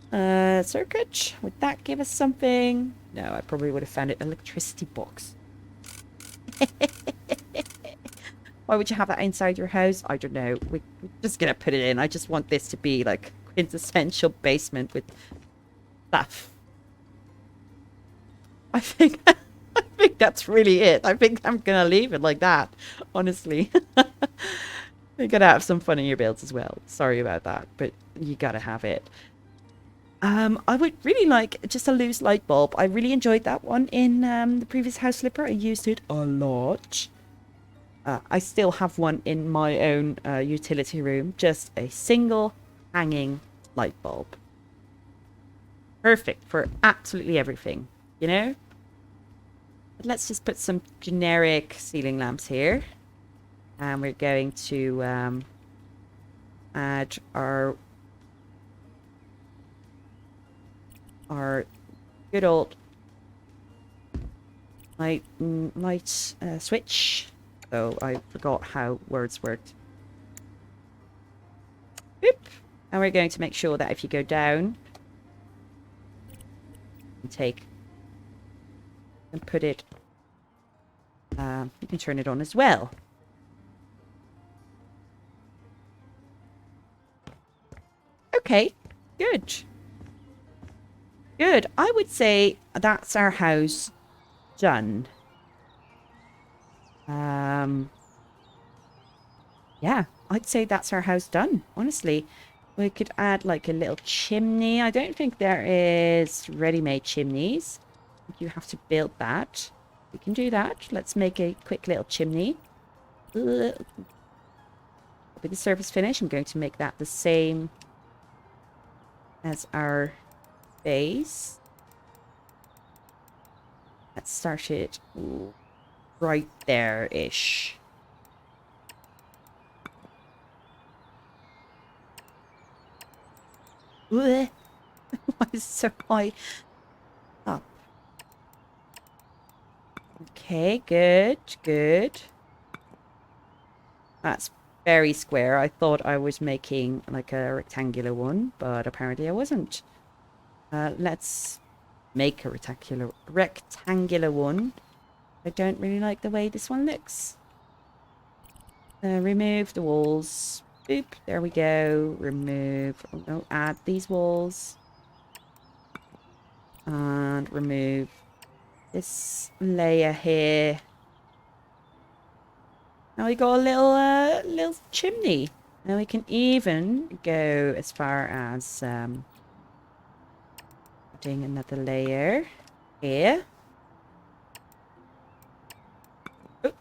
Circuit. Would that give us something? No, I probably would have found an electricity box. Why would you have that inside your house? I don't know. We're just gonna put it in. I just want this to be like quintessential basement with stuff. I think I think that's really it. I think I'm gonna leave it like that. Honestly. You gotta have some fun in your builds as well. Sorry about that, but you gotta have it. I would really like just a loose light bulb. I really enjoyed that one in the previous house flipper. I used it a lot. I still have one in my own utility room. Just a single hanging light bulb. Perfect for absolutely everything, you know? But let's just put some generic ceiling lamps here. And we're going to add our good old light switch. So I forgot how words worked. Boop. And we're going to make sure that if you go down and take and put it, you can turn it on as well. Okay, good. Good. I would say that's our house done. Yeah, I'd say that's our house done, honestly. We could add like a little chimney. I don't think there is ready-made chimneys. You have to build that. We can do that. Let's make a quick little chimney. With the surface finish, I'm going to make that the same as our base. Let's start it right there-ish. Why is it so high up? Okay, good, good. That's very square. I thought I was making like a rectangular one, but apparently I wasn't. Let's make a rectangular one. I don't really like the way this one looks. Remove the walls. Boop, there we go. Remove, oh no, add these walls. And remove this layer here. Now we got a little chimney. Now we can even go as far as putting another layer here. Oh.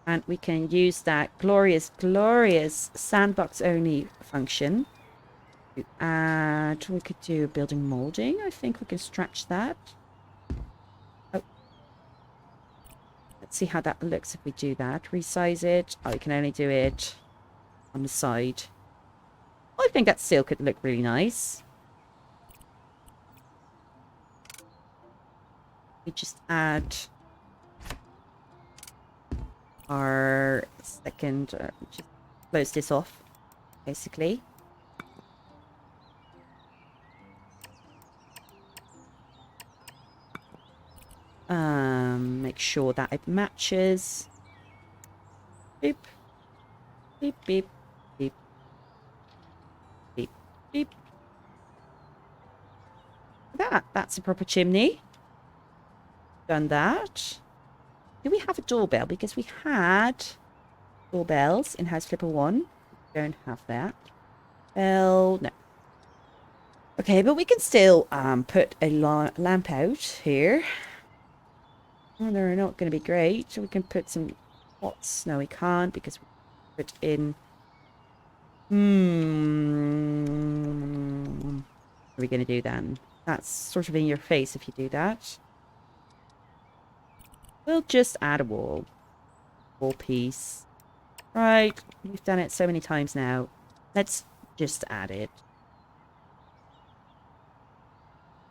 And we can use that glorious sandbox only function to add. We could do building molding. I think we can stretch that. Oh. Let's see how that looks if we do that. Resize it. Oh, we can only do it on the side. I think that still could look really nice. We just add our second, just close this off, basically. Make sure that it matches. Beep, beep, beep, beep, beep, beep. That's a proper chimney. Done that. Do we have a doorbell? Because we had doorbells in House Flipper 1. We don't have that. Bell, no. Okay, but we can still put a lamp out here. Oh, they're not going to be great. So we can put some pots. No, we can't because we put in... What are we going to do then? That's sort of in your face if you do that. We'll just add a wall piece. Right, we've done it so many times now. Let's just add it.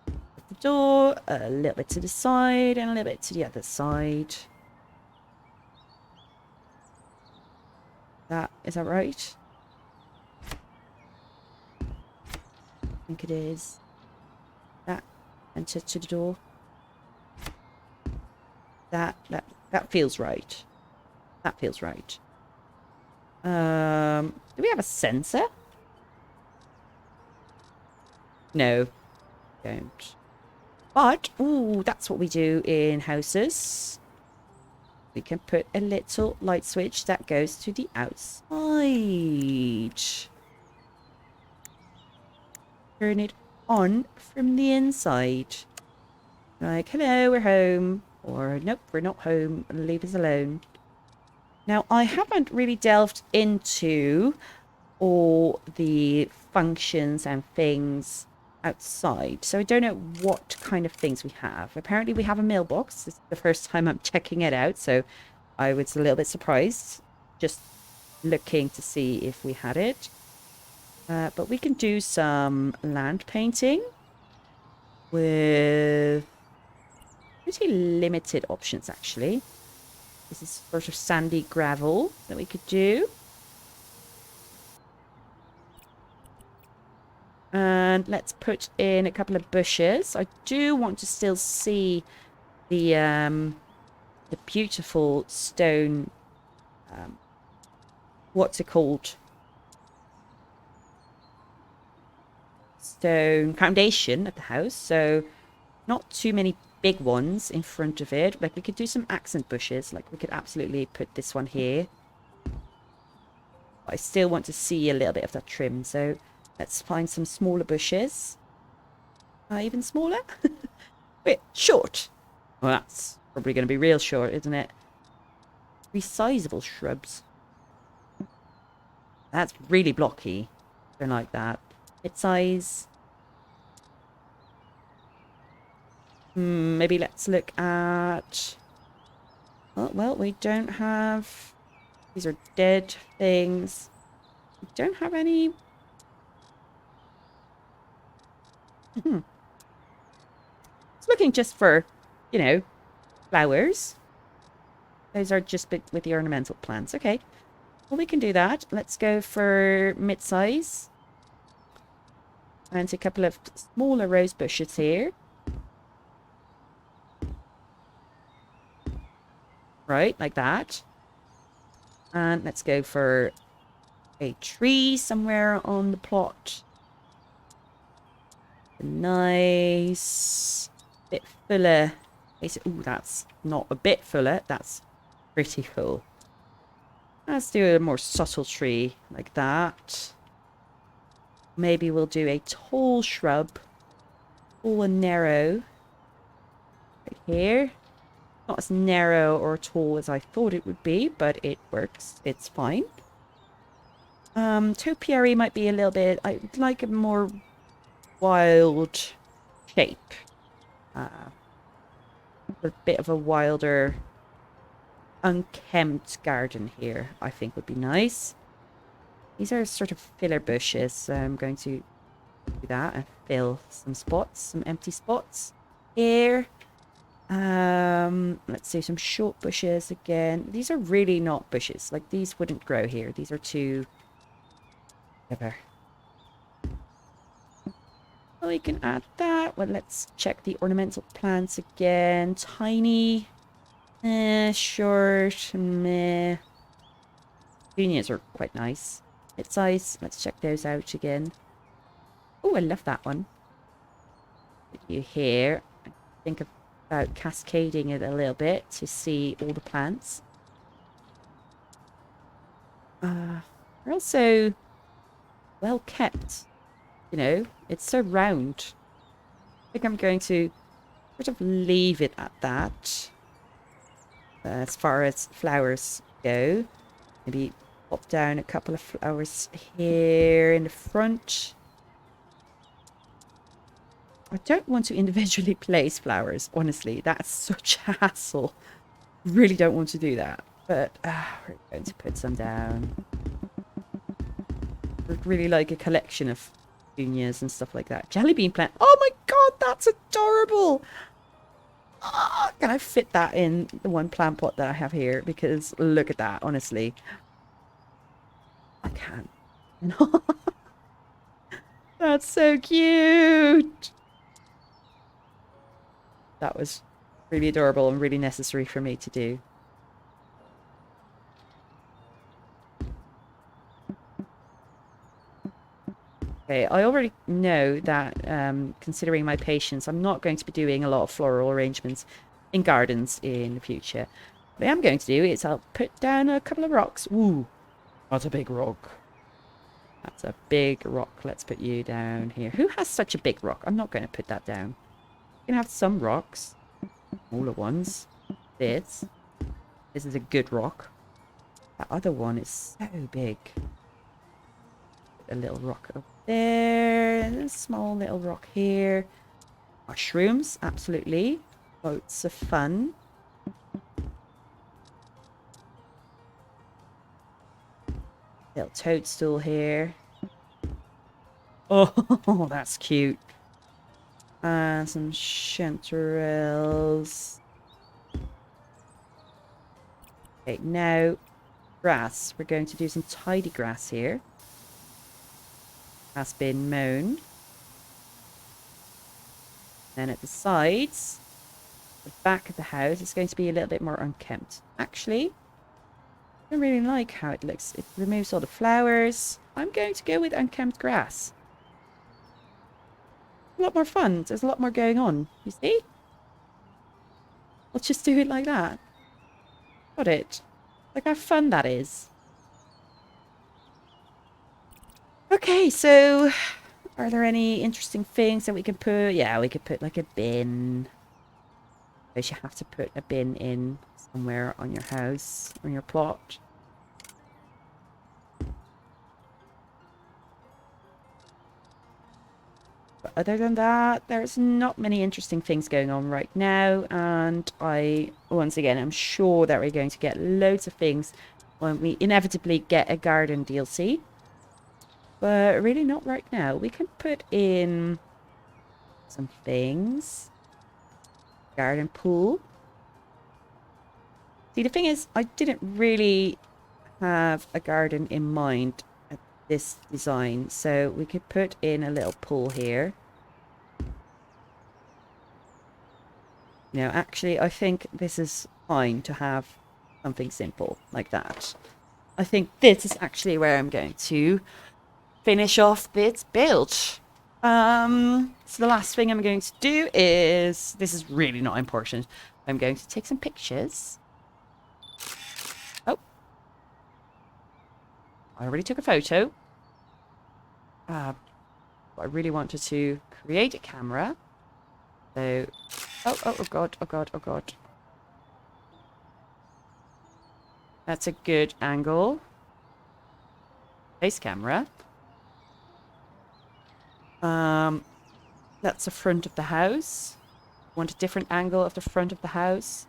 The door, a little bit to the side and a little bit to the other side. Is that right? I think it is. That enter to the door. That feels right. That feels right. Do we have a sensor? No, don't. But, ooh, that's what we do in houses. We can put a little light switch that goes to the outside. Turn it on from the inside. Like, hello, we're home. Or, nope, we're not home. Leave us alone. Now, I haven't really delved into all the functions and things outside. So I don't know what kind of things we have. Apparently we have a mailbox. This is the first time I'm checking it out. So I was a little bit surprised. Just looking to see if we had it. But we can do some land painting with pretty limited options, actually. This is sort of sandy gravel that we could do. And let's put in a couple of bushes. I do want to still see the beautiful stone, what's it called? Stone foundation of the house. So not too many big ones in front of it. Like we could do some accent bushes. Like we could absolutely put this one here. But I still want to see a little bit of that trim. So let's find some smaller bushes. Even smaller? Wait, short. Well, that's probably going to be real short, isn't it? Resizable shrubs. That's really blocky. Don't like that. Bit size. Maybe let's look at... Oh, well, we don't have... These are dead things. We don't have any... It's looking just for, you know, flowers. Those are just with the ornamental plants. Okay. Well, we can do that. Let's go for mid-size. And a couple of smaller rose bushes here. Right, like that. And let's go for a tree somewhere on the plot. Nice. Bit fuller. Ooh, that's not a bit fuller. That's pretty full. Let's do a more subtle tree like that. Maybe we'll do a tall shrub. Tall and narrow. Right here. Not as narrow or tall as I thought it would be, but it works. It's fine. Topiary might be a little bit... I'd like a more wild shape. A bit of a wilder, unkempt garden here, I think would be nice. These are sort of filler bushes, so I'm going to do that and fill some spots, some empty spots here. Let's do some short bushes again. These are really not bushes. Like, these wouldn't grow here. These are too... whatever. Well, we can add that. Well, let's check the ornamental plants again. Tiny. Short. Meh. Petunias are quite nice. It's size. Let's check those out again. Oh, I love that one. Put you here. Think about cascading it a little bit to see all the plants. They're also well kept. You know, it's so round. I think I'm going to sort of leave it at that. As far as flowers go. Maybe pop down a couple of flowers here in the front. I don't want to individually place flowers, honestly. That's such a hassle. Really don't want to do that. But we're going to put some down. I'd really like a collection of petunias and stuff like that. Jelly bean plant. Oh my god, that's adorable! Oh, can I fit that in the one plant pot that I have here? Because look at that, honestly. I can't. No. That's so cute! That was really adorable and really necessary for me to do. Okay, I already know that, considering my patience, I'm not going to be doing a lot of floral arrangements in gardens in the future. What I am going to do is I'll put down a couple of rocks. Ooh, that's a big rock. That's a big rock. Let's put you down here. Who has such a big rock? I'm not going to put that down. You can have some rocks. Smaller ones. This is a good rock. That other one is so big. Put a little rock over there. And a small little rock here. Mushrooms, absolutely. Loads of fun. Little toadstool here. Oh, that's cute. Some chanterelles. Okay, now grass. We're going to do some tidy grass here. Has been mown. Then at the sides, the back of the house, it's going to be a little bit more unkempt. Actually, I don't really like how it looks. It removes all the flowers. I'm going to go with unkempt grass. A lot more fun. There's a lot more going on. You see? Let's just do it like that. Got it. Look how fun that is. Okay, so are there any interesting things that we can put? Yeah, we could put like a bin. Because you have to put a bin in somewhere on your house, on your plot. But other than that, there's not many interesting things going on right now. And once again, I'm sure that we're going to get loads of things when we inevitably get a garden DLC. But really not right now. We can put in some things. Garden pool. See, the thing is, I didn't really have a garden in mind at this design. So we could put in a little pool here. You know, actually, I think this is fine to have something simple like that. I think this is actually where I'm going to finish off this build. So the last thing I'm going to do is, this is really not important. I'm going to take some pictures. Oh, I already took a photo. But I really wanted to create a camera. So, oh God, oh God, oh God. That's a good angle. Face camera. That's the front of the house. Want a different angle of the front of the house.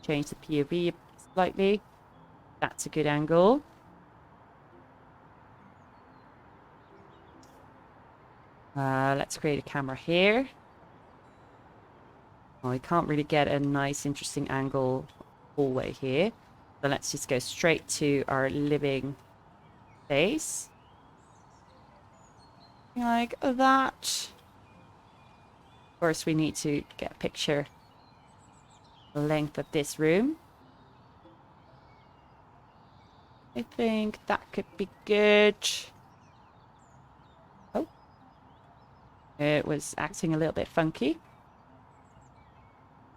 Change the POV slightly. That's a good angle. Let's create a camera here. Well, we can't really get a nice, interesting angle hallway here. So let's just go straight to our living space. Like that. Of course, we need to get a picture the length of this room. I think that could be good. Oh. It was acting a little bit funky.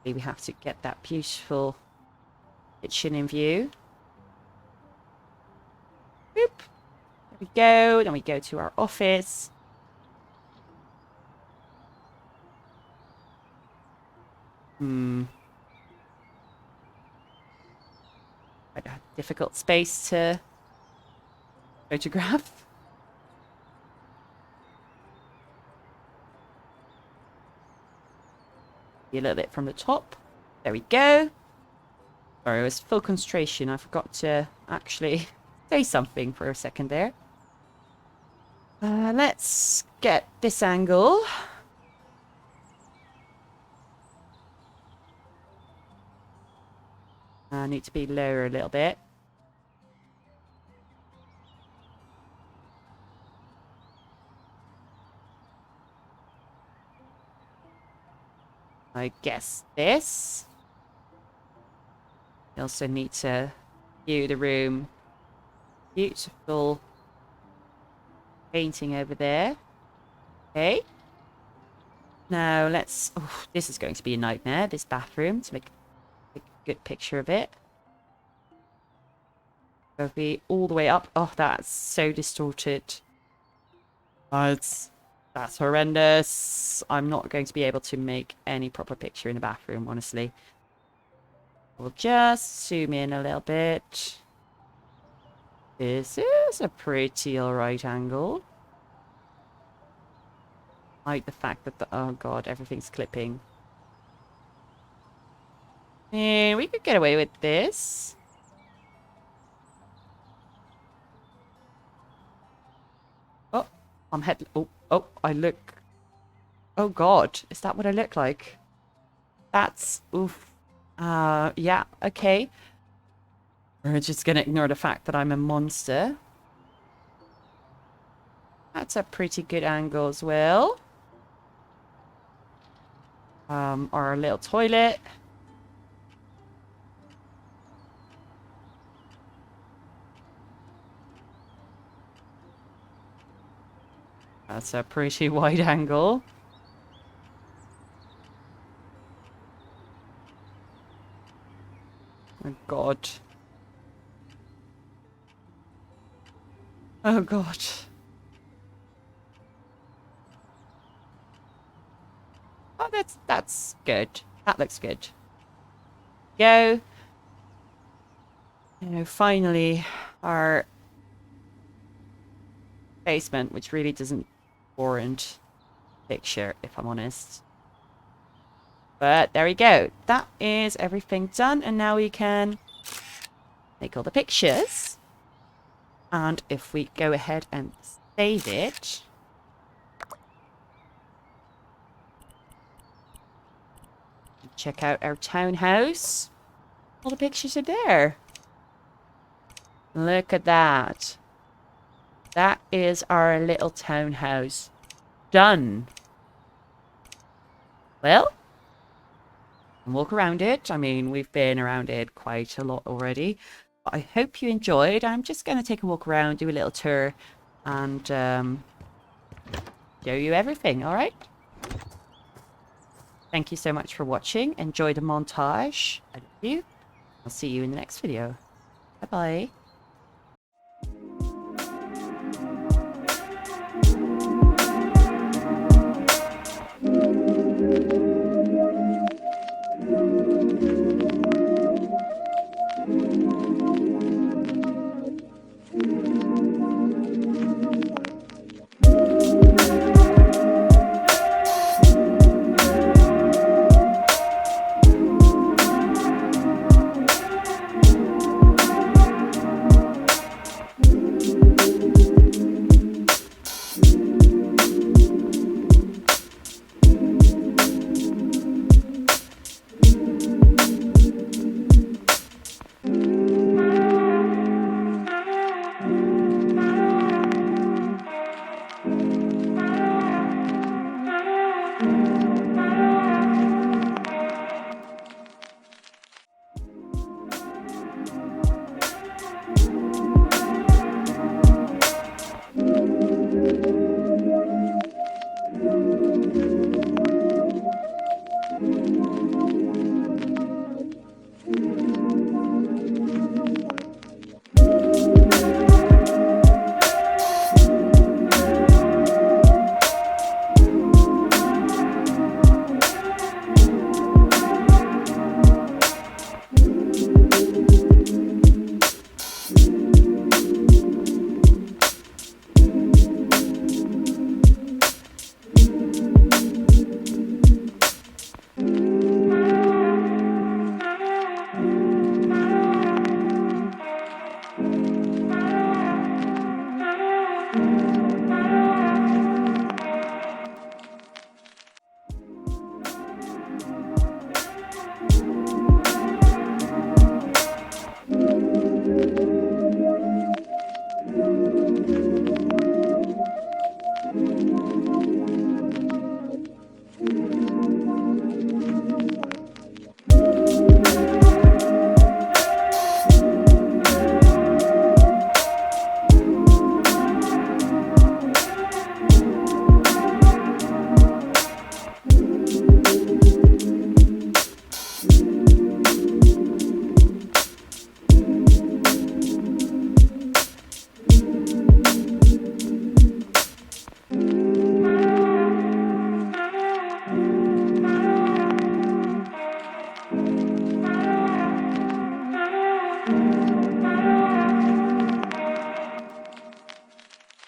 We have to get that beautiful kitchen in view. Boop. There we go. Then we go to our office. Quite a difficult space to photograph. A little bit from the top. There we go. Sorry, it was full concentration. I forgot to actually say something for a second there. Let's get this angle. I need to be lower a little bit. I guess this. I also need to view the room. Beautiful painting over there. Okay. Now let's... Oh, this is going to be a nightmare, this bathroom, to make a good picture of it. Go be all the way up. Oh, that's so distorted. That's horrendous. I'm not going to be able to make any proper picture in the bathroom, honestly. We'll just zoom in a little bit. This is a pretty alright angle. Like the fact that oh god, everything's clipping. And we could get away with this. Oh, I look. Oh god, is that what I look like? That's oof. Yeah, okay. We're just gonna ignore the fact that I'm a monster. That's a pretty good angle as well. Our little toilet. That's a pretty wide angle. Oh god. Oh god. Oh, that's good. That looks good. Go. You know, finally, our basement, which really doesn't warrant picture, if I'm honest. But there we go. That is everything done, and now we can make all the pictures. And if we go ahead and save it, check out our townhouse. All the pictures are there. Look at that. That is our little townhouse. Done. Well, walk around it. I mean, we've been around it quite a lot already. But I hope you enjoyed. I'm just going to take a walk around, do a little tour, and show you everything, alright? Thank you so much for watching. Enjoy the montage. I love you. I'll see you in the next video. Bye-bye.